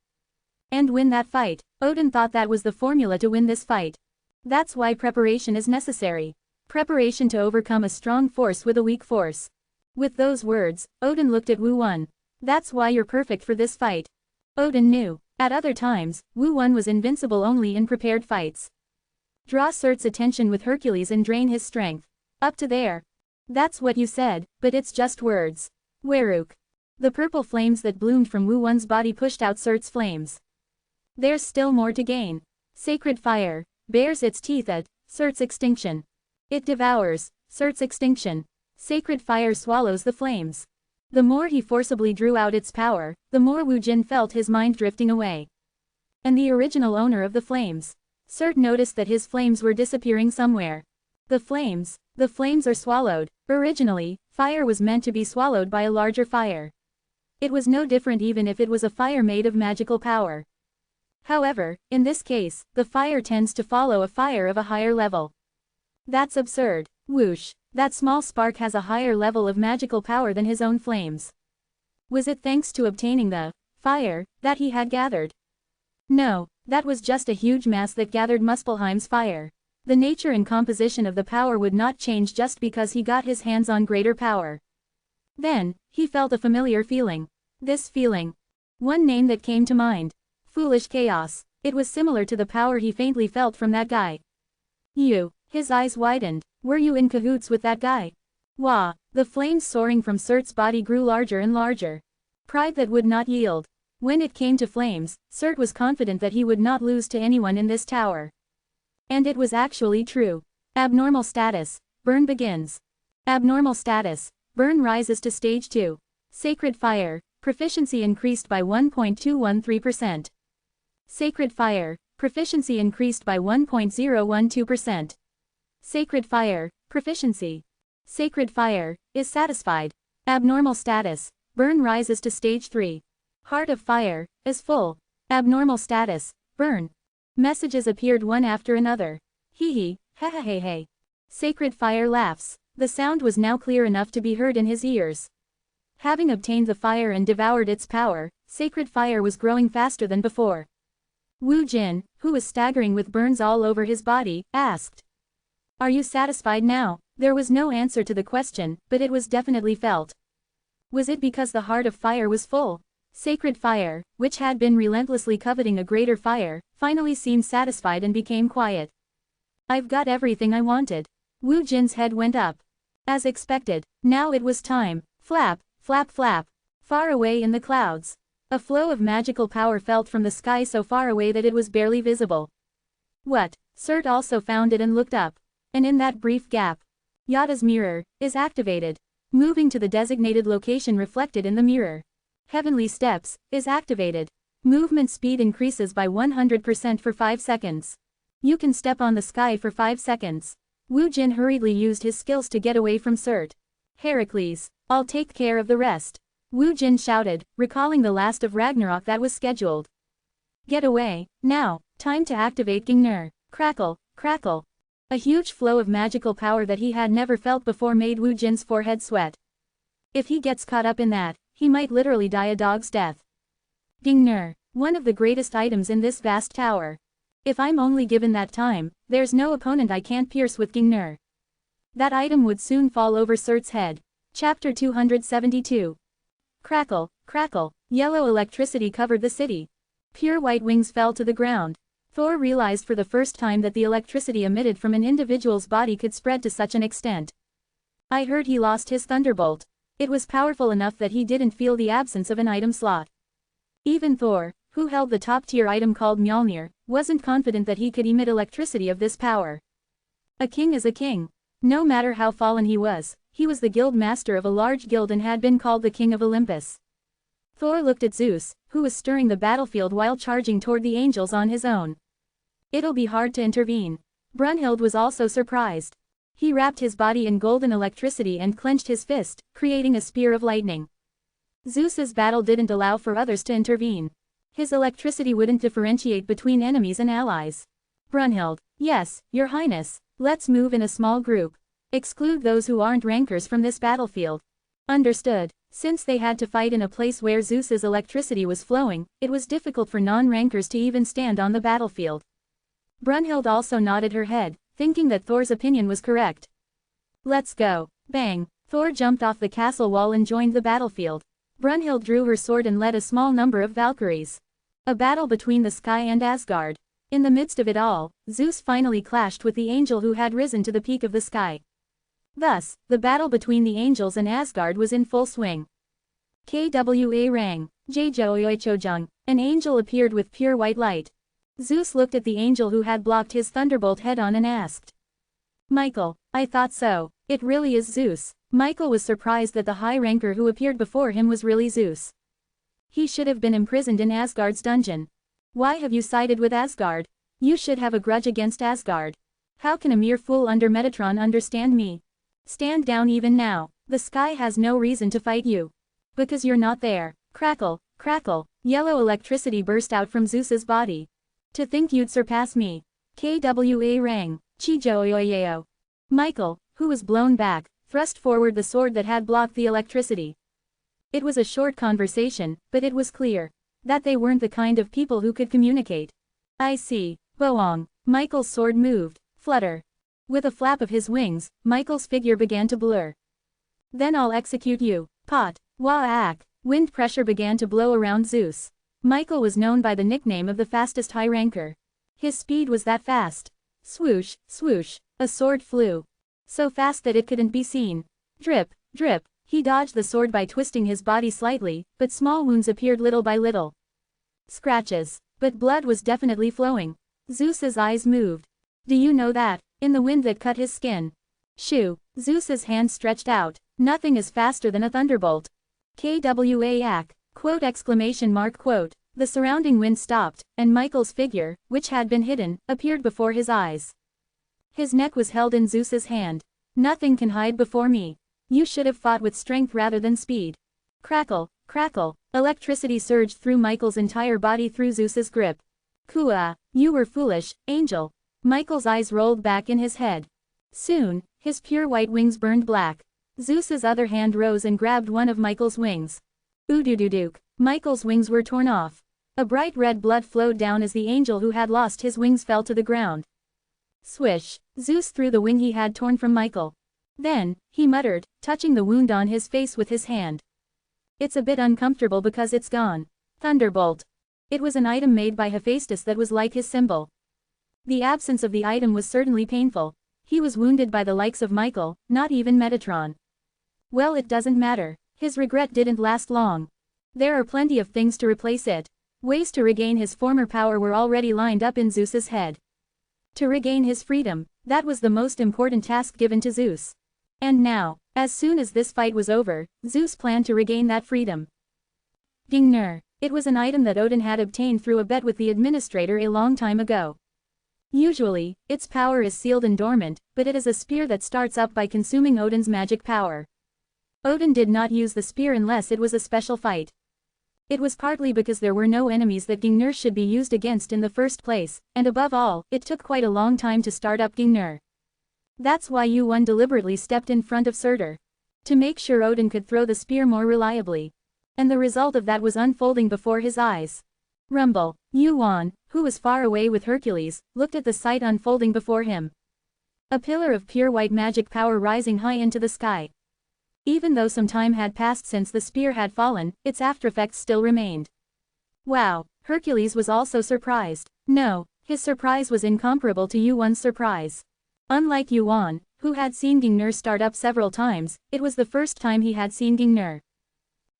And win that fight. Odin thought that was the formula to win this fight. That's why preparation is necessary. Preparation to overcome a strong force with a weak force. With those words, Odin looked at Wu Wan. That's why you're perfect for this fight. Odin knew. At other times, Wu Wan was invincible only in prepared fights. Draw Surt's attention with Hercules and drain his strength. Up to there. That's what you said, but it's just words. Weruk. The purple flames that bloomed from Wu Wan's body pushed out Surt's flames. There's still more to gain. Sacred fire bares its teeth at Surt's extinction. It devours Surt's extinction. Sacred fire swallows the flames. The more he forcibly drew out its power, the more Wu Jin felt his mind drifting away. And the original owner of the flames. Surt noticed that his flames were disappearing somewhere. The flames are swallowed. Originally, fire was meant to be swallowed by a larger fire. It was no different even if it was a fire made of magical power. However, in this case, the fire tends to follow a fire of a higher level. That's absurd. Whoosh. That small spark has a higher level of magical power than his own flames. Was it thanks to obtaining the fire that he had gathered? No, that was just a huge mass that gathered Muspelheim's fire. The nature and composition of the power would not change just because he got his hands on greater power. Then, he felt a familiar feeling. This feeling. One name that came to mind. Foolish chaos. It was similar to the power he faintly felt from that guy. You. His eyes widened. Were you in cahoots with that guy? Wah. The flames soaring from Surt's body grew larger and larger. Pride that would not yield. When it came to flames, Surt was confident that he would not lose to anyone in this tower. And it was actually true. Abnormal status. Burn begins. Abnormal status. Burn rises to stage 2. Sacred fire. Proficiency increased by 1.213%. Sacred fire. Proficiency increased by 1.012%. Sacred fire. Proficiency. Sacred fire, is satisfied. Abnormal status, burn rises to stage 3. Heart of fire, is full. Abnormal status, burn. Messages appeared one after another. Hee hee, ha ha hey hey. Sacred fire laughs. The sound was now clear enough to be heard in his ears. Having obtained the fire and devoured its power, sacred fire was growing faster than before. Wu Jin, who was staggering with burns all over his body, asked. Are you satisfied now? There was no answer to the question, but it was definitely felt. Was it because the heart of fire was full? Sacred fire, which had been relentlessly coveting a greater fire, finally seemed satisfied and became quiet. I've got everything I wanted. Wu Jin's head went up. As expected, now it was time. Flap, flap flap. Far away in the clouds. A flow of magical power felt from the sky so far away that it was barely visible. What? Cert also found it and looked up. And in that brief gap, Yada's mirror is activated. Moving to the designated location reflected in the mirror. Heavenly Steps is activated. Movement speed increases by 100% for 5 seconds. You can step on the sky for 5 seconds. Wu Jin hurriedly used his skills to get away from Cert. Heracles, I'll take care of the rest. Wu Jin shouted, recalling the last of Ragnarok that was scheduled. Get away, now, time to activate Gingnir. Crackle, crackle. A huge flow of magical power that he had never felt before made Wu Jin's forehead sweat. If he gets caught up in that, he might literally die a dog's death. Gingnir, one of the greatest items in this vast tower. If I'm only given that time, there's no opponent I can't pierce with Gingnir. That item would soon fall over Cert's head. Chapter 272. Crackle, crackle, yellow electricity covered the city. Pure white wings fell to the ground. Thor realized for the first time that the electricity emitted from an individual's body could spread to such an extent. I heard he lost his thunderbolt. It was powerful enough that he didn't feel the absence of an item slot. Even Thor, who held the top-tier item called Mjolnir, wasn't confident that he could emit electricity of this power. A king is a king. No matter how fallen he was the guild master of a large guild and had been called the King of Olympus. Thor looked at Zeus, who was stirring the battlefield while charging toward the angels on his own. It'll be hard to intervene. Brunhild was also surprised. He wrapped his body in golden electricity and clenched his fist, creating a spear of lightning. Zeus's battle didn't allow for others to intervene. His electricity wouldn't differentiate between enemies and allies. Brunhild, yes, your highness, let's move in a small group. Exclude those who aren't rankers from this battlefield. Understood. Since they had to fight in a place where Zeus's electricity was flowing, it was difficult for non-rankers to even stand on the battlefield. Brunhild also nodded her head, thinking that Thor's opinion was correct. Let's go. Bang. Thor jumped off the castle wall and joined the battlefield. Brunhild drew her sword and led a small number of Valkyries. A battle between the sky and Asgard. In the midst of it all, Zeus finally clashed with the angel who had risen to the peak of the sky. Thus, the battle between the angels and Asgard was in full swing. Kwa rang, Jjoichojung, an angel appeared with pure white light. Zeus looked at the angel who had blocked his thunderbolt head-on and asked. Michael, I thought so, it really is Zeus. Michael was surprised that the high ranker who appeared before him was really Zeus. He should have been imprisoned in Asgard's dungeon. Why have you sided with Asgard? You should have a grudge against Asgard. How can a mere fool under Metatron understand me? Stand down even now. The sky has no reason to fight you. Because you're not there. Crackle, crackle, yellow electricity burst out from Zeus's body. To think you'd surpass me. Kwa rang, Chijoyoyeo. Michael, who was blown back, thrust forward the sword that had blocked the electricity. It was a short conversation, but it was clear that they weren't the kind of people who could communicate. I see. Boong. Michael's sword moved. Flutter. With a flap of his wings, Michael's figure began to blur. Then I'll execute you. Pot. Wah-ack. Wind pressure began to blow around Zeus. Michael was known by the nickname of the fastest high ranker. His speed was that fast. Swoosh, swoosh, a sword flew. So fast that it couldn't be seen. Drip, drip, he dodged the sword by twisting his body slightly, but small wounds appeared little by little. Scratches. But blood was definitely flowing. Zeus's eyes moved. Do you know that? In the wind that cut his skin. Shoo. Zeus's hand stretched out. Nothing is faster than a thunderbolt. Kwa-ack. Quote exclamation mark quote. The surrounding wind stopped, and Michael's figure, which had been hidden, appeared before his eyes. His neck was held in Zeus's hand. Nothing can hide before me. You should have fought with strength rather than speed. Crackle, crackle, electricity surged through Michael's entire body through Zeus's grip. Kua, you were foolish, angel. Michael's eyes rolled back in his head. Soon, his pure white wings burned black. Zeus's other hand rose and grabbed one of Michael's wings. Oodoodoodook, Michael's wings were torn off. A bright red blood flowed down as the angel who had lost his wings fell to the ground. Swish, Zeus threw the wing he had torn from Michael. Then, he muttered, touching the wound on his face with his hand. It's a bit uncomfortable because it's gone. Thunderbolt. It was an item made by Hephaestus that was like his symbol. The absence of the item was certainly painful. He was wounded by the likes of Michael, not even Metatron. Well, it doesn't matter. His regret didn't last long. There are plenty of things to replace it. Ways to regain his former power were already lined up in Zeus's head. To regain his freedom, that was the most important task given to Zeus. And now, as soon as this fight was over, Zeus planned to regain that freedom. Gingnir. It was an item that Odin had obtained through a bet with the administrator a long time ago. Usually, its power is sealed and dormant, but it is a spear that starts up by consuming Odin's magic power. Odin did not use the spear unless it was a special fight. It was partly because there were no enemies that Gingnir should be used against in the first place, and above all, it took quite a long time to start up Gingnir. That's why Yu-Won deliberately stepped in front of Surtur. To make sure Odin could throw the spear more reliably. And the result of that was unfolding before his eyes. Rumble. Yu-Won, who was far away with Hercules, looked at the sight unfolding before him. A pillar of pure white magic power rising high into the sky. Even though some time had passed since the spear had fallen, its aftereffects still remained. Wow, Hercules was also surprised. No, his surprise was incomparable to Yu-Won's surprise. Unlike Yu-Won, who had seen Gingnir start up several times, it was the first time he had seen Gingnir.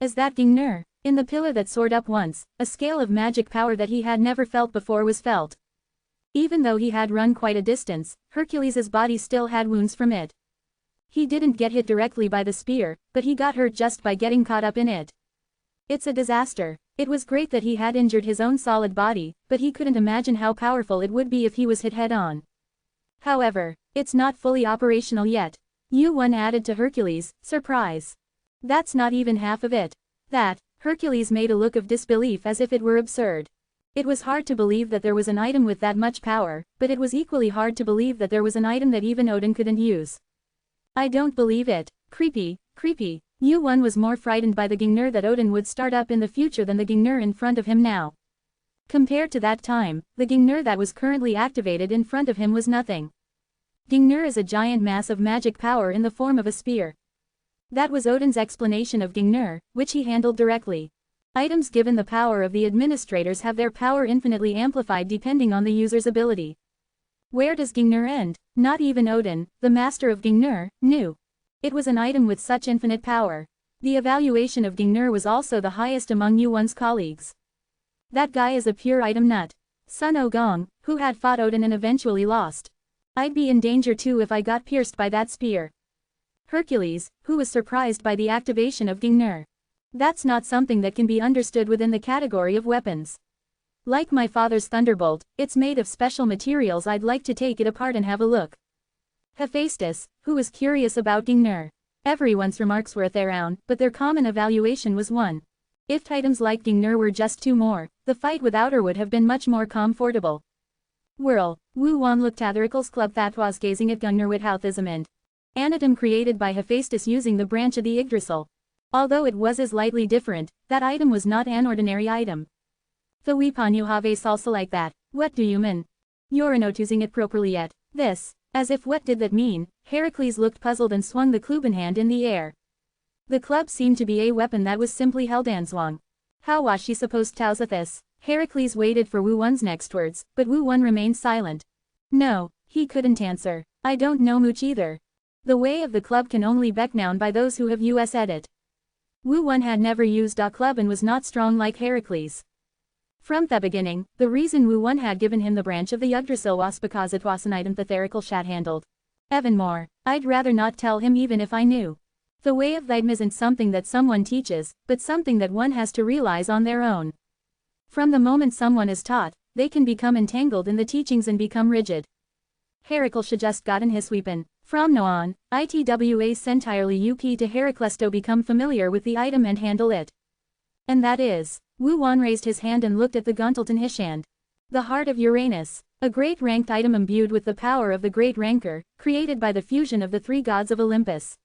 As that Gingnir, in the pillar that soared up once, a scale of magic power that he had never felt before was felt. Even though he had run quite a distance, Hercules's body still had wounds from it. He didn't get hit directly by the spear, but he got hurt just by getting caught up in it. It's a disaster. It was great that he had injured his own solid body, but he couldn't imagine how powerful it would be if he was hit head-on. However, it's not fully operational yet. Yu-Won added to Hercules' surprise. That's not even half of it. Hercules made a look of disbelief as if it were absurd. It was hard to believe that there was an item with that much power, but it was equally hard to believe that there was an item that even Odin couldn't use. I don't believe it. Creepy, creepy. Yu-Won was more frightened by the Gingnir that Odin would start up in the future than the Gingnir in front of him now. Compared to that time, the Gingnir that was currently activated in front of him was nothing. Gingnir is a giant mass of magic power in the form of a spear. That was Odin's explanation of Gingnir, which he handled directly. Items given the power of the administrators have their power infinitely amplified depending on the user's ability. Where does Gingnir end? Not even Odin, the master of Gingnir, knew. It was an item with such infinite power. The evaluation of Gingnir was also the highest among Yu-Won's colleagues. That guy is a pure item nut. Sun Ogong, who had fought Odin and eventually lost. I'd be in danger too if I got pierced by that spear. Hercules, who was surprised by the activation of Gingnir. That's not something that can be understood within the category of weapons. Like my father's thunderbolt, it's made of special materials. I'd like to take it apart and have a look. Hephaestus, who was curious about Gingnir. Everyone's remarks were around, but their common evaluation was one. If items like Gingnir were just two more, the fight with Outer would have been much more comfortable. Whirl. Wu-Won looked at Heracles Club that was gazing at Gingnir with Houthizamend. An item created by Hephaestus using the branch of the Yggdrasil. Although it was slightly different, that item was not an ordinary item. The weapon you have a salsa like that, what do you mean? You're not using it properly yet. This, as if what did that mean? Heracles looked puzzled and swung the club hand in the air. The club seemed to be a weapon that was simply held and swung. How was she supposed to use this? Heracles waited for Wu-Won's next words, but Wu-Won remained silent. No, he couldn't answer. I don't know much either. The way of the club can only be known by those who have used it. Wu-Won had never used a club and was not strong like Heracles. From the beginning, the reason Wu-Won had given him the branch of the Yggdrasil was because it was an item that Heracles had handled. Even more, I'd rather not tell him even if I knew. The way of the item isn't something that someone teaches, but something that one has to realize on their own. From the moment someone is taught, they can become entangled in the teachings and become rigid. Heracles should just gotten his weapon. From now on, ITWA's entirely UP to Heracles to become familiar with the item and handle it. And that is. Wu Wan raised his hand and looked at the Guntleton Hishand. The Heart of Uranus. A great ranked item imbued with the power of the great ranker, created by the fusion of the three gods of Olympus.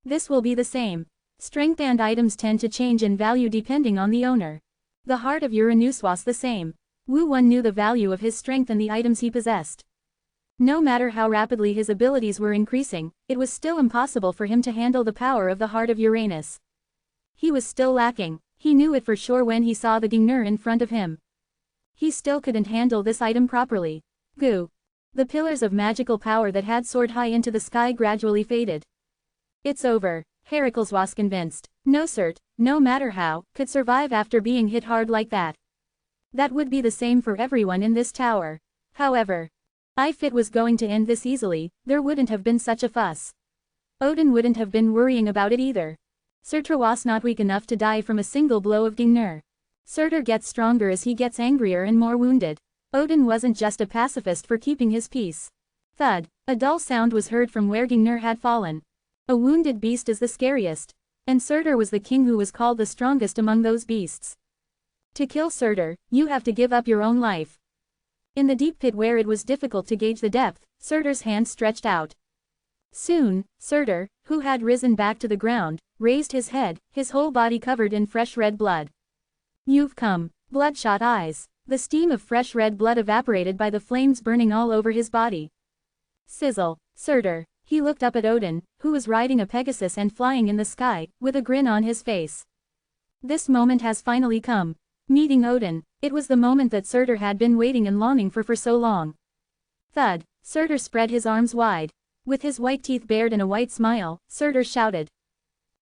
This will be the same. Strength and items tend to change in value depending on the owner. The Heart of Uranus was the same. Wu Wan knew the value of his strength and the items he possessed. No matter how rapidly his abilities were increasing, it was still impossible for him to handle the power of the Heart of Uranus. He was still lacking. He knew it for sure when he saw the Gingnur in front of him. He still couldn't handle this item properly. Goo. The pillars of magical power that had soared high into the sky gradually faded. It's over. Heracles was convinced. No cert, no matter how, could survive after being hit hard like that. That would be the same for everyone in this tower. However, if it was going to end this easily, there wouldn't have been such a fuss. Odin wouldn't have been worrying about it either. Surtur was not weak enough to die from a single blow of Gingnur. Surtur gets stronger as he gets angrier and more wounded. Odin wasn't just a pacifist for keeping his peace. Thud. A dull sound was heard from where Gingnur had fallen. A wounded beast is the scariest. And Surtur was the king who was called the strongest among those beasts. To kill Surtur, you have to give up your own life. In the deep pit where it was difficult to gauge the depth, Surtur's hand stretched out. Soon, Surtur, who had risen back to the ground, raised his head, his whole body covered in fresh red blood. You've come. Bloodshot eyes. The steam of fresh red blood evaporated by the flames burning all over his body. Sizzle. Surtur. He looked up at Odin, who was riding a Pegasus and flying in the sky, with a grin on his face. This moment has finally come. Meeting Odin. It was the moment that Surtur had been waiting and longing for so long. Thud. Surtur spread his arms wide. With his white teeth bared and a white smile, Surtur shouted.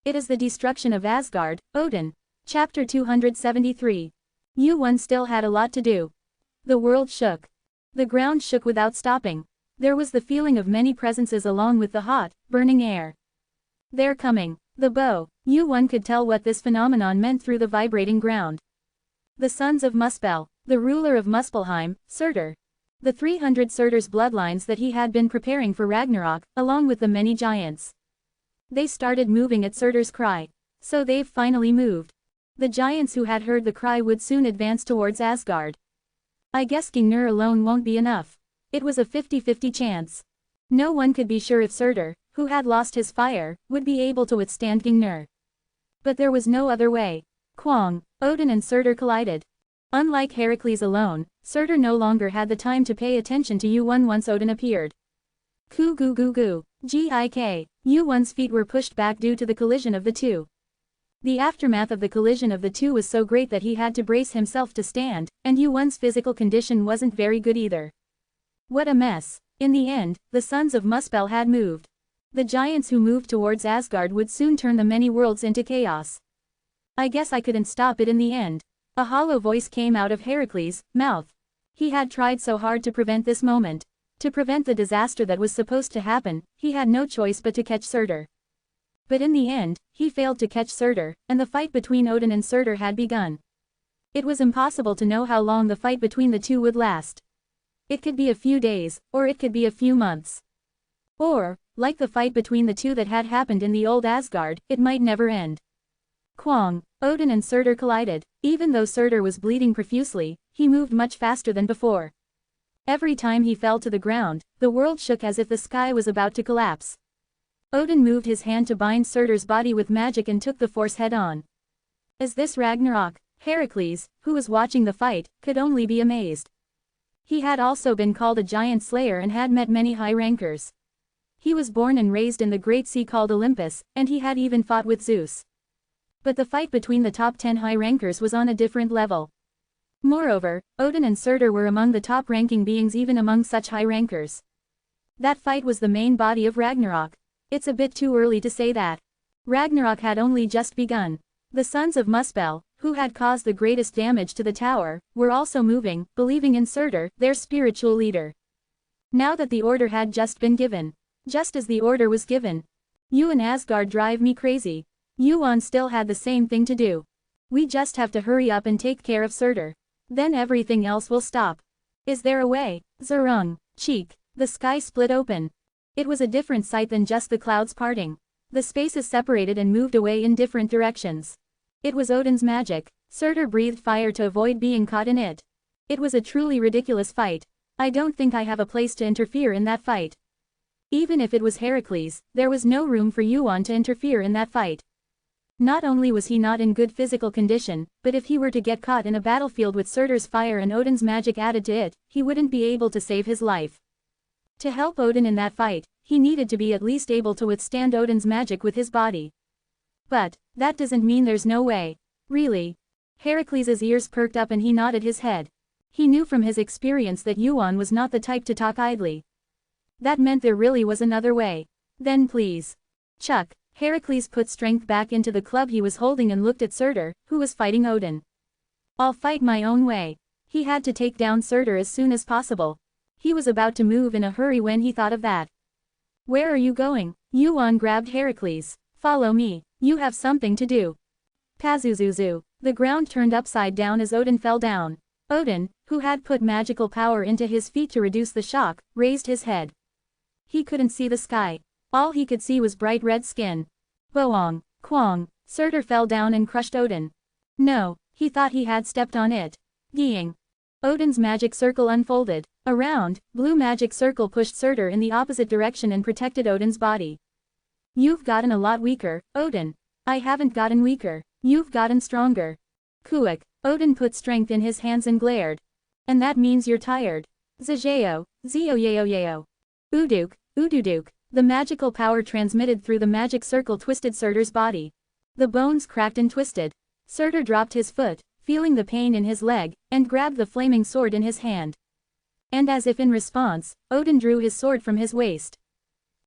It is the destruction of Asgard, Odin. Chapter 273. Yu Wan still had a lot to do. The world shook. The ground shook without stopping. There was the feeling of many presences along with the hot, burning air. They're coming. The bow. Yu Wan could tell what this phenomenon meant through the vibrating ground. The sons of Muspel, the ruler of Muspelheim, Surtur. The 300 Surtur's bloodlines that he had been preparing for Ragnarok, along with the many giants. They started moving at Surtur's cry. So they've finally moved. The giants who had heard the cry would soon advance towards Asgard. I guess Gingnur alone won't be enough. It was a 50-50 chance. No one could be sure if Surtur, who had lost his fire, would be able to withstand Gingnur. But there was no other way. Kwang. Odin and Surtur collided. Unlike Heracles alone, Surtur no longer had the time to pay attention to Yu Wan once Odin appeared. Goo goo goo goo. Gik. Yu Wan's feet were pushed back due to the collision of the two. The aftermath of the collision of the two was so great that he had to brace himself to stand, and Yu Wan's physical condition wasn't very good either. What a mess. In the end, the sons of Muspel had moved. The giants who moved towards Asgard would soon turn the many worlds into chaos. I guess I couldn't stop it in the end. A hollow voice came out of Heracles' mouth. He had tried so hard to prevent this moment. To prevent the disaster that was supposed to happen, he had no choice but to catch Surtur. But in the end, he failed to catch Surtur, and the fight between Odin and Surtur had begun. It was impossible to know how long the fight between the two would last. It could be a few days, or it could be a few months. Or, like the fight between the two that had happened in the old Asgard, it might never end. Kwang. Odin and Surtur collided. Even though Surtur was bleeding profusely, he moved much faster than before. Every time he fell to the ground, the world shook as if the sky was about to collapse. Odin moved his hand to bind Surtur's body with magic and took the force head-on. Is this Ragnarok? Heracles, who was watching the fight, could only be amazed. He had also been called a giant slayer and had met many high rankers. He was born and raised in the great sea called Olympus, and he had even fought with Zeus. But the fight between the top 10 high rankers was on a different level. Moreover, Odin and Surtur were among the top-ranking beings even among such high rankers. That fight was the main body of Ragnarok. It's a bit too early to say that. Ragnarok had only just begun. The sons of Muspel, who had caused the greatest damage to the tower, were also moving, believing in Surtur, their spiritual leader. Now that the order had just been given. Just as the order was given. You and Asgard drive me crazy. Yu Wan still had the same thing to do. We just have to hurry up and take care of Surtur. Then everything else will stop. Is there a way? Zerung. Cheek. The sky split open. It was a different sight than just the clouds parting. The spaces separated and moved away in different directions. It was Odin's magic. Surtur breathed fire to avoid being caught in it. It was a truly ridiculous fight. I don't think I have a place to interfere in that fight. Even if it was Heracles, there was no room for Yuan to interfere in that fight. Not only was he not in good physical condition, but if he were to get caught in a battlefield with Surtur's fire and Odin's magic added to it, he wouldn't be able to save his life. To help Odin in that fight, he needed to be at least able to withstand Odin's magic with his body. But that doesn't mean there's no way. Really? Heracles' ears perked up and he nodded his head. He knew from his experience that Yuan was not the type to talk idly. That meant there really was another way. Then please. Chuck. Heracles put strength back into the club he was holding and looked at Surtur, who was fighting Odin. I'll fight my own way. He had to take down Surtur as soon as possible. He was about to move in a hurry when he thought of that. Where are you going? Yuan grabbed Heracles. Follow me. You have something to do. Pazuzuzu. The ground turned upside down as Odin fell down. Odin, who had put magical power into his feet to reduce the shock, raised his head. He couldn't see the sky. All he could see was bright red skin. Boong, Kwong. Surtur fell down and crushed Odin. No, he thought he had stepped on it. Geeing. Odin's magic circle unfolded. A round, blue magic circle pushed Surtur in the opposite direction and protected Odin's body. You've gotten a lot weaker, Odin. I haven't gotten weaker. You've gotten stronger. Kuik. Odin put strength in his hands and glared. And that means you're tired. Zheo, Zio. Uduk, Ududuk. The magical power transmitted through the magic circle twisted Surtur's body. The bones cracked and twisted. Surtur dropped his foot, feeling the pain in his leg, and grabbed the flaming sword in his hand. And as if in response, Odin drew his sword from his waist.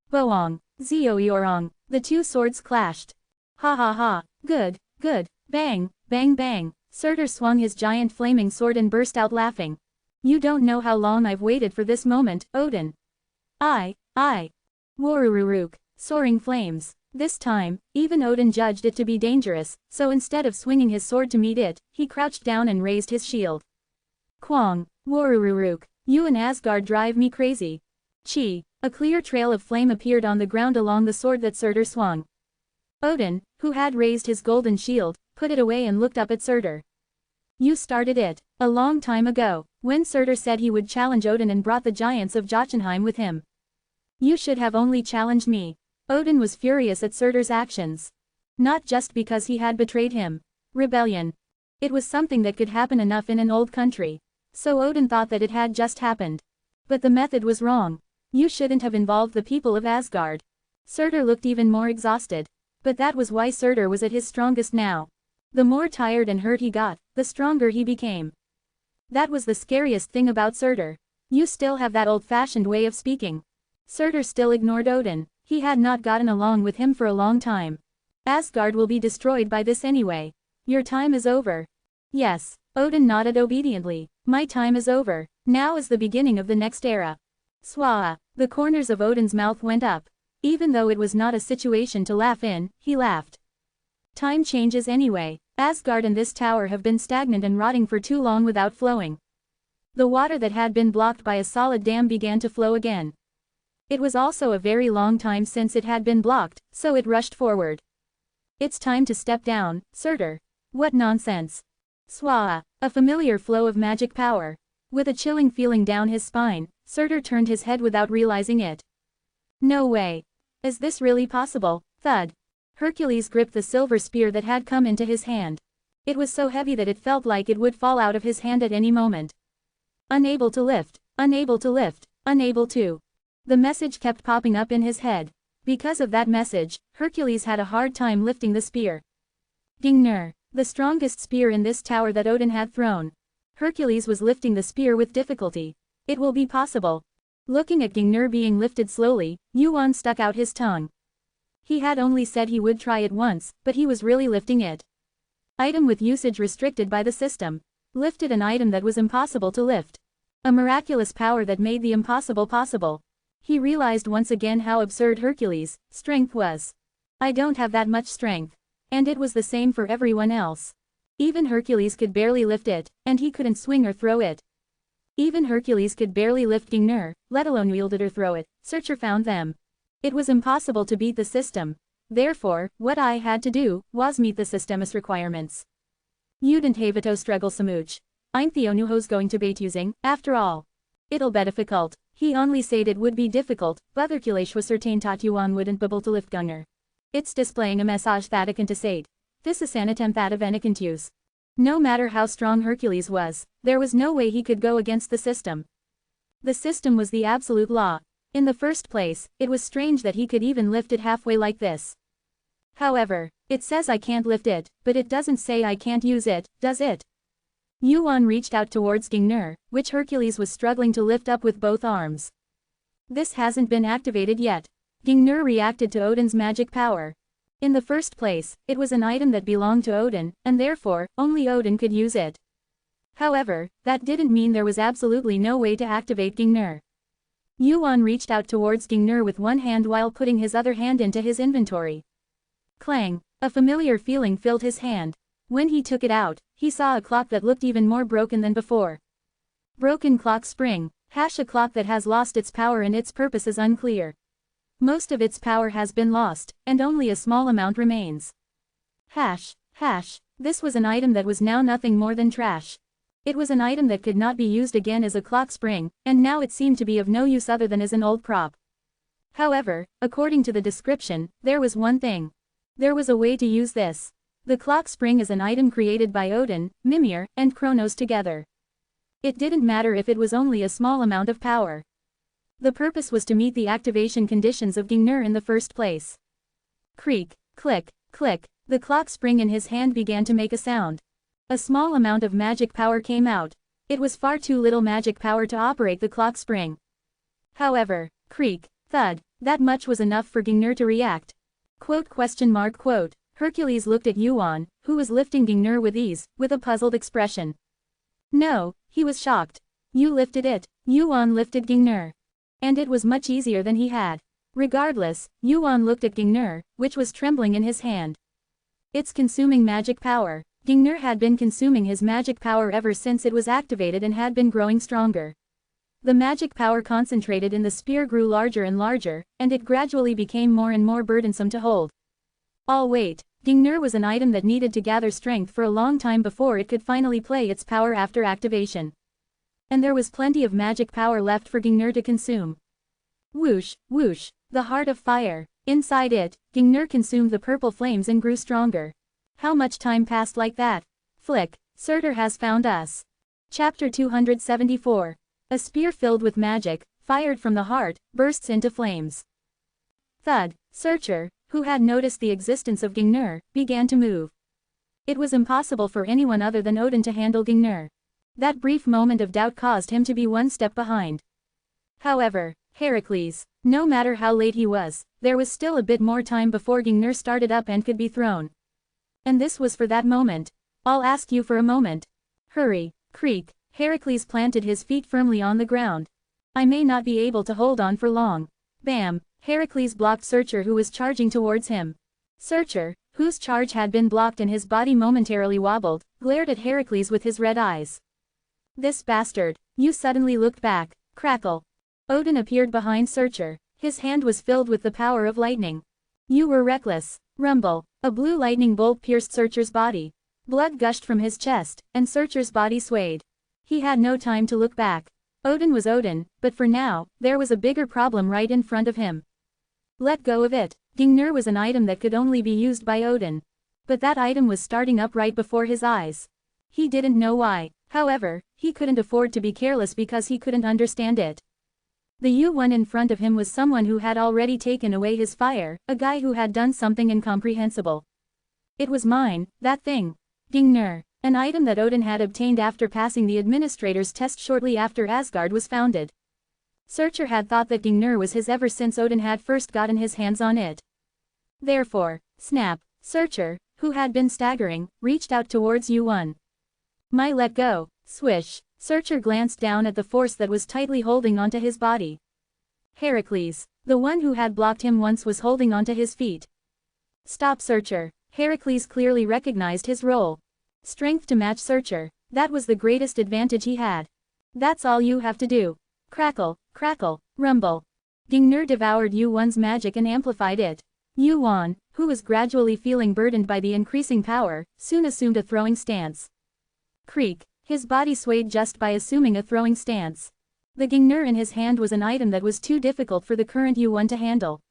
Boong, Zioyorong. The two swords clashed. Ha ha ha, good, good, bang, bang bang. Surtur swung his giant flaming sword and burst out laughing. You don't know how long I've waited for this moment, Odin. I. Warururuk. Soaring flames. This time, even Odin judged it to be dangerous, so instead of swinging his sword to meet it, he crouched down and raised his shield. Kwong, Warururuk. You and Asgard drive me crazy. Chi. A clear trail of flame appeared on the ground along the sword that Surtur swung. Odin, who had raised his golden shield, put it away and looked up at Surtur. You started it, a long time ago, when Surtur said he would challenge Odin and brought the giants of Jotunheim with him. You should have only challenged me. Odin was furious at Surtur's actions. Not just because he had betrayed him. Rebellion. It was something that could happen enough in an old country. So Odin thought that it had just happened. But the method was wrong. You shouldn't have involved the people of Asgard. Surtur looked even more exhausted. But that was why Surtur was at his strongest now. The more tired and hurt he got, the stronger he became. That was the scariest thing about Surtur. You still have that old-fashioned way of speaking. Surtur still ignored Odin. He had not gotten along with him for a long time. Asgard will be destroyed by this anyway. Your time is over. Yes. Odin nodded obediently. My time is over. Now is the beginning of the next era. Swaa. The corners of Odin's mouth went up. Even though it was not a situation to laugh in, he laughed. Time changes anyway. Asgard and this tower have been stagnant and rotting for too long without flowing. The water that had been blocked by a solid dam began to flow again. It was also a very long time since it had been blocked, so it rushed forward. It's time to step down, Surtur. What nonsense. Swaa. A familiar flow of magic power. With a chilling feeling down his spine, Surtur turned his head without realizing it. No way. Is this really possible? Thud. Hercules gripped the silver spear that had come into his hand. It was so heavy that it felt like it would fall out of his hand at any moment. Unable to lift, unable to lift, unable to. The message kept popping up in his head. Because of that message, Hercules had a hard time lifting the spear. Dingnur. The strongest spear in this tower that Odin had thrown. Hercules was lifting the spear with difficulty. It will be possible. Looking at Dingnur being lifted slowly, Yuan stuck out his tongue. He had only said he would try it once, but he was really lifting it. Item with usage restricted by the system. Lifted an item that was impossible to lift. A miraculous power that made the impossible possible. He realized once again how absurd Hercules' strength was. I don't have that much strength. And it was the same for everyone else. Even Hercules could barely lift it, and he couldn't swing or throw it. Even Hercules could barely lift Gingnur, let alone wield it or throw it. Searcher found them. It was impossible to beat the system. Therefore, what I had to do was meet the system's requirements. Udent Havito struggle samuch. Ein Theonuhos going to bait using, after all. It'll be difficult. He only said it would be difficult, but Hercules was certain that Yuan wouldn't be able to lift Gunnar. It's displaying a message that I can to say. This is an attempt that I can use. No matter how strong Hercules was, there was no way he could go against the system. The system was the absolute law. In the first place, it was strange that he could even lift it halfway like this. However, it says I can't lift it, but it doesn't say I can't use it, does it? Yuan reached out towards Gingnur, which Hercules was struggling to lift up with both arms. This hasn't been activated yet. Gingnur reacted to Odin's magic power. In the first place, it was an item that belonged to Odin, and therefore, only Odin could use it. However, that didn't mean there was absolutely no way to activate Gingnur. Yuan reached out towards Gingnur with one hand while putting his other hand into his inventory. Clang! A familiar feeling filled his hand. When he took it out, he saw a clock that looked even more broken than before. Broken clock spring, a clock that has lost its power and its purpose is unclear. Most of its power has been lost, and only a small amount remains. This was an item that was now nothing more than trash. It was an item that could not be used again as a clock spring, and now it seemed to be of no use other than as an old prop. However, according to the description, there was one thing. There was a way to use this. The clock spring is an item created by Odin, Mimir, and Kronos together. It didn't matter if it was only a small amount of power. The purpose was to meet the activation conditions of Gingnur in the first place. Creak, click, click, the clock spring in his hand began to make a sound. A small amount of magic power came out. It was far too little magic power to operate the clock spring. However, creak, thud, that much was enough for Gingnur to react. Quote. Hercules looked at Yuan, who was lifting Gingnur with ease, with a puzzled expression. No, he was shocked. You lifted it. Yuan lifted Gingnur. And it was much easier than he had. Regardless, Yuan looked at Gingnur, which was trembling in his hand. It's consuming magic power. Gingnur had been consuming his magic power ever since it was activated and had been growing stronger. The magic power concentrated in the spear grew larger and larger, and it gradually became more and more burdensome to hold. All wait, Gingnur was an item that needed to gather strength for a long time before it could finally play its power after activation. And there was plenty of magic power left for Gingnur to consume. Whoosh, whoosh, the heart of fire. Inside it, Gingnur consumed the purple flames and grew stronger. How much time passed like that? Flick, Surtur has found us. Chapter 274. A spear filled with magic, fired from the heart, bursts into flames. Thud, Surtur, who had noticed the existence of Gingnur, began to move. It was impossible for anyone other than Odin to handle Gingnur. That brief moment of doubt caused him to be one step behind. However, Heracles, no matter how late he was, there was still a bit more time before Gingnur started up and could be thrown. And this was for that moment. I'll ask you for a moment. Hurry, creak, Heracles planted his feet firmly on the ground. I may not be able to hold on for long. Bam, Heracles blocked Surtur who was charging towards him. Surtur, whose charge had been blocked and his body momentarily wobbled, glared at Heracles with his red eyes. This bastard, you suddenly looked back, crackle. Odin appeared behind Surtur, his hand was filled with the power of lightning. You were reckless, rumble, a blue lightning bolt pierced Surtur's body. Blood gushed from his chest, and Surtur's body swayed. He had no time to look back. Odin was Odin, but for now, there was a bigger problem right in front of him. Let go of it. Gingnur was an item that could only be used by Odin. But that item was starting up right before his eyes. He didn't know why. However, he couldn't afford to be careless because he couldn't understand it. The U1 in front of him was someone who had already taken away his fire, a guy who had done something incomprehensible. It was mine, that thing. Gingnur, an item that Odin had obtained after passing the administrator's test shortly after Asgard was founded. Surtur had thought that Gingnur was his ever since Odin had first gotten his hands on it. Therefore, snap, Surtur, who had been staggering, reached out towards U1. Let go, swish. Surtur glanced down at the force that was tightly holding onto his body. Heracles, the one who had blocked him once, was holding onto his feet. Stop, Surtur. Heracles clearly recognized his role. Strength to match Surtur, that was the greatest advantage he had. That's all you have to do. Crackle, crackle, rumble. Gingnir devoured Yuan's magic and amplified it. Yuan, who was gradually feeling burdened by the increasing power, soon assumed a throwing stance. Creak, his body swayed just by assuming a throwing stance. The Gingnir in his hand was an item that was too difficult for the current Yuan to handle.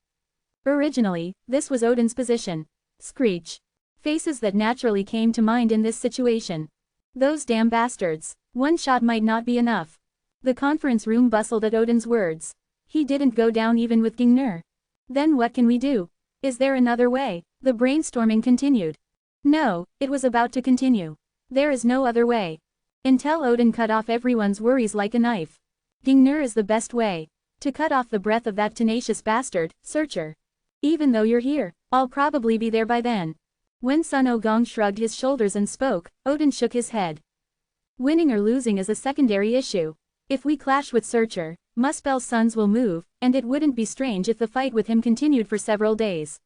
Originally, this was Odin's position. Screech. Faces that naturally came to mind in this situation. Those damn bastards. One shot might not be enough. The conference room bustled at Odin's words. He didn't go down even with Gingnir. Then what can we do? Is there another way? The brainstorming continued. No, it was about to continue. There is no other way. Until Odin cut off everyone's worries like a knife. Gingnir is the best way. To cut off the breath of that tenacious bastard, Searcher. Even though you're here, I'll probably be there by then. When Sun Ogong shrugged his shoulders and spoke, Odin shook his head. Winning or losing is a secondary issue. If we clash with Searcher, Muspel's sons will move, and it wouldn't be strange if the fight with him continued for several days.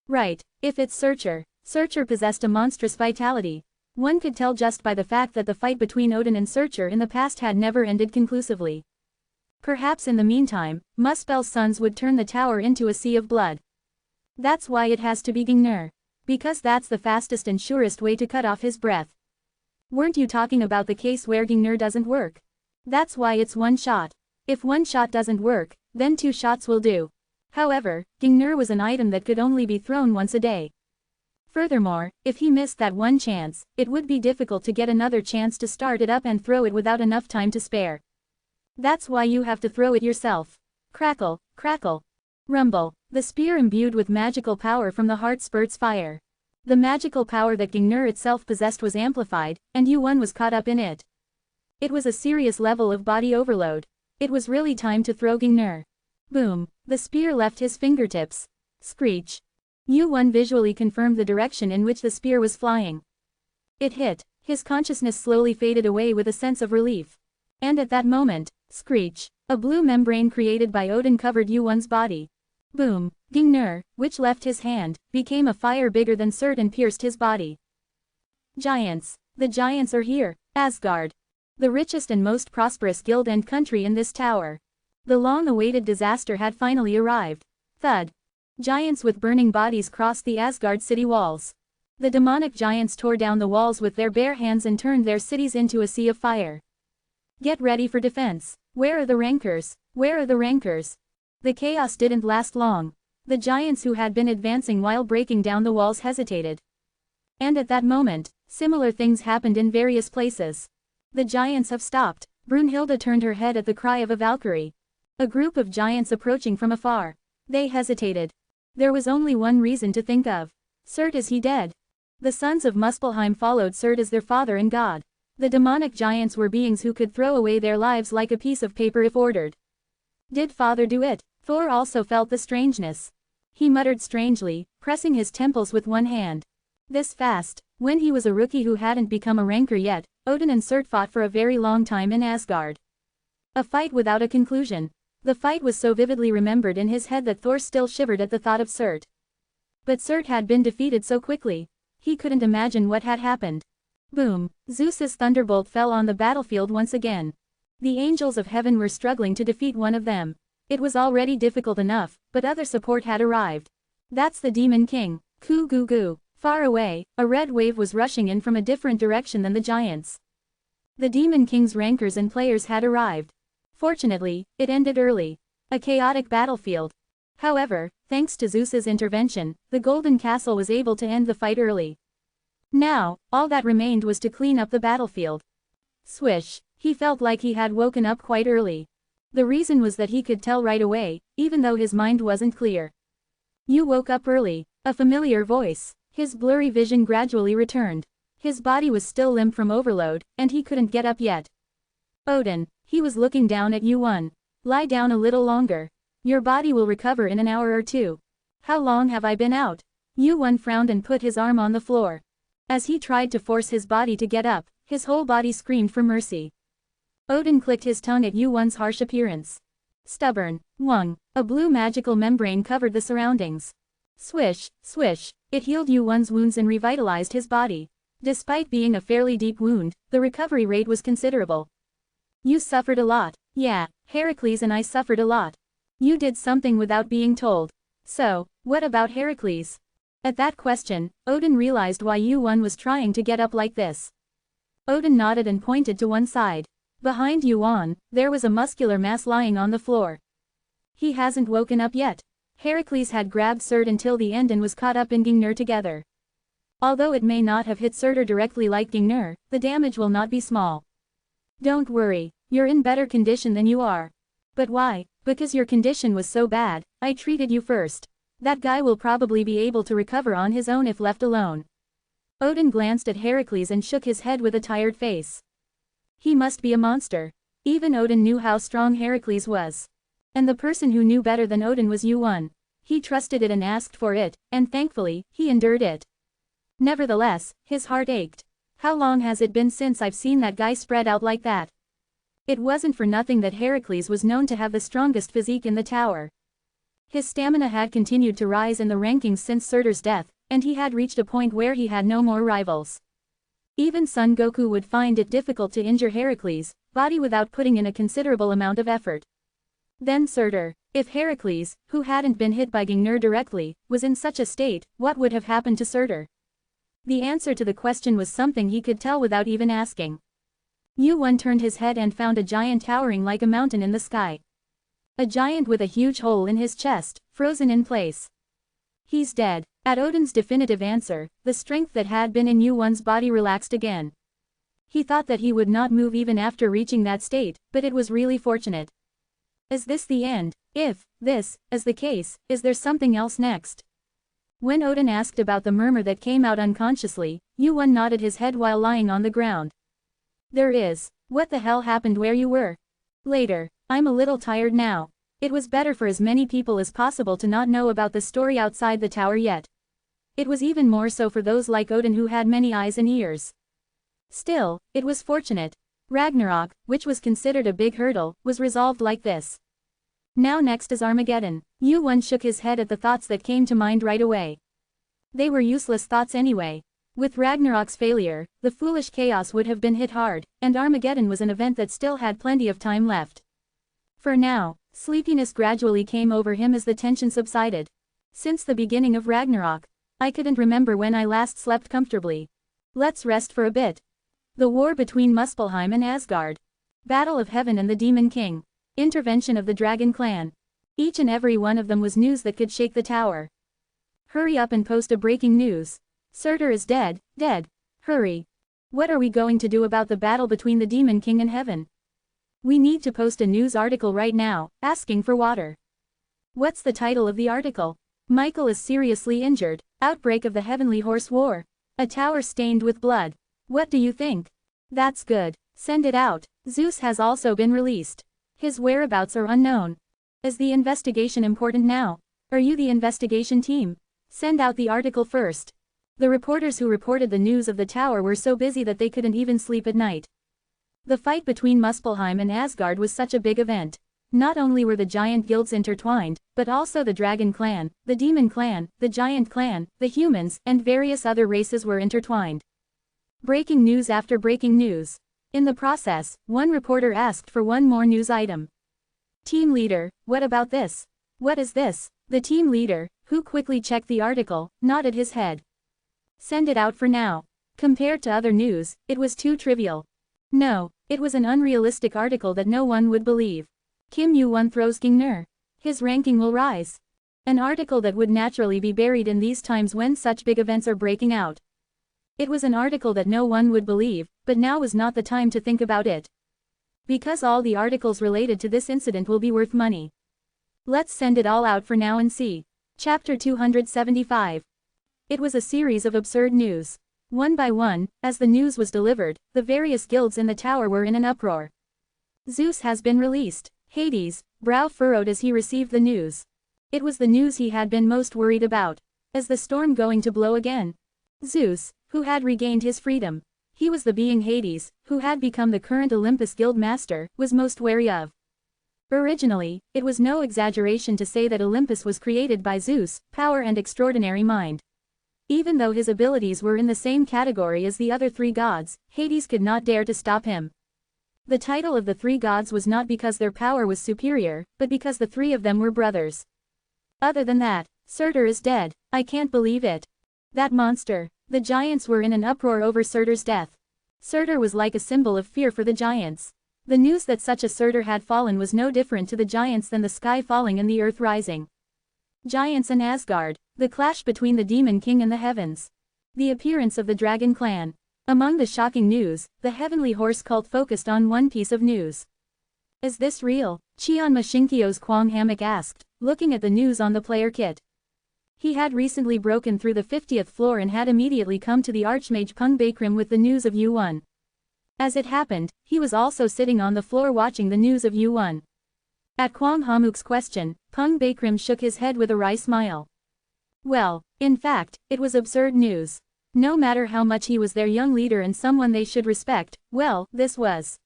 Right, if it's Searcher. Searcher possessed a monstrous vitality. One could tell just by the fact that the fight between Odin and Searcher in the past had never ended conclusively. Perhaps in the meantime, Muspel's sons would turn the tower into a sea of blood. That's why it has to be Gingnir. Because that's the fastest and surest way to cut off his breath. Weren't you talking about the case where Gingnir doesn't work? That's why it's one shot. If one shot doesn't work, then 2 shots will do. However, Gingnir was an item that could only be thrown once a day. Furthermore, if he missed that one chance, it would be difficult to get another chance to start it up and throw it without enough time to spare. That's why you have to throw it yourself. Crackle, crackle. Rumble. The spear imbued with magical power from the heart spurts fire. The magical power that Gingnir itself possessed was amplified, and Yuan was caught up in it. It was a serious level of body overload. It was really time to throw Gingnir. Boom. The spear left his fingertips. Screech. Yuan visually confirmed the direction in which the spear was flying. It hit. His consciousness slowly faded away with a sense of relief. And at that moment, screech, a blue membrane created by Odin covered Yuan's body. Boom. Gingnir, which left his hand, became a fire bigger than Surt and pierced his body. Giants. The giants are here. Asgard. The richest and most prosperous guild and country in this tower. The long-awaited disaster had finally arrived. Thud. Giants with burning bodies crossed the Asgard city walls. The demonic giants tore down the walls with their bare hands and turned their cities into a sea of fire. Get ready for defense. Where are the rankers? Where are the rankers? The chaos didn't last long. The giants who had been advancing while breaking down the walls hesitated. And at that moment, similar things happened in various places. The giants have stopped. Brunhilde turned her head at the cry of a Valkyrie. A group of giants approaching from afar. They hesitated. There was only one reason to think of. Surt, is he dead? The sons of Muspelheim followed Surt as their father and god. The demonic giants were beings who could throw away their lives like a piece of paper if ordered. Did father do it? Thor also felt the strangeness. He muttered strangely, pressing his temples with one hand. This fast, when he was a rookie who hadn't become a ranker yet, Odin and Surt fought for a very long time in Asgard. A fight without a conclusion. The fight was so vividly remembered in his head that Thor still shivered at the thought of Surt. But Surt had been defeated so quickly. He couldn't imagine what had happened. Boom. Zeus's thunderbolt fell on the battlefield once again. The angels of heaven were struggling to defeat one of them. It was already difficult enough, but other support had arrived. That's the Demon King. Coo goo goo. Far away, a red wave was rushing in from a different direction than the giants. The Demon King's rankers and players had arrived. Fortunately, it ended early. A chaotic battlefield. However, thanks to Zeus's intervention, the Golden Castle was able to end the fight early. Now, all that remained was to clean up the battlefield. Swish. He felt like he had woken up quite early. The reason was that he could tell right away, even though his mind wasn't clear. You woke up early. A familiar voice. His blurry vision gradually returned. His body was still limp from overload, and he couldn't get up yet. Odin. He was looking down at Yuan. Lie down a little longer. Your body will recover in an hour or two. How long have I been out? Yuan frowned and put his arm on the floor. As he tried to force his body to get up, his whole body screamed for mercy. Odin clicked his tongue at Yuan's harsh appearance. Stubborn. Wung. A blue magical membrane covered the surroundings. Swish, swish. It healed Yuan's wounds and revitalized his body. Despite being a fairly deep wound, the recovery rate was considerable. You suffered a lot. Yeah, Heracles and I suffered a lot. You did something without being told. So, what about Heracles? At that question, Odin realized why Yuan was trying to get up like this. Odin nodded and pointed to one side. Behind Yuan, there was a muscular mass lying on the floor. He hasn't woken up yet. Heracles had grabbed Surt until the end and was caught up in Gungnir together. Although it may not have hit Surtur directly like Gungnir, the damage will not be small. Don't worry, you're in better condition than you are. But why? Because your condition was so bad, I treated you first. That guy will probably be able to recover on his own if left alone. Odin glanced at Heracles and shook his head with a tired face. He must be a monster. Even Odin knew how strong Heracles was. And the person who knew better than Odin was Yuan. He trusted it and asked for it, and thankfully, he endured it. Nevertheless, his heart ached. How long has it been since I've seen that guy spread out like that? It wasn't for nothing that Heracles was known to have the strongest physique in the tower. His stamina had continued to rise in the rankings since Surtur's death, and he had reached a point where he had no more rivals. Even Son Goku would find it difficult to injure Heracles' body without putting in a considerable amount of effort. Then Surtur. If Heracles, who hadn't been hit by Gungnir directly, was in such a state, what would have happened to Surtur? The answer to the question was something he could tell without even asking. Yuan turned his head and found a giant towering like a mountain in the sky. A giant with a huge hole in his chest, frozen in place. He's dead. At Odin's definitive answer, the strength that had been in Yuan's body relaxed again. He thought that he would not move even after reaching that state, but it was really fortunate. Is this the end? If this is the case, is there something else next? When Odin asked about the murmur that came out unconsciously, Yuan nodded his head while lying on the ground. There is. What the hell happened where you were? Later. I'm a little tired now. It was better for as many people as possible to not know about the story outside the tower yet. It was even more so for those like Odin who had many eyes and ears. Still, it was fortunate. Ragnarok, which was considered a big hurdle, was resolved like this. Now next is Armageddon. Yuan shook his head at the thoughts that came to mind right away. They were useless thoughts anyway. With Ragnarok's failure, the foolish chaos would have been hit hard, and Armageddon was an event that still had plenty of time left. For now, sleepiness gradually came over him as the tension subsided. Since the beginning of Ragnarok, I couldn't remember when I last slept comfortably. Let's rest for a bit. The war between Muspelheim and Asgard. Battle of Heaven and the Demon King. Intervention of the Dragon Clan. Each and every one of them was news that could shake the tower. Hurry up and post a breaking news. Surtur is dead, dead. Hurry. What are we going to do about the battle between the Demon King and Heaven? We need to post a news article right now, asking for water. What's the title of the article? Michael is seriously injured. Outbreak of the Heavenly Horse War. A tower stained with blood. What do you think? That's good. Send it out. Zeus has also been released. His whereabouts are unknown. Is the investigation important now? Are you the investigation team? Send out the article first. The reporters who reported the news of the tower were so busy that they couldn't even sleep at night. The fight between Muspelheim and Asgard was such a big event. Not only were the giant guilds intertwined, but also the Dragon Clan, the Demon Clan, the Giant Clan, the humans, and various other races were intertwined. Breaking news after breaking news. In the process, one reporter asked for one more news item. Team leader, what about this? What is this? The team leader, who quickly checked the article, nodded his head. Send it out for now. Compared to other news, it was too trivial. No, it was an unrealistic article that no one would believe. Kim Yu-won throws Gungnir. His ranking will rise. An article that would naturally be buried in these times when such big events are breaking out. It was an article that no one would believe, but now was not the time to think about it. Because all the articles related to this incident will be worth money. Let's send it all out for now and see. Chapter 275. It was a series of absurd news. One by one, as the news was delivered, the various guilds in the tower were in an uproar. Zeus has been released. Hades' brow furrowed as he received the news. It was the news he had been most worried about. Is the storm going to blow again? Zeus, who had regained his freedom. He was the being Hades, who had become the current Olympus Guild Master, was most wary of. Originally, it was no exaggeration to say that Olympus was created by Zeus' power and extraordinary mind. Even though his abilities were in the same category as the other three gods, Hades could not dare to stop him. The title of the three gods was not because their power was superior, but because the three of them were brothers. Other than that, Surtur is dead. I can't believe it. That monster. The giants were in an uproar over Surtur's death. Surtur was like a symbol of fear for the giants. The news that such a Surtur had fallen was no different to the giants than the sky falling and the earth rising. Giants and Asgard, the clash between the Demon King and the heavens. The appearance of the Dragon Clan. Among the shocking news, the Heavenly Horse cult focused on one piece of news. Is this real? Cheonma Shinkyo's Kwang Hammock asked, looking at the news on the player kit. He had recently broken through the 50th floor and had immediately come to the Archmage Pung Bakrim with the news of U1. As it happened, he was also sitting on the floor watching the news of U1. At Kwang Hammock's question, Pung Bakrim shook his head with a wry smile. Well, in fact, it was absurd news. No matter how much he was their young leader and someone they should respect, well, this was.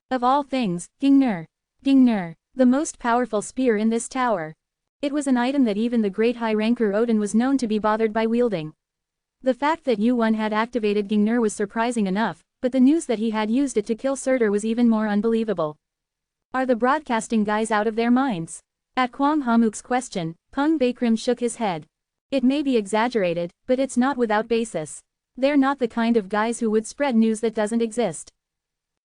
Of all things, Gingnir. Gingnir, the most powerful spear in this tower. It was an item that even the great high-ranker Odin was known to be bothered by wielding. The fact that U1 had activated Gingnir was surprising enough, but the news that he had used it to kill Surtur was even more unbelievable. Are the broadcasting guys out of their minds? At Kwang Hammock's question, Pung Bakrim shook his head. It may be exaggerated, but it's not without basis. They're not the kind of guys who would spread news that doesn't exist.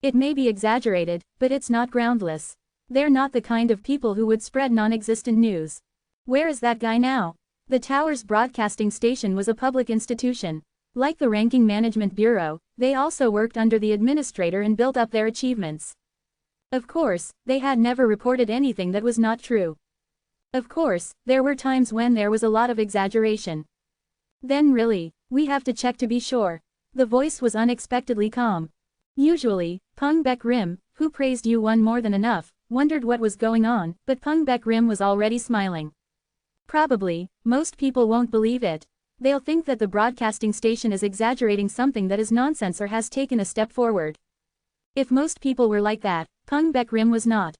It may be exaggerated, but it's not groundless. They're not the kind of people who would spread non-existent news. Where is that guy now? The tower's broadcasting station was a public institution. Like the Ranking Management Bureau, they also worked under the administrator and built up their achievements. Of course, they had never reported anything that was not true. Of course, there were times when there was a lot of exaggeration. Then really, we have to check to be sure. The voice was unexpectedly calm. Usually, Pung Bakrim, who praised U1 more than enough, wondered what was going on, but Pung Bakrim was already smiling. Probably, most people won't believe it. They'll think that the broadcasting station is exaggerating something that is nonsense or has taken a step forward. If most people were like that, Pung Bakrim was not.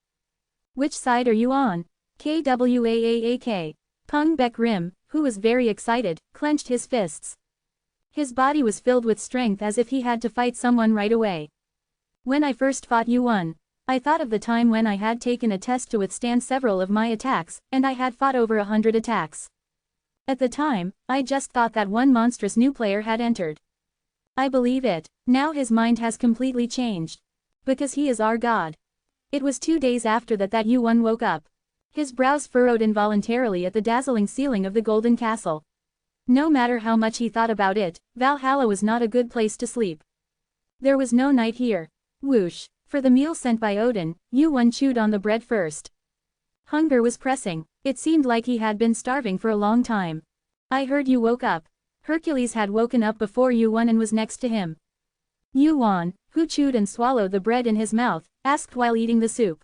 Which side are you on? KWAAAK. Pung Bakrim, who was very excited, clenched his fists. His body was filled with strength as if he had to fight someone right away. When I first fought U1, I thought of the time when I had taken a test to withstand several of my attacks, and I had fought over 100 attacks. At the time, I just thought that one monstrous new player had entered. I believe it. Now his mind has completely changed. Because he is our god. It was 2 days after that U1 woke up. His brows furrowed involuntarily at the dazzling ceiling of the Golden Castle. No matter how much he thought about it, Valhalla was not a good place to sleep. There was no night here. Whoosh. For the meal sent by Odin, U1 chewed on the bread first. Hunger was pressing. It seemed like he had been starving for a long time. I heard you woke up. Hercules had woken up before U1 and was next to him. U1, who chewed and swallowed the bread in his mouth, asked while eating the soup.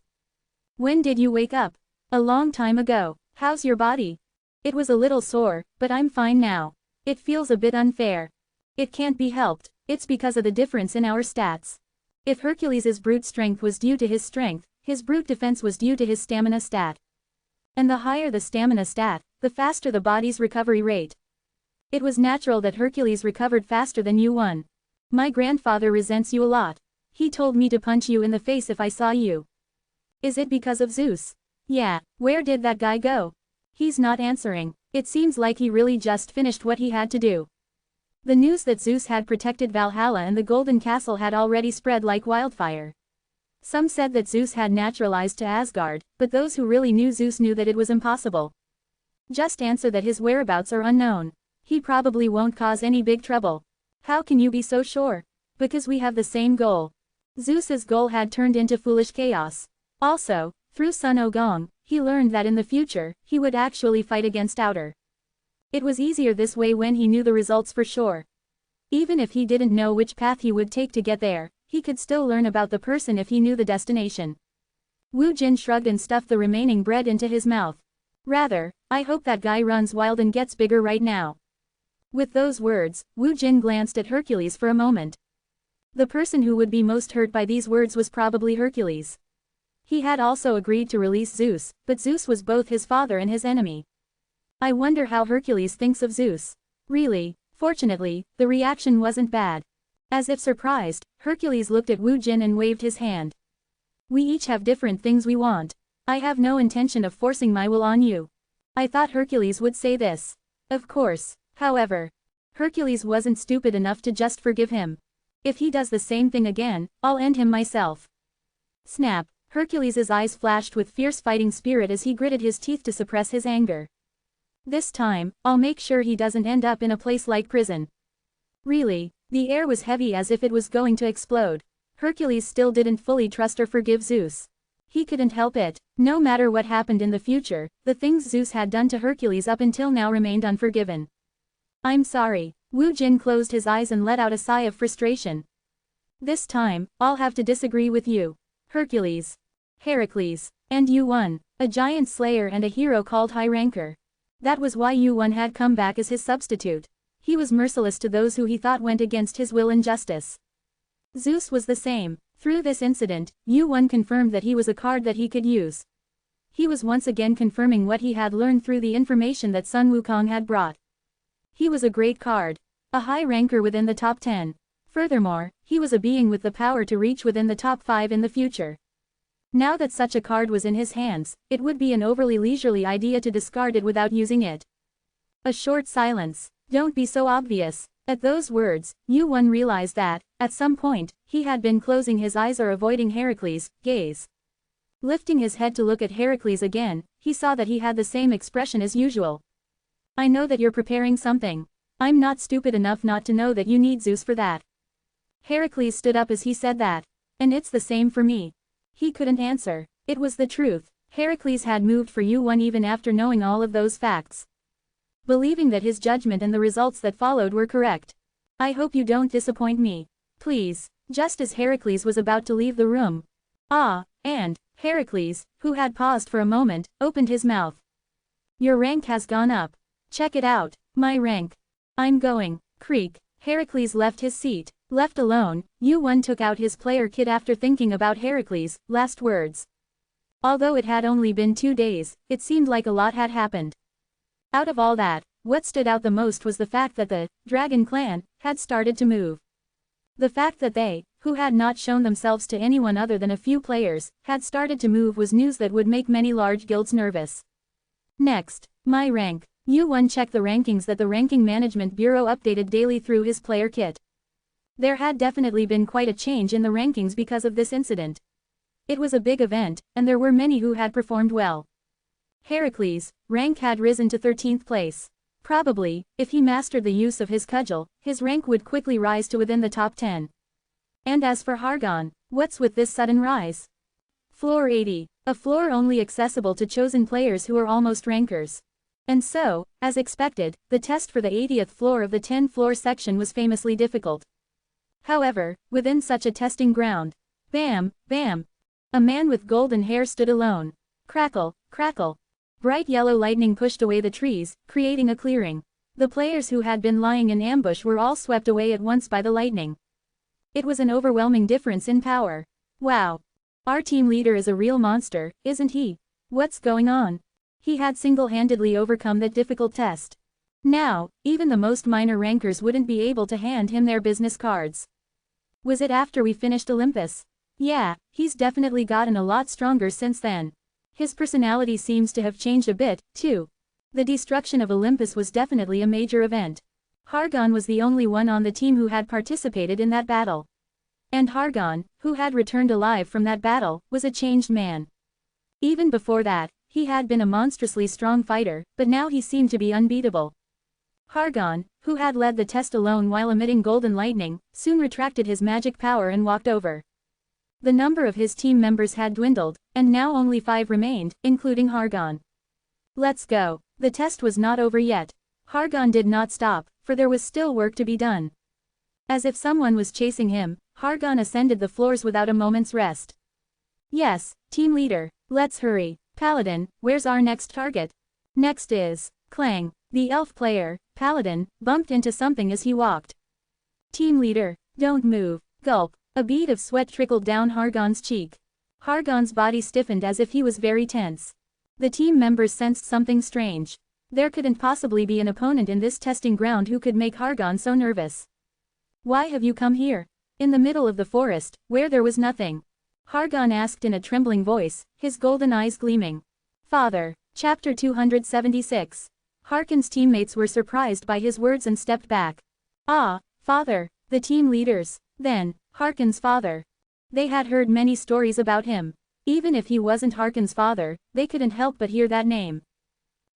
When did you wake up? A long time ago. How's your body? It was a little sore, but I'm fine now. It feels a bit unfair. It can't be helped, it's because of the difference in our stats. If Hercules' brute strength was due to his strength, his brute defense was due to his stamina stat. And the higher the stamina stat, the faster the body's recovery rate. It was natural that Hercules recovered faster than U1. My grandfather resents you a lot. He told me to punch you in the face if I saw you. Is it because of Zeus? Yeah, where did that guy go? He's not answering. It seems like he really just finished what he had to do. The news that Zeus had protected Valhalla and the Golden Castle had already spread like wildfire. Some said that Zeus had naturalized to Asgard, but those who really knew Zeus knew that it was impossible. Just answer that his whereabouts are unknown. He probably won't cause any big trouble. How can you be so sure? Because we have the same goal. Zeus's goal had turned into foolish chaos. Also, through Sun Ogong, he learned that in the future, he would actually fight against Outer. It was easier this way when he knew the results for sure. Even if he didn't know which path he would take to get there, he could still learn about the person if he knew the destination. Wu Jin shrugged and stuffed the remaining bread into his mouth. Rather, I hope that guy runs wild and gets bigger right now. With those words, Wu Jin glanced at Hercules for a moment. The person who would be most hurt by these words was probably Hercules. He had also agreed to release Zeus, but Zeus was both his father and his enemy. I wonder how Hercules thinks of Zeus. Really, fortunately, the reaction wasn't bad. As if surprised, Hercules looked at Wu Jin and waved his hand. We each have different things we want. I have no intention of forcing my will on you. I thought Hercules would say this. Of course. However, Hercules wasn't stupid enough to just forgive him. If he does the same thing again, I'll end him myself. Snap. Hercules' eyes flashed with fierce fighting spirit as he gritted his teeth to suppress his anger. This time, I'll make sure he doesn't end up in a place like prison. Really, the air was heavy as if it was going to explode. Hercules still didn't fully trust or forgive Zeus. He couldn't help it. No matter what happened in the future, the things Zeus had done to Hercules up until now remained unforgiven. I'm sorry. Wu Jin closed his eyes and let out a sigh of frustration. This time, I'll have to disagree with you. Hercules. Heracles. And you won. A giant slayer and a hero called High Ranker. That was why Yu-Won had come back as his substitute. He was merciless to those who he thought went against his will and justice. Zeus was the same. Through this incident, Yu-Won confirmed that he was a card that he could use. He was once again confirming what he had learned through the information that Sun Wukong had brought. He was a great card. A high ranker within the top 10. Furthermore, he was a being with the power to reach within the top 5 in the future. Now that such a card was in his hands, it would be an overly leisurely idea to discard it without using it. A short silence. Don't be so obvious. At those words, Yu-Won realized that, at some point, he had been closing his eyes or avoiding Heracles' gaze. Lifting his head to look at Heracles again, he saw that he had the same expression as usual. I know that you're preparing something. I'm not stupid enough not to know that you need Zeus for that. Heracles stood up as he said that. And it's the same for me. He couldn't answer. It was the truth. Heracles had moved for Yu-Won even after knowing all of those facts. Believing that his judgment and the results that followed were correct. I hope you don't disappoint me. Please. Just as Heracles was about to leave the room. And Heracles, who had paused for a moment, opened his mouth. Your rank has gone up. Check it out. My rank. I'm going. Creak. Heracles left his seat. Left alone, Yu-Won took out his player kit after thinking about Heracles' last words. Although it had only been 2 days, it seemed like a lot had happened. Out of all that, what stood out the most was the fact that the Dragon Clan had started to move. The fact that they, who had not shown themselves to anyone other than a few players, had started to move was news that would make many large guilds nervous. Next, my rank. Yu-Won checked the rankings that the Ranking Management Bureau updated daily through his player kit. There had definitely been quite a change in the rankings because of this incident. It was a big event, and there were many who had performed well. Heracles' rank had risen to 13th place. Probably, if he mastered the use of his cudgel, his rank would quickly rise to within the top 10. And as for Hargon, what's with this sudden rise? Floor 80, a floor only accessible to chosen players who are almost rankers. And so, as expected, the test for the 80th floor of the 10-floor section was famously difficult. However, within such a testing ground, bam, bam, a man with golden hair stood alone. Crackle, crackle. Bright yellow lightning pushed away the trees, creating a clearing. The players who had been lying in ambush were all swept away at once by the lightning. It was an overwhelming difference in power. Wow. Our team leader is a real monster, isn't he? What's going on? He had single-handedly overcome that difficult test. Now, even the most minor rankers wouldn't be able to hand him their business cards. Was it after we finished Olympus? Yeah, he's definitely gotten a lot stronger since then. His personality seems to have changed a bit, too. The destruction of Olympus was definitely a major event. Hargon was the only one on the team who had participated in that battle. And Hargon, who had returned alive from that battle, was a changed man. Even before that, he had been a monstrously strong fighter, but now he seemed to be unbeatable. Hargon, who had led the test alone while emitting golden lightning, soon retracted his magic power and walked over. The number of his team members had dwindled, and now only 5 remained, including Hargon. Let's go. The test was not over yet. Hargon did not stop, for there was still work to be done. As if someone was chasing him, Hargon ascended the floors without a moment's rest. Yes, team leader, let's hurry. Paladin, where's our next target? Next is, Clang, the elf player, Paladin, bumped into something as he walked. Team leader, don't move, gulp. A bead of sweat trickled down Hargon's cheek. Hargon's body stiffened as if he was very tense. The team members sensed something strange. There couldn't possibly be an opponent in this testing ground who could make Hargon so nervous. Why have you come here? In the middle of the forest, where there was nothing. Hargon asked in a trembling voice, his golden eyes gleaming. Father. Chapter 276. Harkon's teammates were surprised by his words and stepped back. Ah, father, the team leaders, then, Harkon's father. They had heard many stories about him. Even if he wasn't Harkon's father, they couldn't help but hear that name.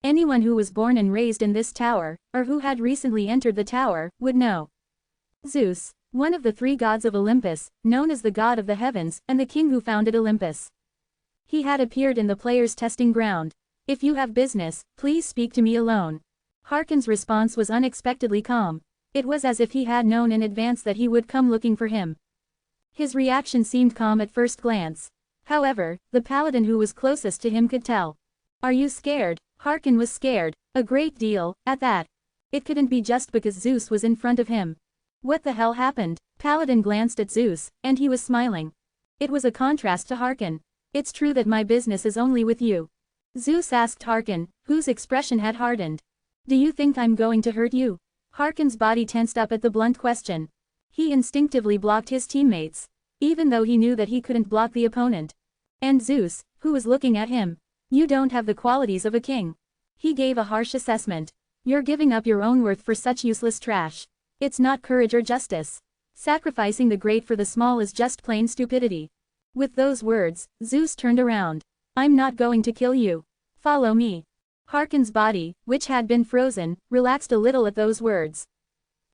Anyone who was born and raised in this tower, or who had recently entered the tower, would know. Zeus, one of the three gods of Olympus, known as the god of the heavens, and the king who founded Olympus. He had appeared in the players' testing ground. If you have business, please speak to me alone. Harkon's response was unexpectedly calm. It was as if he had known in advance that he would come looking for him. His reaction seemed calm at first glance. However, the paladin who was closest to him could tell. Are you scared? Harkon was scared, a great deal, at that. It couldn't be just because Zeus was in front of him. What the hell happened? Paladin glanced at Zeus, and he was smiling. It was a contrast to Harkon. It's true that my business is only with you. Zeus asked Harkon, whose expression had hardened. Do you think I'm going to hurt you? Harkon's body tensed up at the blunt question. He instinctively blocked his teammates, even though he knew that he couldn't block the opponent. And Zeus, who was looking at him. You don't have the qualities of a king. He gave a harsh assessment. You're giving up your own worth for such useless trash. It's not courage or justice. Sacrificing the great for the small is just plain stupidity. With those words, Zeus turned around. I'm not going to kill you. Follow me. Harkon's body, which had been frozen, relaxed a little at those words.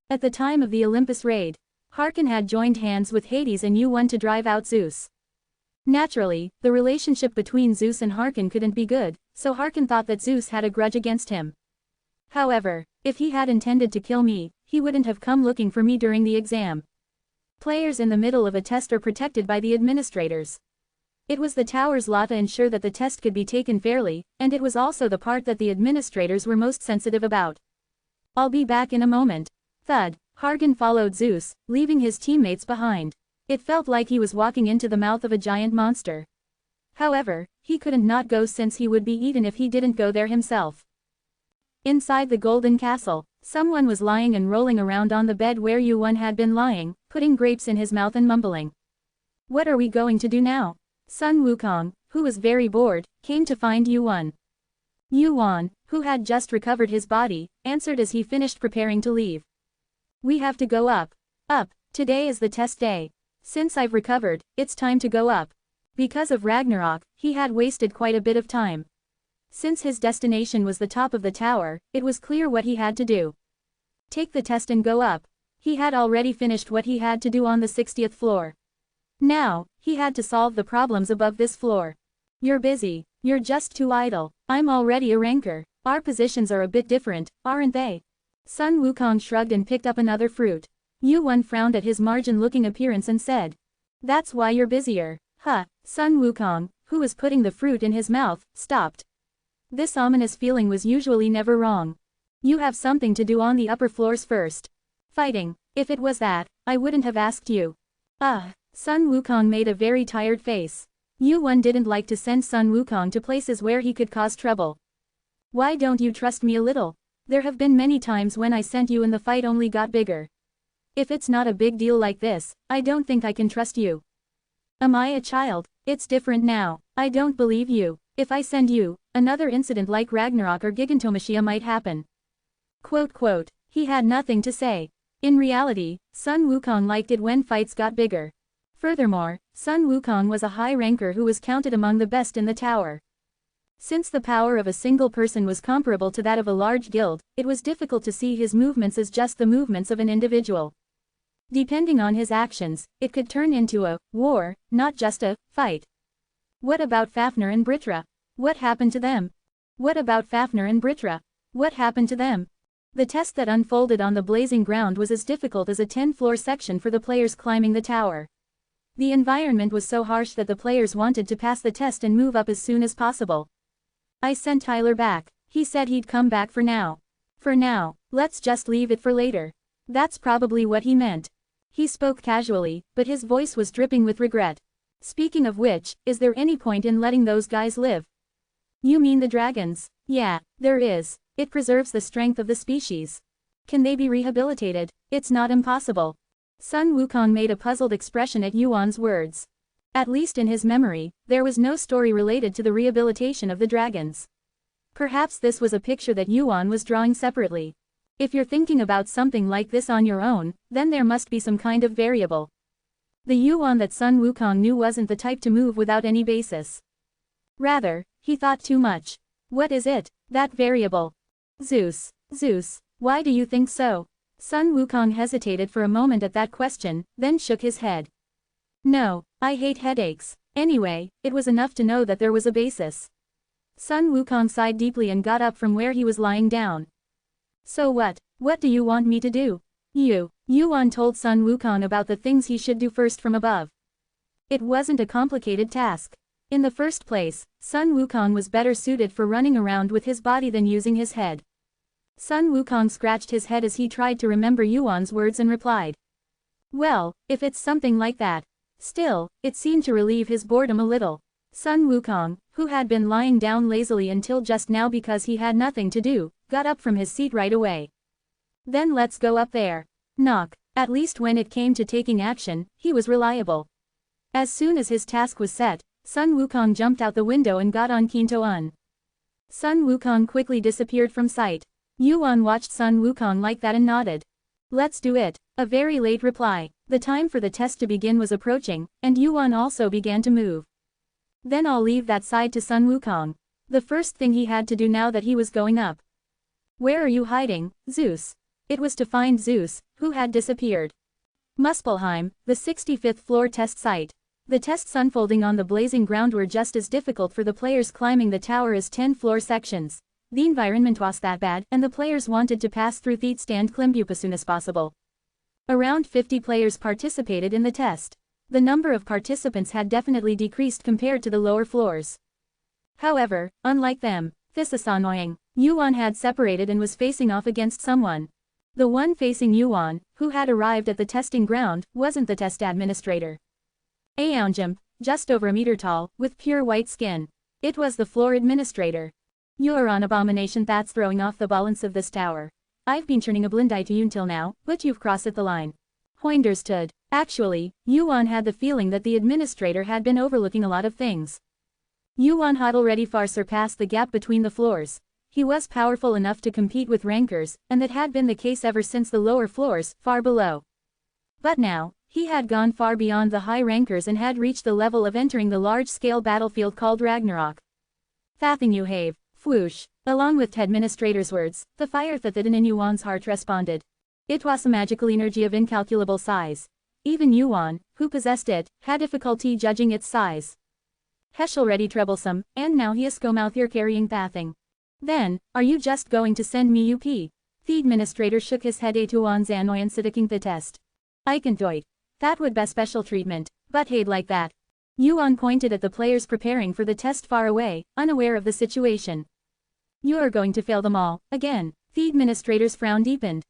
At the time of the Olympus raid, Harkon had joined hands with Hades and U1 to drive out Zeus. Naturally, the relationship between Zeus and Harkon couldn't be good, so Harkon thought that Zeus had a grudge against him. However, if he had intended to kill me, he wouldn't have come looking for me during the exam. Players in the middle of a test are protected by the administrators. It was the tower's law to ensure that the test could be taken fairly, and it was also the part that the administrators were most sensitive about. I'll be back in a moment. Thud. Harkon followed Zeus, leaving his teammates behind. It felt like he was walking into the mouth of a giant monster. However, he couldn't not go since he would be eaten if he didn't go there himself. Inside the Golden Castle, someone was lying and rolling around on the bed where U1 had been lying, putting grapes in his mouth and mumbling. What are we going to do now? Sun Wukong, who was very bored, came to find U1. U1, who had just recovered his body, answered as he finished preparing to leave. We have to go up. Up. Today is the test day. Since I've recovered, it's time to go up. Because of Ragnarok, he had wasted quite a bit of time. Since his destination was the top of the tower, it was clear what he had to do. Take the test and go up. He had already finished what he had to do on the 60th floor. Now, he had to solve the problems above this floor. You're busy. You're just too idle. I'm already a ranker. Our positions are a bit different, aren't they? Sun Wukong shrugged and picked up another fruit. U1 frowned at his margin-looking appearance and said. That's why you're busier. Huh. Sun Wukong, who was putting the fruit in his mouth, stopped. This ominous feeling was usually never wrong. You have something to do on the upper floors first. Fighting. If it was that, I wouldn't have asked you. Sun Wukong made a very tired face. U1 didn't like to send Sun Wukong to places where he could cause trouble. Why don't you trust me a little? There have been many times when I sent you and the fight only got bigger. If it's not a big deal like this, I don't think I can trust you. Am I a child? It's different now. I don't believe you. If I send you, another incident like Ragnarok or Gigantomachia might happen. Quote. He had nothing to say. In reality, Sun Wukong liked it when fights got bigger. Furthermore, Sun Wukong was a high ranker who was counted among the best in the tower. Since the power of a single person was comparable to that of a large guild, it was difficult to see his movements as just the movements of an individual. Depending on his actions, it could turn into a war, not just a fight. What about Fafnir and Britra? What happened to them? What about Fafnir and Britra? What happened to them? The test that unfolded on the blazing ground was as difficult as a 10-floor section for the players climbing the tower. The environment was so harsh that the players wanted to pass the test and move up as soon as possible. I sent Tyler back. He said he'd come back for now. For now, let's just leave it for later. That's probably what he meant. He spoke casually, but his voice was dripping with regret. Speaking of which, is there any point in letting those guys live? You mean the dragons? Yeah, there is. It preserves the strength of the species. Can they be rehabilitated? It's not impossible. Sun Wukong made a puzzled expression at Yuan's words. At least in his memory, there was no story related to the rehabilitation of the dragons. Perhaps this was a picture that Yuan was drawing separately. If you're thinking about something like this on your own, then there must be some kind of variable. The Yuan that Sun Wukong knew wasn't the type to move without any basis. Rather, he thought too much. What is it, that variable? Zeus. Zeus, why do you think so? Sun Wukong hesitated for a moment at that question, then shook his head. No, I hate headaches. Anyway, it was enough to know that there was a basis. Sun Wukong sighed deeply and got up from where he was lying down. So what? What do you want me to do? Yuan told Sun Wukong about the things he should do first from above. It wasn't a complicated task. In the first place, Sun Wukong was better suited for running around with his body than using his head. Sun Wukong scratched his head as he tried to remember Yuan's words and replied. Well, if it's something like that. Still, it seemed to relieve his boredom a little. Sun Wukong, who had been lying down lazily until just now because he had nothing to do, got up from his seat right away. Then let's go up there. Knock. At least when it came to taking action, he was reliable. As soon as his task was set, Sun Wukong jumped out the window and got on Kinto-un. Sun Wukong quickly disappeared from sight. Yuan watched Sun Wukong like that and nodded. Let's do it. A very late reply. The time for the test to begin was approaching, and Yuan also began to move. Then I'll leave that side to Sun Wukong. The first thing he had to do now that he was going up. Where are you hiding, Zeus? It was to find Zeus, who had disappeared. Muspelheim, the 65th floor test site. The tests unfolding on the blazing ground were just as difficult for the players climbing the tower as 10 floor sections. The environment was that bad, and the players wanted to pass through the stand climb as soon as possible. Around 50 players participated in the test. The number of participants had definitely decreased compared to the lower floors. However, unlike them, this is annoying. Yuan had separated and was facing off against someone. The one facing Yuan, who had arrived at the testing ground, wasn't the test administrator. Aounjump, just over a meter tall, with pure white skin. It was the floor administrator. You're an abomination that's throwing off the balance of this tower. I've been turning a blind eye to you until now, but you've crossed the line. Hoinderstood. Actually, Yuan had the feeling that the administrator had been overlooking a lot of things. Yuan had already far surpassed the gap between the floors. He was powerful enough to compete with rankers, and that had been the case ever since the lower floors, far below. But now, he had gone far beyond the high rankers and had reached the level of entering the large-scale battlefield called Ragnarok. Thathing you have, whoosh. Along with the administrator's words, the fire that in Yuan's heart responded. It was a magical energy of incalculable size. Even Yuan, who possessed it, had difficulty judging its size. Hesh already troublesome, and now he is come out here carrying Thathing. Then, are you just going to send me UP? The administrator shook his head at Yuan's annoyance at the test. I can do it. That would be special treatment, but hate like that. Yuan pointed at the players preparing for the test far away, unaware of the situation. You are going to fail them all, again. The administrator's frown deepened.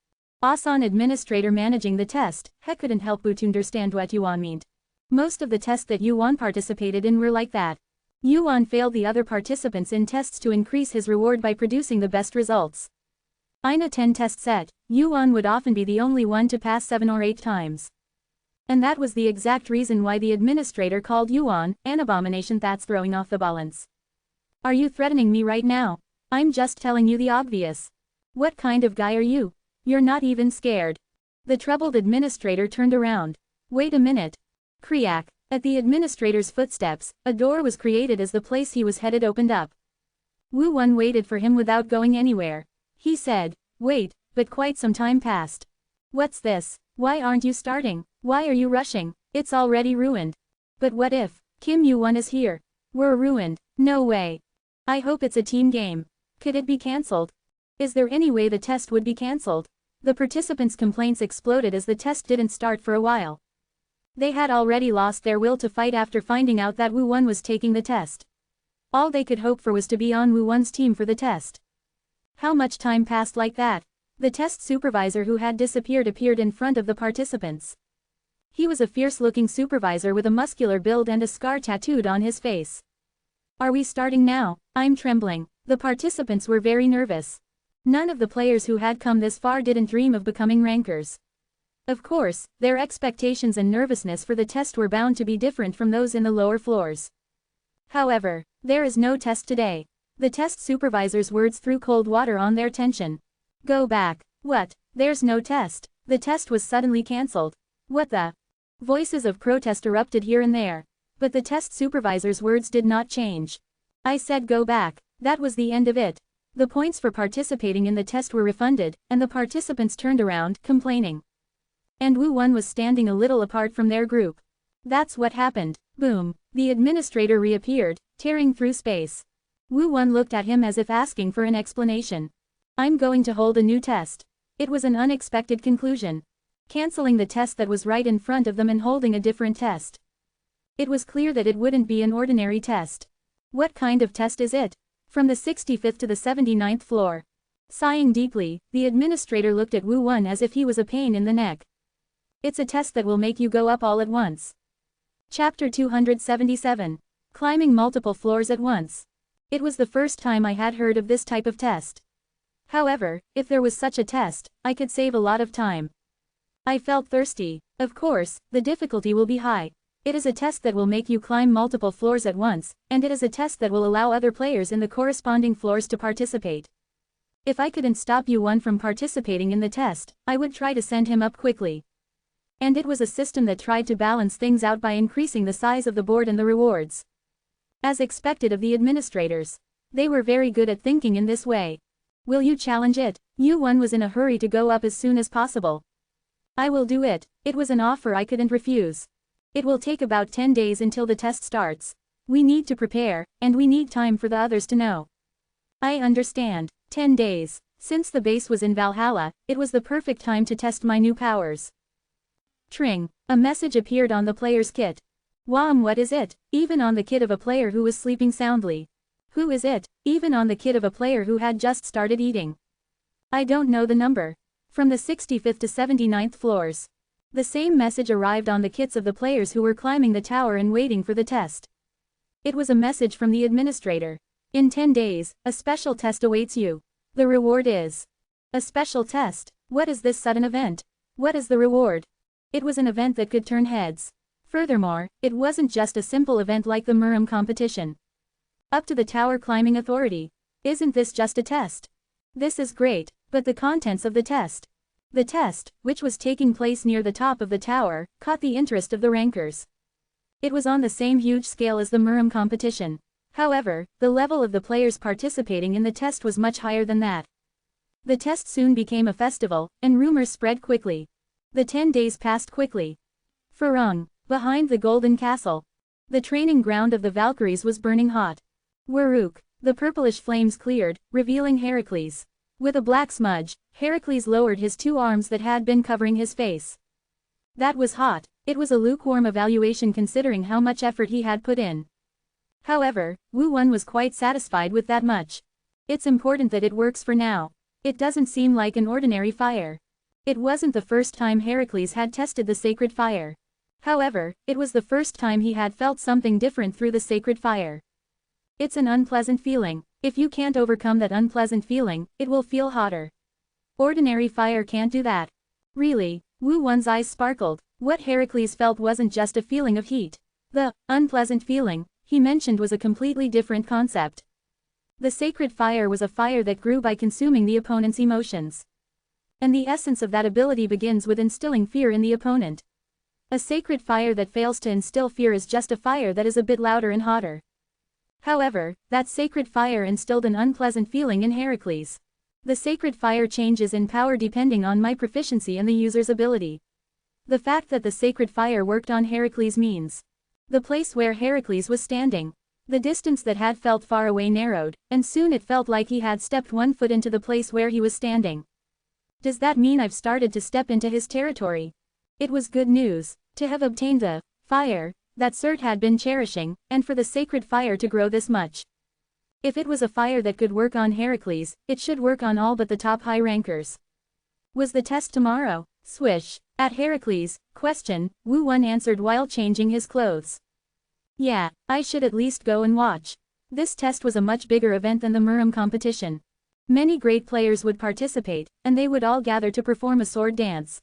Asan administrator managing the test, he couldn't help but understand what Yuan meant. Most of the tests that Yuan participated in were like that. Yuan failed the other participants in tests to increase his reward by producing the best results. In a 10-test set, Yuan would often be the only one to pass 7 or 8 times. And that was the exact reason why the administrator called Yuan an abomination that's throwing off the balance. Are you threatening me right now? I'm just telling you the obvious. What kind of guy are you? You're not even scared. The troubled administrator turned around. Wait a minute. Kriak. At the administrator's footsteps, a door was created as the place he was headed opened up. Wu Wen waited for him without going anywhere. He said, wait, but quite some time passed. What's this? Why aren't you starting? Why are you rushing? It's already ruined. But what if Kim Yu-won is here? We're ruined. No way. I hope it's a team game. Could it be cancelled? Is there any way the test would be cancelled? The participants' complaints exploded as the test didn't start for a while. They had already lost their will to fight after finding out that Wu Wen was taking the test. All they could hope for was to be on Wu Wen's team for the test. How much time passed like that? The test supervisor who had disappeared appeared in front of the participants. He was a fierce-looking supervisor with a muscular build and a scar tattooed on his face. Are we starting now? I'm trembling. The participants were very nervous. None of the players who had come this far didn't dream of becoming rankers. Of course, their expectations and nervousness for the test were bound to be different from those in the lower floors. However, there is no test today. The test supervisor's words threw cold water on their tension. Go back. What? There's no test. The test was suddenly cancelled. What the? Voices of protest erupted here and there. But the test supervisor's words did not change. I said go back. That was the end of it. The points for participating in the test were refunded, and the participants turned around, complaining. And Wu-won was standing a little apart from their group. That's what happened. Boom. The administrator reappeared, tearing through space. Wu-won looked at him as if asking for an explanation. I'm going to hold a new test. It was an unexpected conclusion. Cancelling the test that was right in front of them and holding a different test. It was clear that it wouldn't be an ordinary test. What kind of test is it? From the 65th to the 79th floor. Sighing deeply, the administrator looked at Wu-won as if he was a pain in the neck. It's a test that will make you go up all at once. Chapter 277. Climbing multiple floors at once. It was the first time I had heard of this type of test. However, if there was such a test, I could save a lot of time. I felt thirsty. Of course, the difficulty will be high. It is a test that will make you climb multiple floors at once, and it is a test that will allow other players in the corresponding floors to participate. If I couldn't stop Wu-won from participating in the test, I would try to send him up quickly. And it was a system that tried to balance things out by increasing the size of the board and the rewards. As expected of the administrators. They were very good at thinking in this way. Will you challenge it? Wu-won was in a hurry to go up as soon as possible. I will do it. It was an offer I couldn't refuse. It will take about 10 days until the test starts. We need to prepare, and we need time for the others to know. I understand. 10 days. Since the base was in Valhalla, it was the perfect time to test my new powers. Tring. A message appeared on the player's kit. What is it? Even on the kit of a player who was sleeping soundly. Who is it? Even on the kit of a player who had just started eating. I don't know the number. From the 65th to 79th floors. The same message arrived on the kits of the players who were climbing the tower and waiting for the test. It was a message from the administrator. In 10 days, a special test awaits you. The reward is a special test. What is this sudden event? What is the reward? It was an event that could turn heads. Furthermore, it wasn't just a simple event like the Murim competition. Up to the tower climbing authority. Isn't this just a test? This is great, but the contents of the test. The test, which was taking place near the top of the tower, caught the interest of the rankers. It was on the same huge scale as the Murim competition. However, the level of the players participating in the test was much higher than that. The test soon became a festival, and rumors spread quickly. The 10 days passed quickly. Farung, behind the Golden Castle. The training ground of the Valkyries was burning hot. Waruk, the purplish flames cleared, revealing Heracles. With a black smudge, Heracles lowered his 2 arms that had been covering his face. That was hot. It was a lukewarm evaluation considering how much effort he had put in. However, Wu-won was quite satisfied with that much. It's important that it works for now. It doesn't seem like an ordinary fire. It wasn't the first time Heracles had tested the sacred fire. However, it was the first time he had felt something different through the sacred fire. It's an unpleasant feeling. If you can't overcome that unpleasant feeling, it will feel hotter. Ordinary fire can't do that. Really, Wu-won's eyes sparkled. What Heracles felt wasn't just a feeling of heat. The unpleasant feeling he mentioned was a completely different concept. The sacred fire was a fire that grew by consuming the opponent's emotions. And the essence of that ability begins with instilling fear in the opponent. A sacred fire that fails to instill fear is just a fire that is a bit louder and hotter. However, that sacred fire instilled an unpleasant feeling in Heracles. The sacred fire changes in power depending on my proficiency and the user's ability. The fact that the sacred fire worked on Heracles means the place where Heracles was standing. The distance that had felt far away narrowed, and soon it felt like he had stepped 1 foot into the place where he was standing. Does that mean I've started to step into his territory? It was good news. To have obtained the fire that Surt had been cherishing, and for the sacred fire to grow this much. If it was a fire that could work on Heracles, it should work on all but the top high rankers. Was the test tomorrow? Swish. At Heracles' question, Wu-won answered while changing his clothes. Yeah, I should at least go and watch. This test was a much bigger event than the Murim competition. Many great players would participate, and they would all gather to perform a sword dance.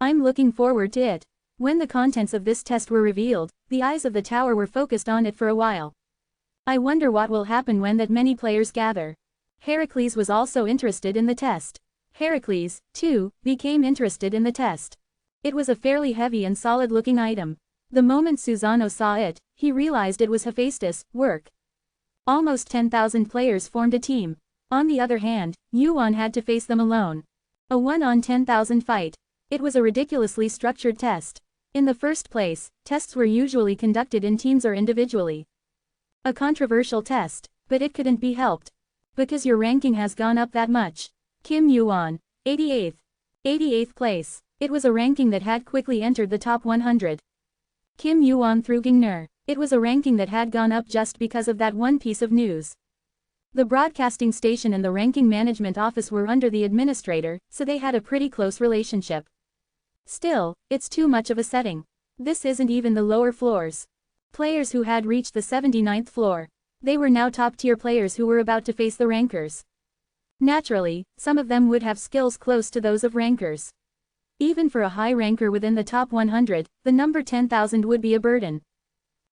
I'm looking forward to it. When the contents of this test were revealed, the eyes of the tower were focused on it for a while. I wonder what will happen when that many players gather. Heracles was also interested in the test. Heracles, too, became interested in the test. It was a fairly heavy and solid-looking item. The moment Susanoo saw it, he realized it was Hephaestus' work. Almost 10,000 players formed a team. On the other hand, Yuan had to face them alone. A 1 on 10,000 fight. It was a ridiculously structured test. In the first place, tests were usually conducted in teams or individually. A controversial test, but it couldn't be helped. Because your ranking has gone up that much. Kim Yuan, 88th. 88th place. It was a ranking that had quickly entered the top 100. Kim Yuan through Gingner. It was a ranking that had gone up just because of that one piece of news. The broadcasting station and the ranking management office were under the administrator, so they had a pretty close relationship. Still, it's too much of a setting. This isn't even the lower floors. Players who had reached the 79th floor. They were now top-tier players who were about to face the rankers. Naturally, some of them would have skills close to those of rankers. Even for a high ranker within the top 100, the number 10,000 would be a burden.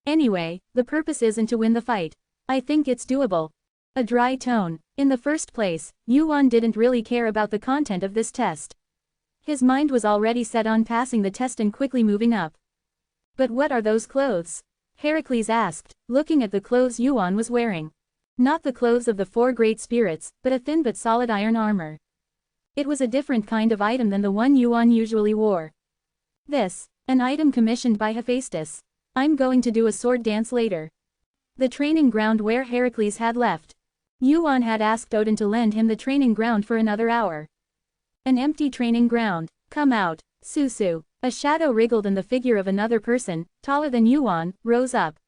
Anyway, the purpose isn't to win the fight. I think it's doable. A dry tone. In the first place, Yuan didn't really care about the content of this test. His mind was already set on passing the test and quickly moving up. But what are those clothes? Heracles asked, looking at the clothes Yuan was wearing. Not the clothes of the 4 great spirits, but a thin but solid iron armor. It was a different kind of item than the one Yuan usually wore. This, an item commissioned by Hephaestus. I'm going to do a sword dance later. The training ground where Heracles had left. Yuan had asked Odin to lend him the training ground for another hour. An empty training ground. Come out, Susu. A shadow wriggled and the figure of another person, taller than Yuan, rose up.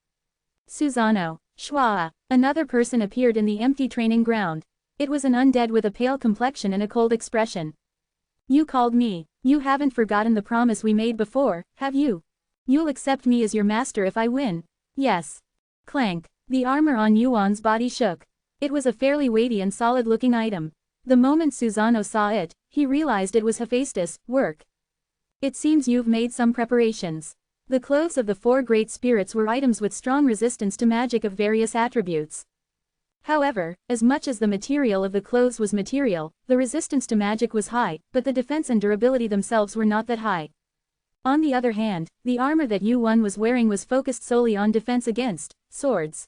Susanoo. Shwa. Another person appeared in the empty training ground. It was an undead with a pale complexion and a cold expression. You called me. You haven't forgotten the promise we made before, have you? You'll accept me as your master if I win. Yes. Clank. The armor on Yuan's body shook. It was a fairly weighty and solid-looking item. The moment Susanoo saw it, he realized it was Hephaestus' work. It seems you've made some preparations. The clothes of the 4 great spirits were items with strong resistance to magic of various attributes. However, as much as the material of the clothes was material, the resistance to magic was high, but the defense and durability themselves were not that high. On the other hand, the armor that Yuan was wearing was focused solely on defense against swords.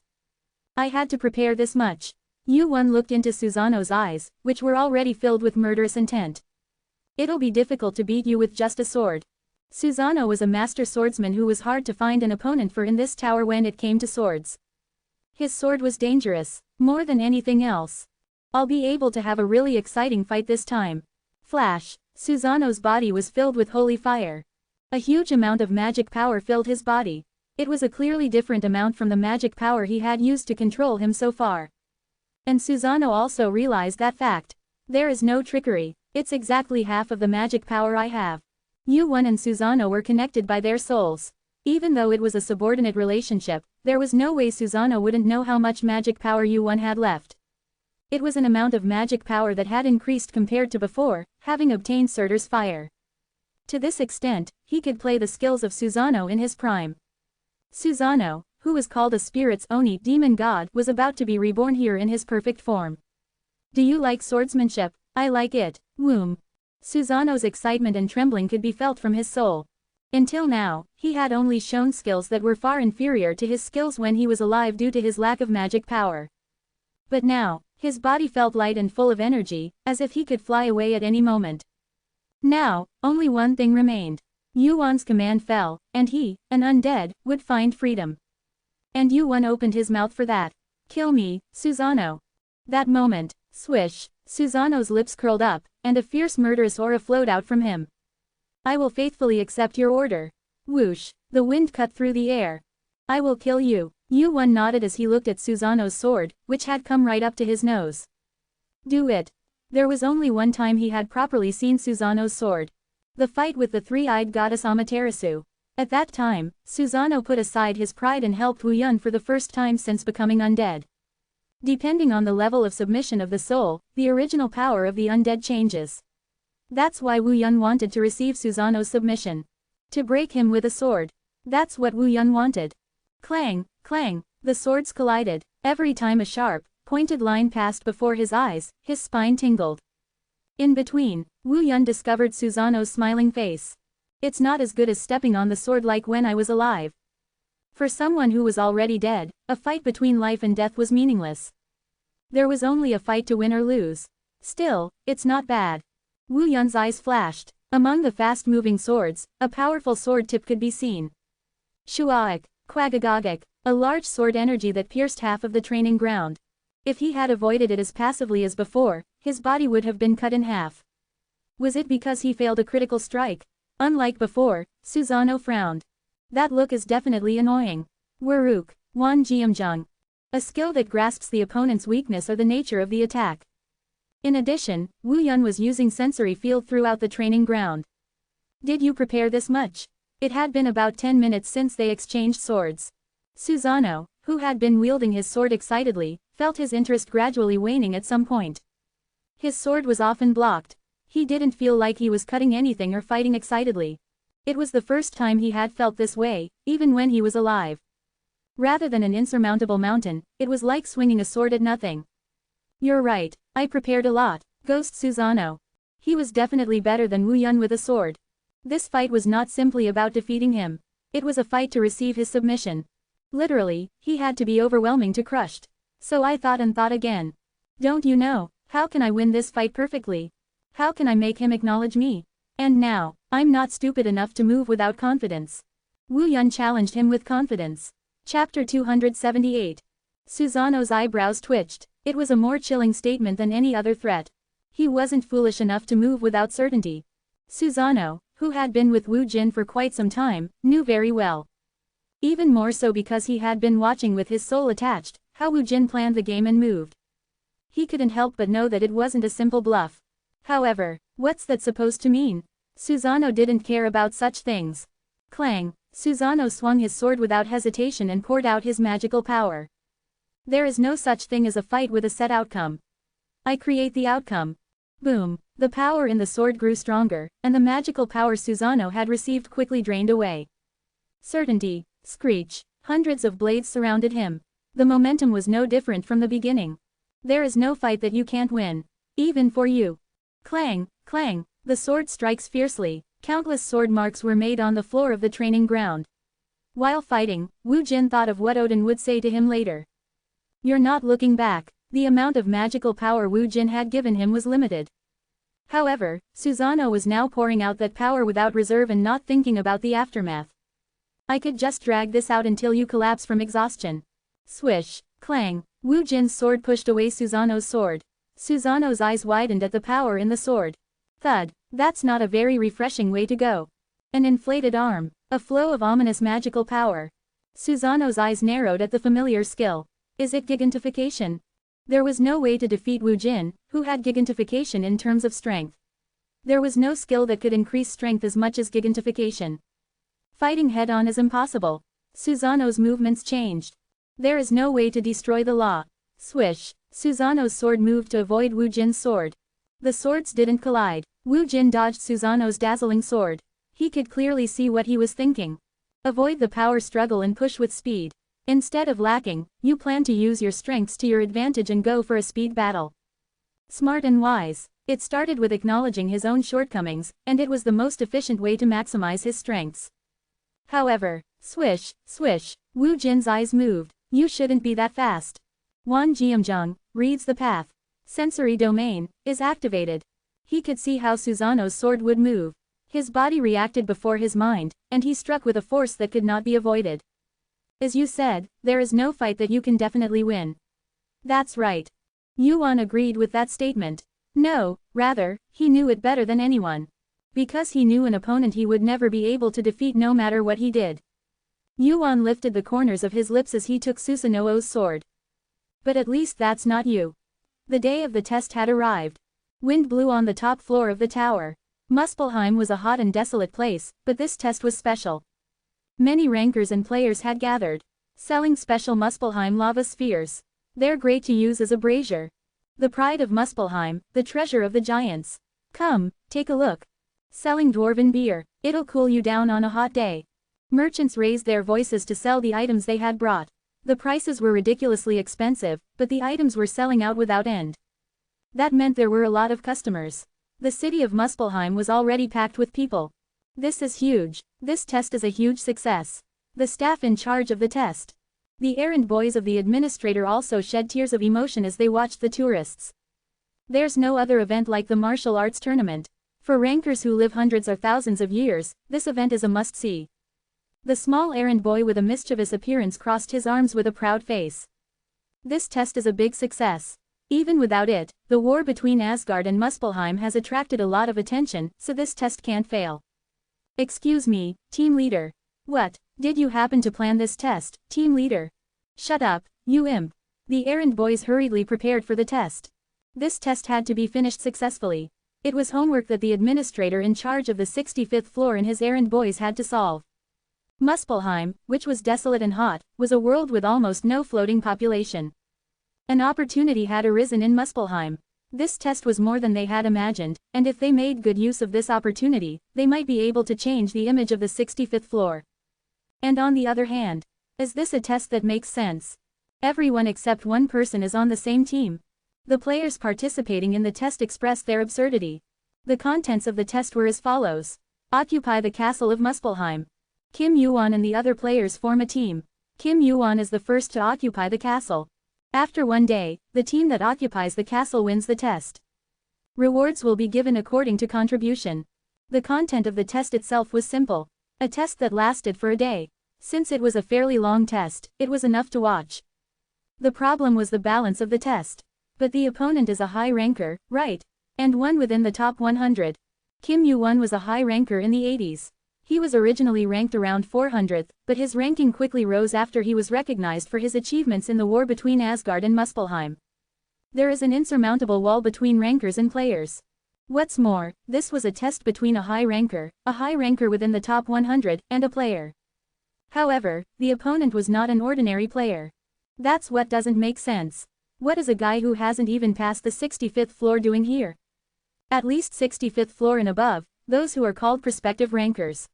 I had to prepare this much. Yuan looked into Susanoo's eyes, which were already filled with murderous intent. It'll be difficult to beat you with just a sword. Susanoo was a master swordsman who was hard to find an opponent for in this tower when it came to swords. His sword was dangerous, more than anything else. I'll be able to have a really exciting fight this time. Flash. Susanoo's body was filled with holy fire. A huge amount of magic power filled his body. It was a clearly different amount from the magic power he had used to control him so far. And Susanoo also realized that fact. There is no trickery. It's exactly half of the magic power I have. Yuan and Susanoo were connected by their souls. Even though it was a subordinate relationship, there was no way Susanoo wouldn't know how much magic power Yuan had left. It was an amount of magic power that had increased compared to before, having obtained Surtur's fire. To this extent, he could play the skills of Susanoo in his prime. Susanoo, who was called a spirit's Oni demon god, was about to be reborn here in his perfect form. Do you like swordsmanship? I like it. Womb. Susanoo's excitement and trembling could be felt from his soul. Until now, he had only shown skills that were far inferior to his skills when he was alive due to his lack of magic power. But now, his body felt light and full of energy, as if he could fly away at any moment. Now, only one thing remained. Yuan's command fell, and he, an undead, would find freedom. And Yuan opened his mouth for that. Kill me, Susanoo. That moment, swish, Susanoo's lips curled up, and a fierce murderous aura flowed out from him. I will faithfully accept your order. Whoosh, the wind cut through the air. I will kill you. Yuan nodded as he looked at Susanoo's sword, which had come right up to his nose. Do it. There was only one time he had properly seen Susanoo's sword. The fight with the 3-eyed goddess Amaterasu. At that time, Susanoo put aside his pride and helped Wu Yun for the first time since becoming undead. Depending on the level of submission of the soul, the original power of the undead changes. That's why Wu Yun wanted to receive Susanoo's submission. To break him with a sword. That's what Wu Yun wanted. Clang, clang, the swords collided. Every time a sharp, pointed line passed before his eyes, his spine tingled. In between, Wu Yun discovered Susanoo's smiling face. It's not as good as stepping on the sword like when I was alive. For someone who was already dead, a fight between life and death was meaningless. There was only a fight to win or lose. Still, it's not bad. Wu Yun's eyes flashed. Among the fast-moving swords, a powerful sword tip could be seen. Shuaik, Quagagagak, a large sword energy that pierced half of the training ground. If he had avoided it as passively as before, his body would have been cut in half. Was it because he failed a critical strike? Unlike before, Susanoo frowned. That look is definitely annoying. Waruk, Wan Jiamjung. A skill that grasps the opponent's weakness or the nature of the attack. In addition, Wu Yun was using sensory field throughout the training ground. Did you prepare this much? It had been about 10 minutes since they exchanged swords. Susanoo, who had been wielding his sword excitedly, felt his interest gradually waning at some point. His sword was often blocked. He didn't feel like he was cutting anything or fighting excitedly. It was the first time he had felt this way, even when he was alive. Rather than an insurmountable mountain, it was like swinging a sword at nothing. You're right, I prepared a lot, Ghost Susanoo. He was definitely better than Wu Yun with a sword. This fight was not simply about defeating him. It was a fight to receive his submission. Literally, he had to be overwhelming to crushed. So I thought and thought again. Don't you know, how can I win this fight perfectly? How can I make him acknowledge me? And now, I'm not stupid enough to move without confidence. Wu Yun challenged him with confidence. Chapter 278. Susanoo's eyebrows twitched. It was a more chilling statement than any other threat. He wasn't foolish enough to move without certainty. Susanoo, who had been with Wu Jin for quite some time, knew very well. Even more so because he had been watching with his soul attached, how Wu Jin planned the game and moved. He couldn't help but know that it wasn't a simple bluff. However, what's that supposed to mean? Susanoo didn't care about such things. Clang, Susanoo swung his sword without hesitation and poured out his magical power. There is no such thing as a fight with a set outcome. I create the outcome. Boom, the power in the sword grew stronger, and the magical power Susanoo had received quickly drained away. Certainty, screech, hundreds of blades surrounded him. The momentum was no different from the beginning. There is no fight that you can't win. Even for you. Clang, clang, the sword strikes fiercely. Countless sword marks were made on the floor of the training ground. While fighting, Wu Jin thought of what Odin would say to him later. You're not looking back. The amount of magical power Wu Jin had given him was limited. However, Susanoo was now pouring out that power without reserve and not thinking about the aftermath. I could just drag this out until you collapse from exhaustion. Swish, clang, Wu Jin's sword pushed away Susanoo's sword. Susanoo's eyes widened at the power in the sword. Thud, that's not a very refreshing way to go. An inflated arm, a flow of ominous magical power. Susanoo's eyes narrowed at the familiar skill. Is it gigantification? There was no way to defeat Wu Jin, who had gigantification in terms of strength. There was no skill that could increase strength as much as gigantification. Fighting head-on is impossible. Susanoo's movements changed. There is no way to destroy the law. Swish, Susanoo's sword moved to avoid Wu Jin's sword. The swords didn't collide. Wu Jin dodged Susanoo's dazzling sword. He could clearly see what he was thinking. Avoid the power struggle and push with speed. Instead of lacking, you plan to use your strengths to your advantage and go for a speed battle. Smart and wise. It started with acknowledging his own shortcomings, and it was the most efficient way to maximize his strengths. However, swish, swish, Wu Jin's eyes moved. You shouldn't be that fast. Wan Jiamjung reads the path. Sensory domain is activated. He could see how Susanoo's sword would move. His body reacted before his mind, and he struck with a force that could not be avoided. As you said, there is no fight that you can definitely win. That's right. Yuan agreed with that statement. No, rather, he knew it better than anyone. Because he knew an opponent he would never be able to defeat no matter what he did. Yuan lifted the corners of his lips as he took Susanoo's sword. But at least that's not you. The day of the test had arrived. Wind blew on the top floor of the tower. Muspelheim was a hot and desolate place, but this test was special. Many rankers and players had gathered, selling special Muspelheim lava spheres. They're great to use as a brazier. The pride of Muspelheim, the treasure of the giants. Come, Take a look. Selling dwarven beer. It'll cool you down on a hot day. Merchants raised their voices to sell the items they had brought. The prices were ridiculously expensive, but the items were selling out without end. That meant there were a lot of customers. The city of Muspelheim was already packed with people. This is huge. This test is a huge success. The staff in charge of the test. The errand boys of the administrator also shed tears of emotion as they watched the tourists. There's no other event like the martial arts tournament. For rankers who live hundreds or thousands of years, this event is a must-see. The small errand boy with a mischievous appearance crossed his arms with a proud face. This test is a big success. Even without it, the war between Asgard and Muspelheim has attracted a lot of attention, so this test can't fail. Excuse me, team leader. What, did you happen to plan this test, team leader? Shut up, you imp. The errand boys hurriedly prepared for the test. This test had to be finished successfully. It was homework that the administrator in charge of the 65th floor and his errand boys had to solve. Muspelheim, which was desolate and hot, was a world with almost no floating population. An opportunity had arisen in Muspelheim. This test was more than they had imagined, and if they made good use of this opportunity, they might be able to change the image of the 65th floor. And on the other hand, is this a test that makes sense? Everyone except one person is on the same team. The players participating in the test expressed their absurdity. The contents of the test were as follows. Occupy the castle of Muspelheim. Kim Yuan and the other players form a team. Kim Yuan is the first to occupy the castle. After one day, the team that occupies the castle wins the test. Rewards will be given according to contribution. The content of the test itself was simple. A test that lasted for a day. Since it was a fairly long test, it was enough to watch. The problem was the balance of the test. But the opponent is a high ranker, right? And one within the top 100. Kim Yuan was a high ranker in the 80s. He was originally ranked around 400th, but his ranking quickly rose after he was recognized for his achievements in the war between Asgard and Muspelheim. There is an insurmountable wall between rankers and players. What's more, this was a test between a high ranker within the top 100, and a player. However, the opponent was not an ordinary player. That's what doesn't make sense. What is a guy who hasn't even passed the 65th floor doing here? At least 65th floor and above, those who are called prospective rankers.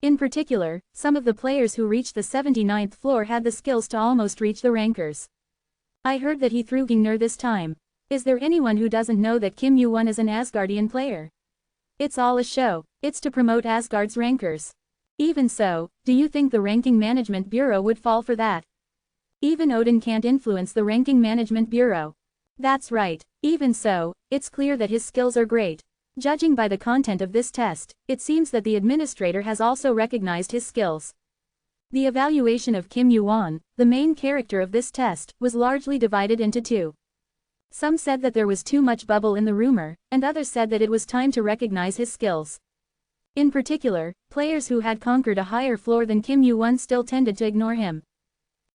In particular, some of the players who reached the 79th floor had the skills to almost reach the rankers. I heard that he threw Gingnir this time. Is there anyone who doesn't know that Kim Yuan is an Asgardian player? It's all a show. It's to promote Asgard's rankers. Even so, do you think the Ranking Management Bureau would fall for that? Even Odin can't influence the Ranking Management Bureau. That's right. Even so, it's clear that his skills are great. Judging by the content of this test, it seems that the administrator has also recognized his skills. The evaluation of Kim Yuan, the main character of this test, was largely divided into two. Some said that there was too much bubble in the rumor, and others said that it was time to recognize his skills. In particular, players who had conquered a higher floor than Kim Yuan still tended to ignore him.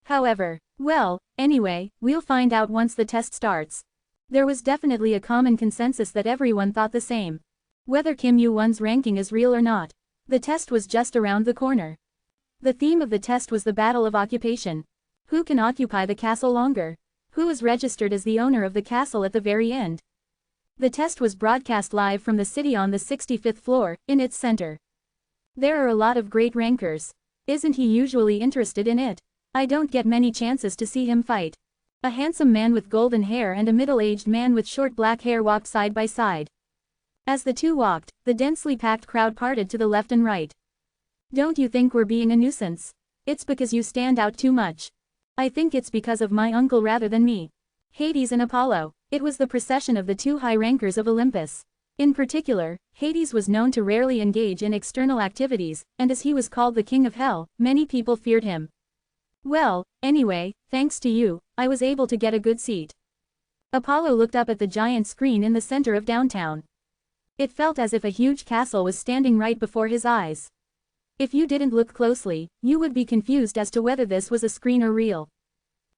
However, well, anyway, we'll find out once the test starts. There was definitely a common consensus that everyone thought the same. Whether Kim Yuan's ranking is real or not, the test was just around the corner. The theme of the test was the battle of occupation. Who can occupy the castle longer? Who is registered as the owner of the castle at the very end? The test was broadcast live from the city on the 65th floor, in its center. There are a lot of great rankers. Isn't he usually interested in it? I don't get many chances to see him fight. A handsome man with golden hair and a middle-aged man with short black hair walked side by side. As the two walked, the densely packed crowd parted to the left and right. Don't you think we're being a nuisance? It's because you stand out too much. I think it's because of my uncle rather than me. Hades and Apollo. It was the procession of the two high rankers of Olympus. In particular, Hades was known to rarely engage in external activities, and as he was called the king of hell, many people feared him. Well, anyway, thanks to you, I was able to get a good seat. Apollo looked up at the giant screen in the center of downtown. It felt as if a huge castle was standing right before his eyes. If you didn't look closely, you would be confused as to whether this was a screen or real.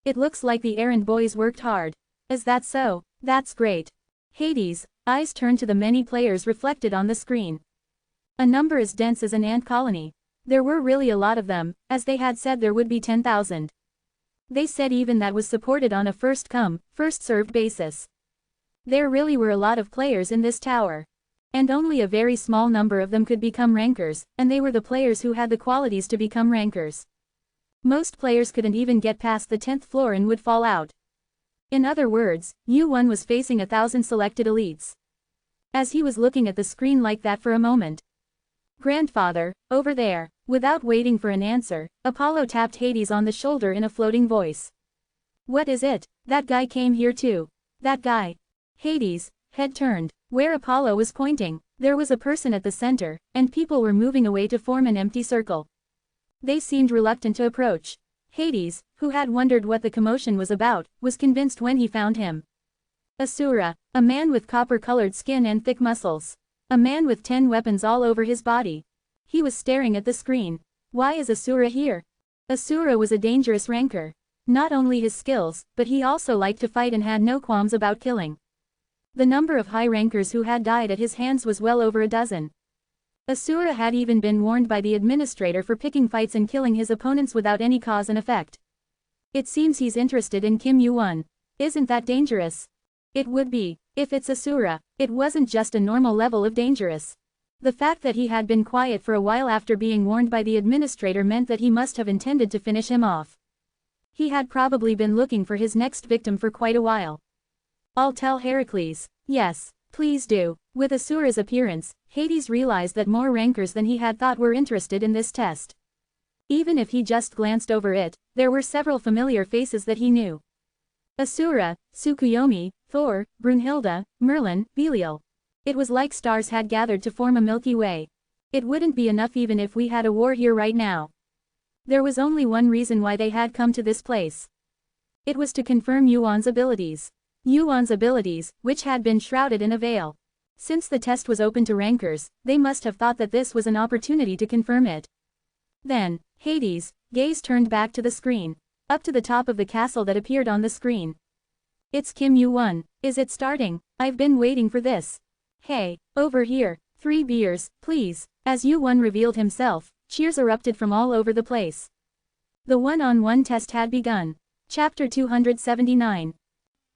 It looks like the errand boys worked hard. Is that so? That's great. Hades' eyes turned to the many players reflected on the screen. A number as dense as an ant colony. There were really a lot of them, as they had said there would be 10,000. They said even that was supported on a first-come, first-served basis. There really were a lot of players in this tower. And only a very small number of them could become rankers, and they were the players who had the qualities to become rankers. Most players couldn't even get past the 10th floor and would fall out. In other words, Yu-1 was facing 1,000 selected elites. As he was looking at the screen like that for a moment. "Grandfather, over there." Without waiting for an answer, Apollo tapped Hades on the shoulder in a floating voice. "What is it? That guy came here too." "That guy?" Hades' head turned. Where Apollo was pointing, there was a person at the center, and people were moving away to form an empty circle. They seemed reluctant to approach. Hades, who had wondered what the commotion was about, was convinced when he found him. Asura, a man with copper-colored skin and thick muscles. A man with 10 weapons all over his body. He was staring at the screen. Why is Asura here? Asura was a dangerous ranker. Not only his skills, but he also liked to fight and had no qualms about killing. The number of high rankers who had died at his hands was well over a dozen. Asura had even been warned by the administrator for picking fights and killing his opponents without any cause and effect. It seems he's interested in Kim Yu-1. Isn't that dangerous? It would be, if it's Asura. It wasn't just a normal level of dangerous. The fact that he had been quiet for a while after being warned by the administrator meant that he must have intended to finish him off. He had probably been looking for his next victim for quite a while. "I'll tell Heracles." "Yes, please do." With Asura's appearance, Hades realized that more rankers than he had thought were interested in this test. Even if he just glanced over it, there were several familiar faces that he knew. Asura, Tsukuyomi, Thor, Brunhilde, Merlin, Belial. It was like stars had gathered to form a Milky Way. It wouldn't be enough even if we had a war here right now. There was only one reason why they had come to this place. It was to confirm Yuan's abilities. Yuan's abilities, which had been shrouded in a veil. Since the test was open to rankers, they must have thought that this was an opportunity to confirm it. Then, Hades' gaze turned back to the screen. Up to the top of the castle that appeared on the screen. "It's Kim Yu-1. Is it starting? I've been waiting for this. Hey, over here, 3 beers, please." As Yu-1 revealed himself, cheers erupted from all over the place. The one-on-one test had begun. Chapter 279.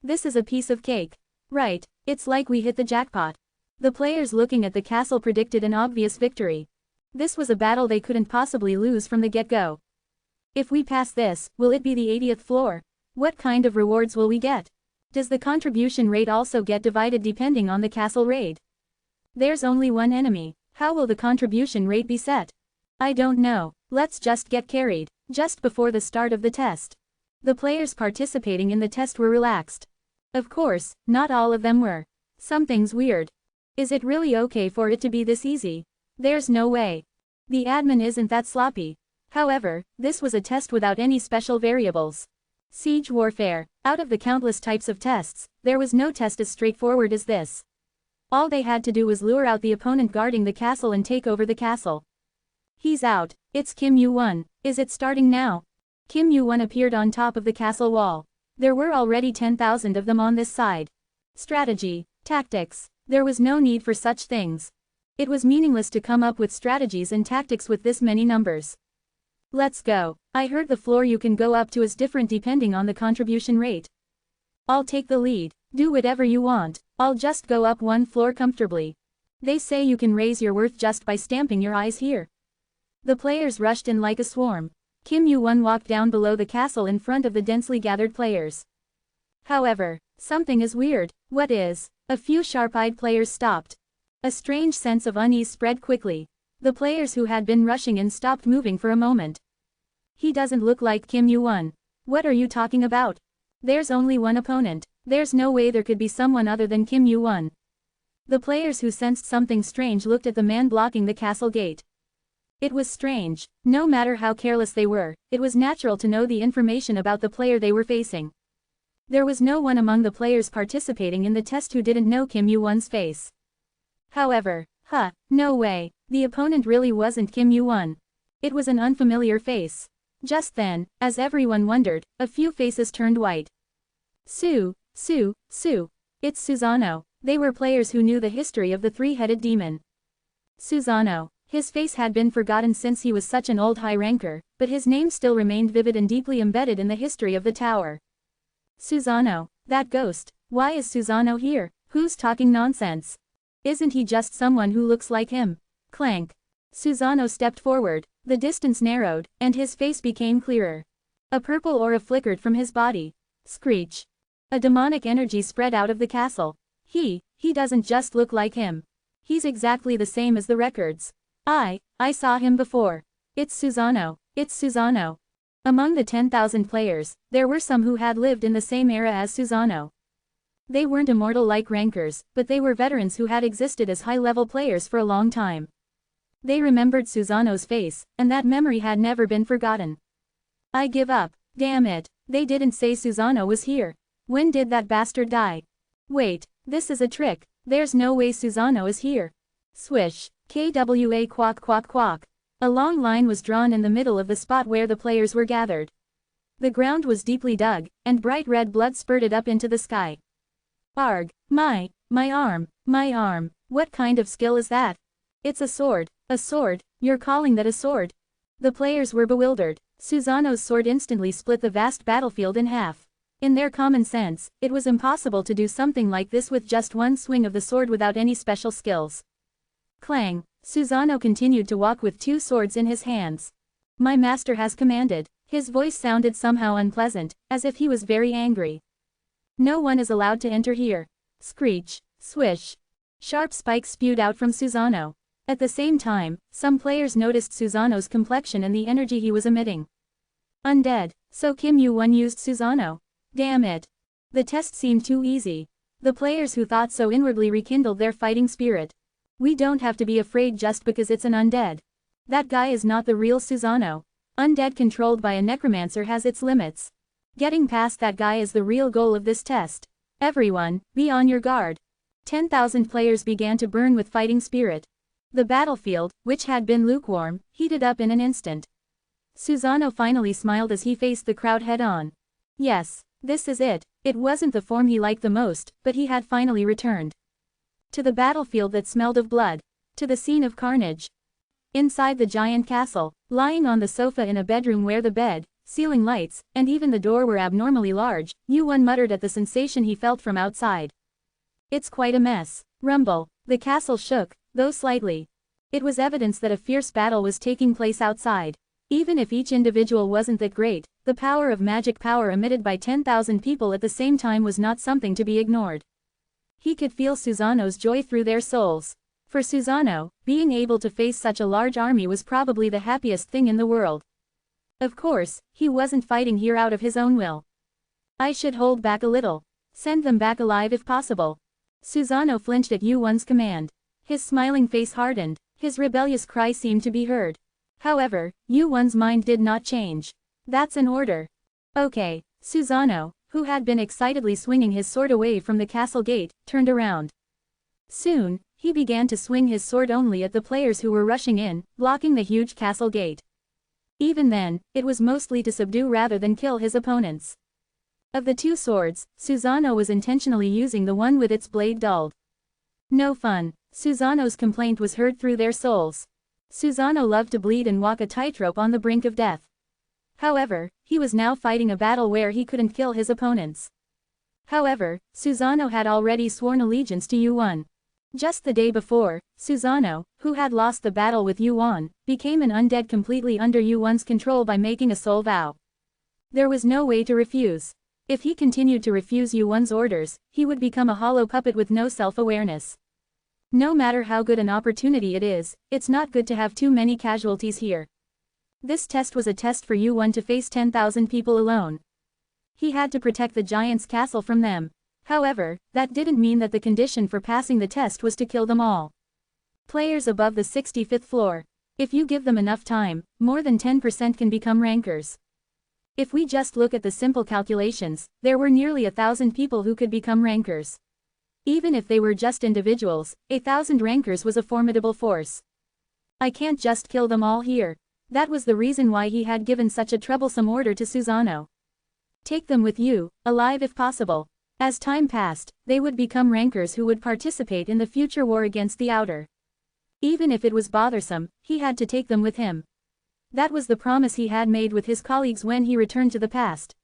This is a piece of cake. Right, it's like we hit the jackpot. The players looking at the castle predicted an obvious victory. This was a battle they couldn't possibly lose from the get-go. If we pass this, will it be the 80th floor? What kind of rewards will we get? Does the contribution rate also get divided depending on the castle raid? There's only one enemy. How will the contribution rate be set? I don't know. Let's just get carried. Just before the start of the test, the players participating in the test were relaxed. Of course, not all of them were. Something's weird. Is it really okay for it to be this easy? There's no way. The admin isn't that sloppy. However, this was a test without any special variables. Siege warfare. Out of the countless types of tests, there was no test as straightforward as this. All they had to do was lure out the opponent guarding the castle and take over the castle. He's out. It's Kim Yu-1. Is it starting now? Kim Yu-1 appeared on top of the castle wall. There were already 10,000 of them on this side. Strategy, tactics. There was no need for such things. It was meaningless to come up with strategies and tactics with this many numbers. Let's go. I heard the floor you can go up to is different depending on the contribution rate. I'll take the lead. Do whatever you want. I'll just go up 1 floor comfortably. They say you can raise your worth just by stamping your eyes here. The players rushed in like a swarm. Kim Yu-1 walked down below the castle in front of the densely gathered players. However, something is weird. What is? A few sharp-eyed players stopped. A strange sense of unease spread quickly. The players who had been rushing in stopped moving for a moment. He doesn't look like Kim Yu-1. What are you talking about? There's only one opponent. There's no way there could be someone other than Kim Yu-1. The players who sensed something strange looked at the man blocking the castle gate. It was strange. No matter how careless they were, it was natural to know the information about the player they were facing. There was no one among the players participating in the test who didn't know Kim Yu-1's face. However, no way. The opponent really wasn't Kim Yu-1. It was an unfamiliar face. Just then, as everyone wondered, a few faces turned white. Sue. It's Susano. They were players who knew the history of the 3-headed demon. Susano. His face had been forgotten since he was such an old high ranker, but his name still remained vivid and deeply embedded in the history of the tower. Susano. That ghost. Why is Susano here? Who's talking nonsense? Isn't he just someone who looks like him? Clank. Susanoo stepped forward, the distance narrowed, and his face became clearer. A purple aura flickered from his body. Screech. A demonic energy spread out of the castle. He doesn't just look like him. He's exactly the same as the records. I saw him before. It's Susanoo. It's Susanoo. Among the 10,000 players, there were some who had lived in the same era as Susanoo. They weren't immortal like rankers, but they were veterans who had existed as high-level players for a long time. They remembered Susanoo's face, and that memory had never been forgotten. I give up. Damn it, they didn't say Susanoo was here. When did that bastard die? Wait, this is a trick, there's no way Susanoo is here. Swish. KWA quack quack quack. A long line was drawn in the middle of the spot where the players were gathered. The ground was deeply dug, and bright red blood spurted up into the sky. Arg, my arm, what kind of skill is that? It's a sword, you're calling that a sword? The players were bewildered. Susanoo's sword instantly split the vast battlefield in half. In their common sense, it was impossible to do something like this with just one swing of the sword without any special skills. Clang. Susanoo continued to walk with two swords in his hands. My master has commanded. His voice sounded somehow unpleasant, as if he was very angry. No one is allowed to enter here. Screech. Swish. Sharp spikes spewed out from Susanoo. At the same time, some players noticed Susanoo's complexion and the energy he was emitting. Undead. So Kim Yu-won used Susanoo. Damn it. The test seemed too easy. The players who thought so inwardly rekindled their fighting spirit. We don't have to be afraid just because it's an undead. That guy is not the real Susanoo. Undead controlled by a necromancer has its limits. Getting past that guy is the real goal of this test. Everyone, be on your guard. 10,000 players began to burn with fighting spirit. The battlefield, which had been lukewarm, heated up in an instant. Susanoo finally smiled as he faced the crowd head-on. Yes, this is it. It wasn't the form he liked the most, but he had finally returned. To the battlefield that smelled of blood. To the scene of carnage. Inside the giant castle, lying on the sofa in a bedroom where the bed, ceiling lights, and even the door were abnormally large, Yu-won muttered at the sensation he felt from outside. It's quite a mess. Rumble. The castle shook, though slightly. It was evidence that a fierce battle was taking place outside. Even if each individual wasn't that great, the power of magic power emitted by 10,000 people at the same time was not something to be ignored. He could feel Susanoo's joy through their souls. For Susanoo, being able to face such a large army was probably the happiest thing in the world. Of course, he wasn't fighting here out of his own will. I should hold back a little. Send them back alive if possible. Susanoo flinched at Yu-won's command. His smiling face hardened, his rebellious cry seemed to be heard. However, Yu-won's mind did not change. That's an order. Okay. Susanoo, who had been excitedly swinging his sword away from the castle gate, turned around. Soon, he began to swing his sword only at the players who were rushing in, blocking the huge castle gate. Even then, it was mostly to subdue rather than kill his opponents. Of the two swords, Susanoo was intentionally using the one with its blade dulled. No fun. Susanoo's complaint was heard through their souls. Susanoo loved to bleed and walk a tightrope on the brink of death. However, he was now fighting a battle where he couldn't kill his opponents. However, Susanoo had already sworn allegiance to Yu-won. Just the day before, Susanoo, who had lost the battle with Yu-won, became an undead completely under Yu-won's control by making a soul vow. There was no way to refuse. If he continued to refuse Yu-won's orders, he would become a hollow puppet with no self-awareness. No matter how good an opportunity it is, it's not good to have too many casualties here. This test was a test for Yu-won to face 10,000 people alone. He had to protect the giant's castle from them. However, that didn't mean that the condition for passing the test was to kill them all. Players above the 65th floor. If you give them enough time, more than 10% can become rankers. If we just look at the simple calculations, there were nearly 1,000 people who could become rankers. Even if they were just individuals, 1,000 rankers was a formidable force. I can't just kill them all here. That was the reason why he had given such a troublesome order to Susanoo. Take them with you, alive if possible. As time passed, they would become rankers who would participate in the future war against the Outer. Even if it was bothersome, he had to take them with him. That was the promise he had made with his colleagues when he returned to the past.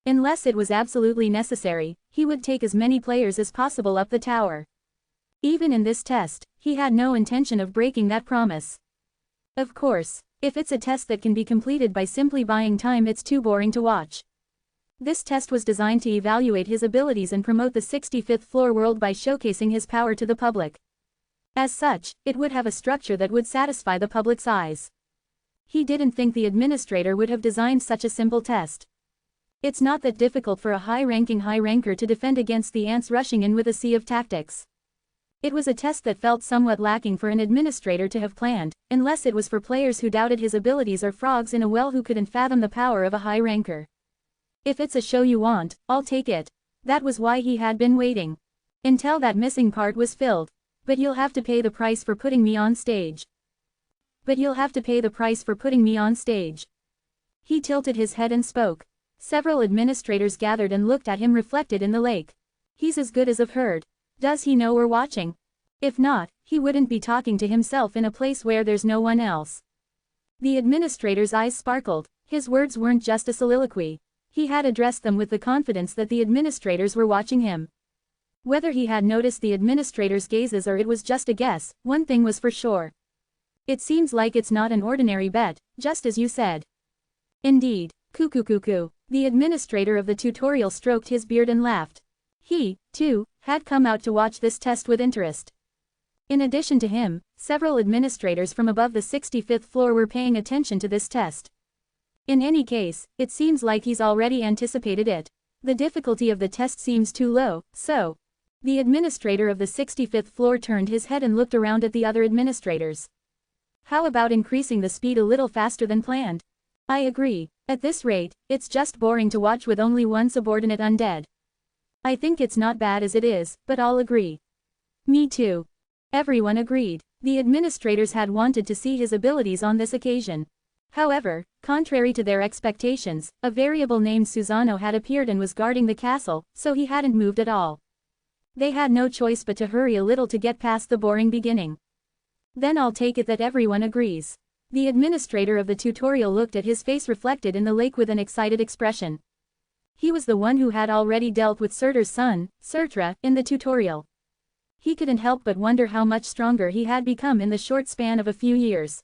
Unless it was absolutely necessary, he would take as many players as possible up the tower. Even in this test, he had no intention of breaking that promise. Of course, if it's a test that can be completed by simply buying time, it's too boring to watch. This test was designed to evaluate his abilities and promote the 65th floor world by showcasing his power to the public. As such, it would have a structure that would satisfy the public's eyes. He didn't think the administrator would have designed such a simple test. It's not that difficult for a high-ranking high ranker to defend against the ants rushing in with a sea of tactics. It was a test that felt somewhat lacking for an administrator to have planned, unless it was for players who doubted his abilities or frogs in a well who couldn't fathom the power of a high ranker. If it's a show you want, I'll take it. That was why he had been waiting. Until that missing part was filled. But you'll have to pay the price for putting me on stage. But you'll have to pay the price for putting me on stage. He tilted his head and spoke. Several administrators gathered and looked at him reflected in the lake. He's as good as I've heard. Does he know we're watching? If not, he wouldn't be talking to himself in a place where there's no one else. The administrator's eyes sparkled. His words weren't just a soliloquy. He had addressed them with the confidence that the administrators were watching him. Whether he had noticed the administrator's gazes or it was just a guess, one thing was for sure. It seems like it's not an ordinary bet, just as you said. Indeed, cuckoo. The administrator of the tutorial stroked his beard and laughed. He, too, had come out to watch this test with interest. In addition to him, several administrators from above the 65th floor were paying attention to this test. In any case, it seems like he's already anticipated it. The difficulty of the test seems too low, so. The administrator of the 65th floor turned his head and looked around at the other administrators. How about increasing the speed a little faster than planned? I agree. At this rate, it's just boring to watch with only one subordinate undead. I think it's not bad as it is, but I'll agree. Me too. Everyone agreed. The administrators had wanted to see his abilities on this occasion. However, contrary to their expectations, a variable named Susano had appeared and was guarding the castle, so he hadn't moved at all. They had no choice but to hurry a little to get past the boring beginning. Then I'll take it that everyone agrees. The administrator of the tutorial looked at his face reflected in the lake with an excited expression. He was the one who had already dealt with Surtur's son, Surtra, in the tutorial. He couldn't help but wonder how much stronger he had become in the short span of a few years.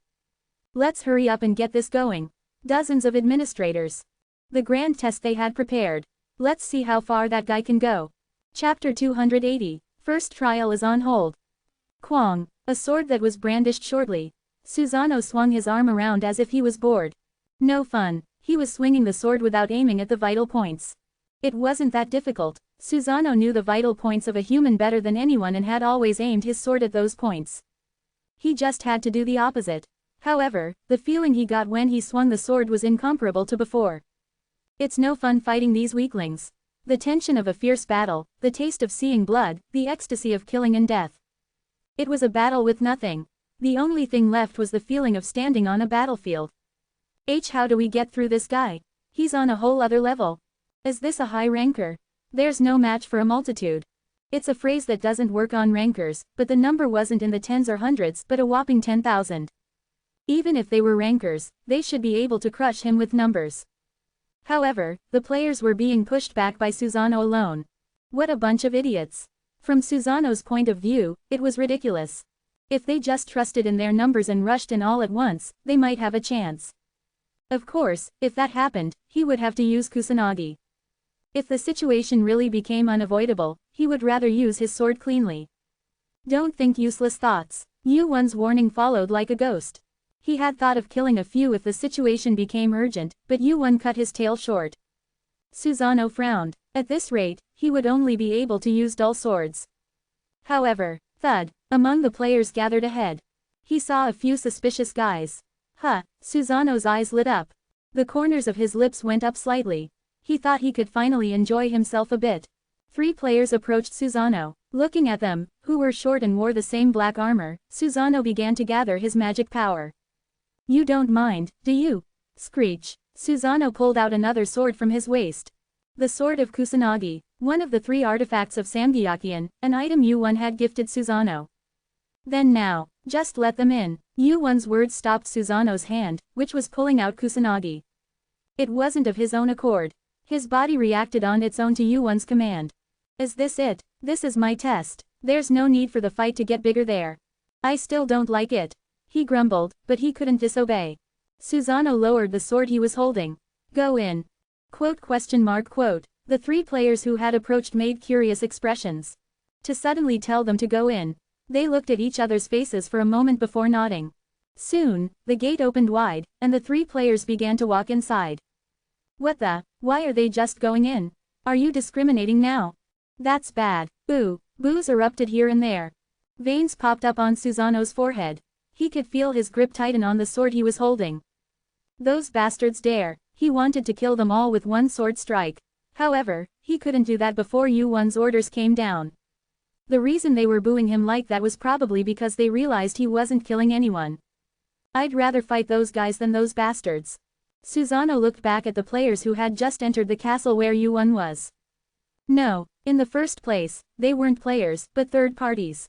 Let's hurry up and get this going. Dozens of administrators. The grand test they had prepared. Let's see how far that guy can go. Chapter 280. First trial is on hold. Kwang. A sword that was brandished shortly. Susano swung his arm around as if he was bored. No fun. He was swinging the sword without aiming at the vital points. It wasn't that difficult. Susano knew the vital points of a human better than anyone and had always aimed his sword at those points. He just had to do the opposite. However, the feeling he got when he swung the sword was incomparable to before. It's no fun fighting these weaklings. The tension of a fierce battle, the taste of seeing blood, the ecstasy of killing and death. It was a battle with nothing. The only thing left was the feeling of standing on a battlefield. How do we get through this guy? He's on a whole other level. Is this a high ranker? There's no match for a multitude. It's a phrase that doesn't work on rankers, but the number wasn't in the tens or hundreds but a whopping 10,000. Even if they were rankers, they should be able to crush him with numbers. However, the players were being pushed back by Susano alone. What a bunch of idiots. From Susano's point of view, it was ridiculous. If they just trusted in their numbers and rushed in all at once, they might have a chance. Of course, if that happened, he would have to use Kusanagi. If the situation really became unavoidable, he would rather use his sword cleanly. Don't think useless thoughts. Yu-Won's warning followed like a ghost. He had thought of killing a few if the situation became urgent, but Yu-Won cut his tail short. Susano frowned. At this rate, he would only be able to use dull swords. However, thud, among the players gathered ahead. He saw a few suspicious guys. Susano's eyes lit up. The corners of his lips went up slightly. He thought he could finally enjoy himself a bit. 3 players approached Susano. Looking at them, who were short and wore the same black armor, Susano began to gather his magic power. You don't mind, do you? Screech. Susano pulled out another sword from his waist. The sword of Kusanagi, one of the 3 artifacts of Samgyakuin, an item Yu-Won had gifted Susano. Then now, just let them in. Yu-Won's words stopped Susano's hand, which was pulling out Kusanagi. It wasn't of his own accord. His body reacted on its own to Yu-Won's command. Is this it? This is my test. There's no need for the fight to get bigger there. I still don't like it. He grumbled, but he couldn't disobey. Susanoo lowered the sword he was holding. Go in. Quote. The three players who had approached made curious expressions. To suddenly tell them to go in. They looked at each other's faces for a moment before nodding. Soon, the gate opened wide, and the three players began to walk inside. What the? Why are they just going in? Are you discriminating now? That's bad. Boo. Boos erupted here and there. Veins popped up on Susanoo's forehead. He could feel his grip tighten on the sword he was holding. Those bastards dare. He wanted to kill them all with one sword strike. However, he couldn't do that before Yuan's orders came down. The reason they were booing him like that was probably because they realized he wasn't killing anyone. I'd rather fight those guys than those bastards. Susanoo looked back at the players who had just entered the castle where Yuan was. No, in the first place, they weren't players, but third parties.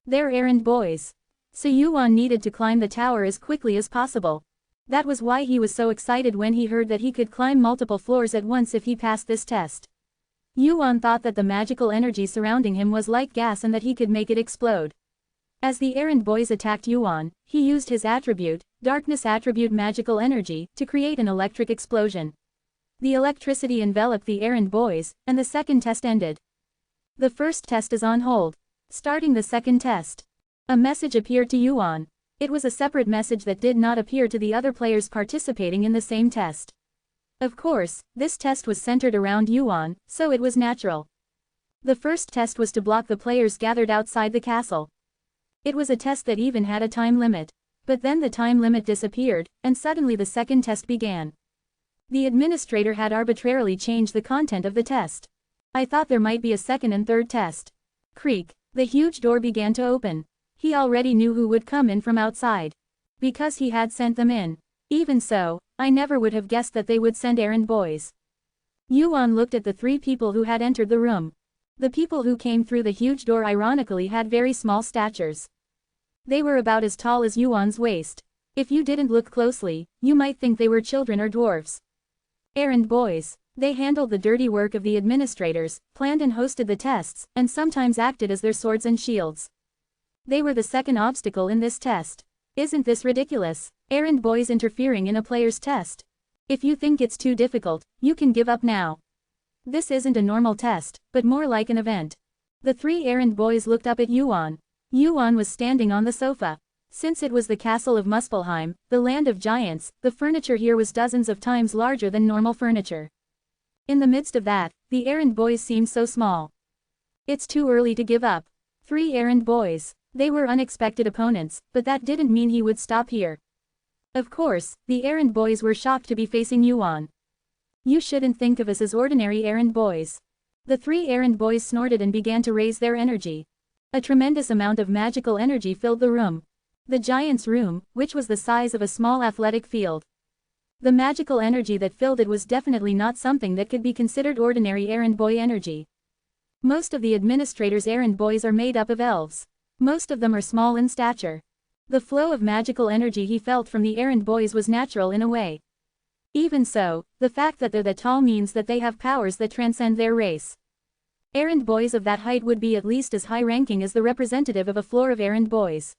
They're errand boys. So Yuan needed to climb the tower as quickly as possible. That was why he was so excited when he heard that he could climb multiple floors at once if he passed this test. Yuan thought that the magical energy surrounding him was like gas and that he could make it explode. As the errand boys attacked Yuan, he used his attribute, darkness attribute magical energy, to create an electric explosion. The electricity enveloped the errand boys, and the second test ended. The first test is on hold. Starting the second test. A message appeared to Yuan. It was a separate message that did not appear to the other players participating in the same test. Of course, this test was centered around Yuan, so it was natural. The first test was to block the players gathered outside the castle. It was a test that even had a time limit. But then the time limit disappeared, and suddenly the second test began. The administrator had arbitrarily changed the content of the test. I thought there might be a second and third test. Creak, the huge door began to open. He already knew who would come in from outside. Because he had sent them in. Even so, I never would have guessed that they would send errand boys. Yuan looked at the three people who had entered the room. The people who came through the huge door ironically had very small statures. They were about as tall as Yuan's waist. If you didn't look closely, you might think they were children or dwarfs. Errand boys. They handled the dirty work of the administrators, planned and hosted the tests, and sometimes acted as their swords and shields. They were the second obstacle in this test. Isn't this ridiculous? Errand boys interfering in a player's test. If you think it's too difficult, you can give up now. This isn't a normal test, but more like an event. The three errand boys looked up at Yuan. Yuan was standing on the sofa. Since it was the castle of Muspelheim, the land of giants, the furniture here was dozens of times larger than normal furniture. In the midst of that, the errand boys seemed so small. It's too early to give up. Three errand boys. They were unexpected opponents, but that didn't mean he would stop here. Of course, the errand boys were shocked to be facing Yuan. You shouldn't think of us as ordinary errand boys. The three errand boys snorted and began to raise their energy. A tremendous amount of magical energy filled the room. The giant's room, which was the size of a small athletic field. The magical energy that filled it was definitely not something that could be considered ordinary errand boy energy. Most of the administrator's errand boys are made up of elves. Most of them are small in stature. The flow of magical energy he felt from the errand boys was natural in a way. Even so, the fact that they're that tall means that they have powers that transcend their race. Errand boys of that height would be at least as high-ranking as the representative of a floor of errand boys.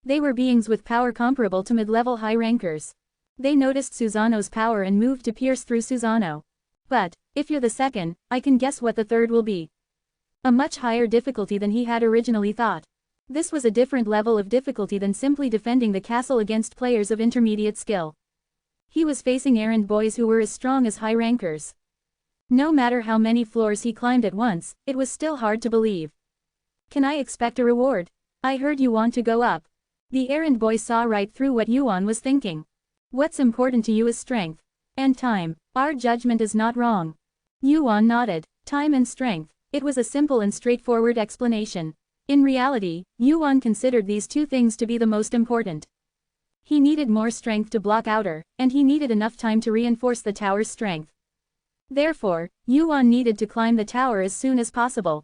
They were beings with power comparable to mid-level high-rankers. They noticed Susanoo's power and moved to pierce through Susanoo. But, if you're the second, I can guess what the third will be. A much higher difficulty than he had originally thought. This was a different level of difficulty than simply defending the castle against players of intermediate skill. He was facing errand boys who were as strong as high-rankers. No matter how many floors he climbed at once, it was still hard to believe. Can I expect a reward? I heard you want to go up. The errand boy saw right through what Yuan was thinking. What's important to you is strength. And time. Our judgment is not wrong. Yuan nodded. Time and strength. It was a simple and straightforward explanation. In reality, Yuan considered these two things to be the most important. He needed more strength to block outer, and he needed enough time to reinforce the tower's strength. Therefore, Yuan needed to climb the tower as soon as possible.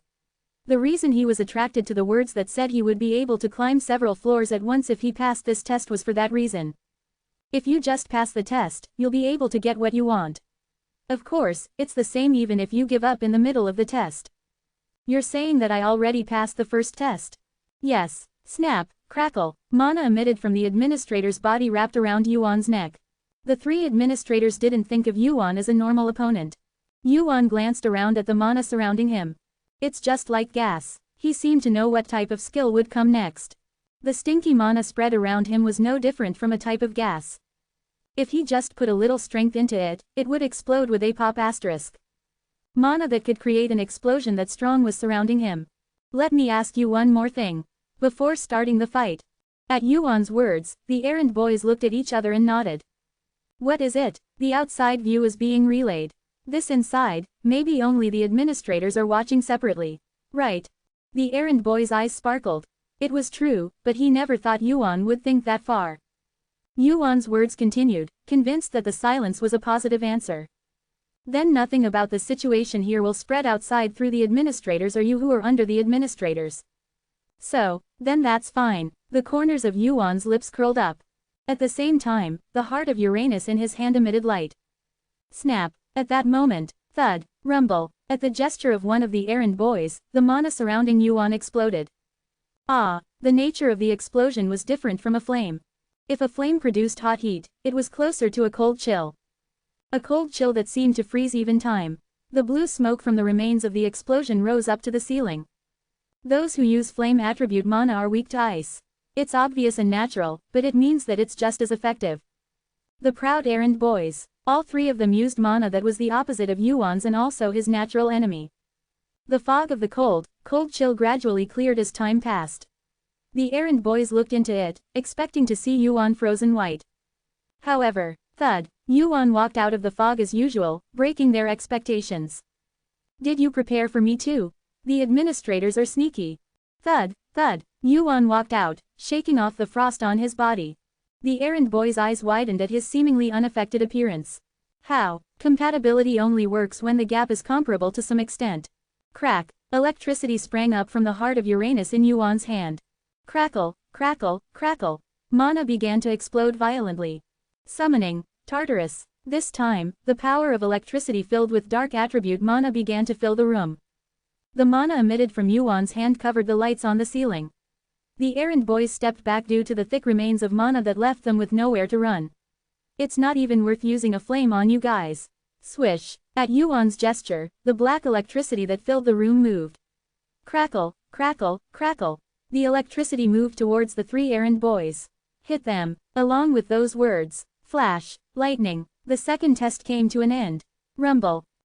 The reason he was attracted to the words that said he would be able to climb several floors at once if he passed this test was for that reason. If you just pass the test, you'll be able to get what you want. Of course, it's the same even if you give up in the middle of the test. You're saying that I already passed the first test? Yes. Snap, crackle, mana emitted from the administrator's body wrapped around Yuan's neck. The three administrators didn't think of Yuan as a normal opponent. Yuan glanced around at the mana surrounding him. It's just like gas. He seemed to know what type of skill would come next. The stinky mana spread around him was no different from a type of gas. If he just put a little strength into it, it would explode with a pop asterisk. Mana that could create an explosion that strong was surrounding him. Let me ask you one more thing. Before starting the fight. At Yuan's words, the errand boys looked at each other and nodded. What is it? The outside view is being relayed. This inside, maybe only the administrators are watching separately. Right. The errand boy's eyes sparkled. It was true, but he never thought Yuan would think that far. Yuan's words continued, convinced that the silence was a positive answer. Then nothing about the situation here will spread outside through the administrators or you who are under the administrators. So, then that's fine. The corners of Yuan's lips curled up. At the same time, the heart of Uranus in his hand emitted light. Snap. At that moment, thud, rumble, at the gesture of one of the errand boys, the mana surrounding Yuan exploded. Ah, the nature of the explosion was different from a flame. If a flame produced hot heat, it was closer to a cold chill. A cold chill that seemed to freeze even time. The blue smoke from the remains of the explosion rose up to the ceiling. Those who use flame attribute mana are weak to ice. It's obvious and natural, but it means that it's just as effective. The proud errand boys. All three of them used mana that was the opposite of Yuan's and also his natural enemy. The fog of the cold chill gradually cleared as time passed. The errand boys looked into it, expecting to see Yuan frozen white. However, thud, Yuan walked out of the fog as usual, breaking their expectations. Did you prepare for me too? The administrators are sneaky. Thud, thud, Yuan walked out, shaking off the frost on his body. The errand boy's eyes widened at his seemingly unaffected appearance. How? Compatibility only works when the gap is comparable to some extent. Crack, electricity sprang up from the heart of Uranus in Yuan's hand. Crackle, crackle, crackle. Mana began to explode violently. Summoning, Tartarus. This time, the power of electricity filled with dark attribute mana began to fill the room. The mana emitted from Yuan's hand covered the lights on the ceiling. The errand boys stepped back due to the thick remains of mana that left them with nowhere to run. It's not even worth using a flame on you guys. Swish. At Yuan's gesture, the black electricity that filled the room moved. Crackle, crackle, crackle. The electricity moved towards the three errand boys. Hit them. Along with those words, flash, lightning, the second test came to an end. Rumble.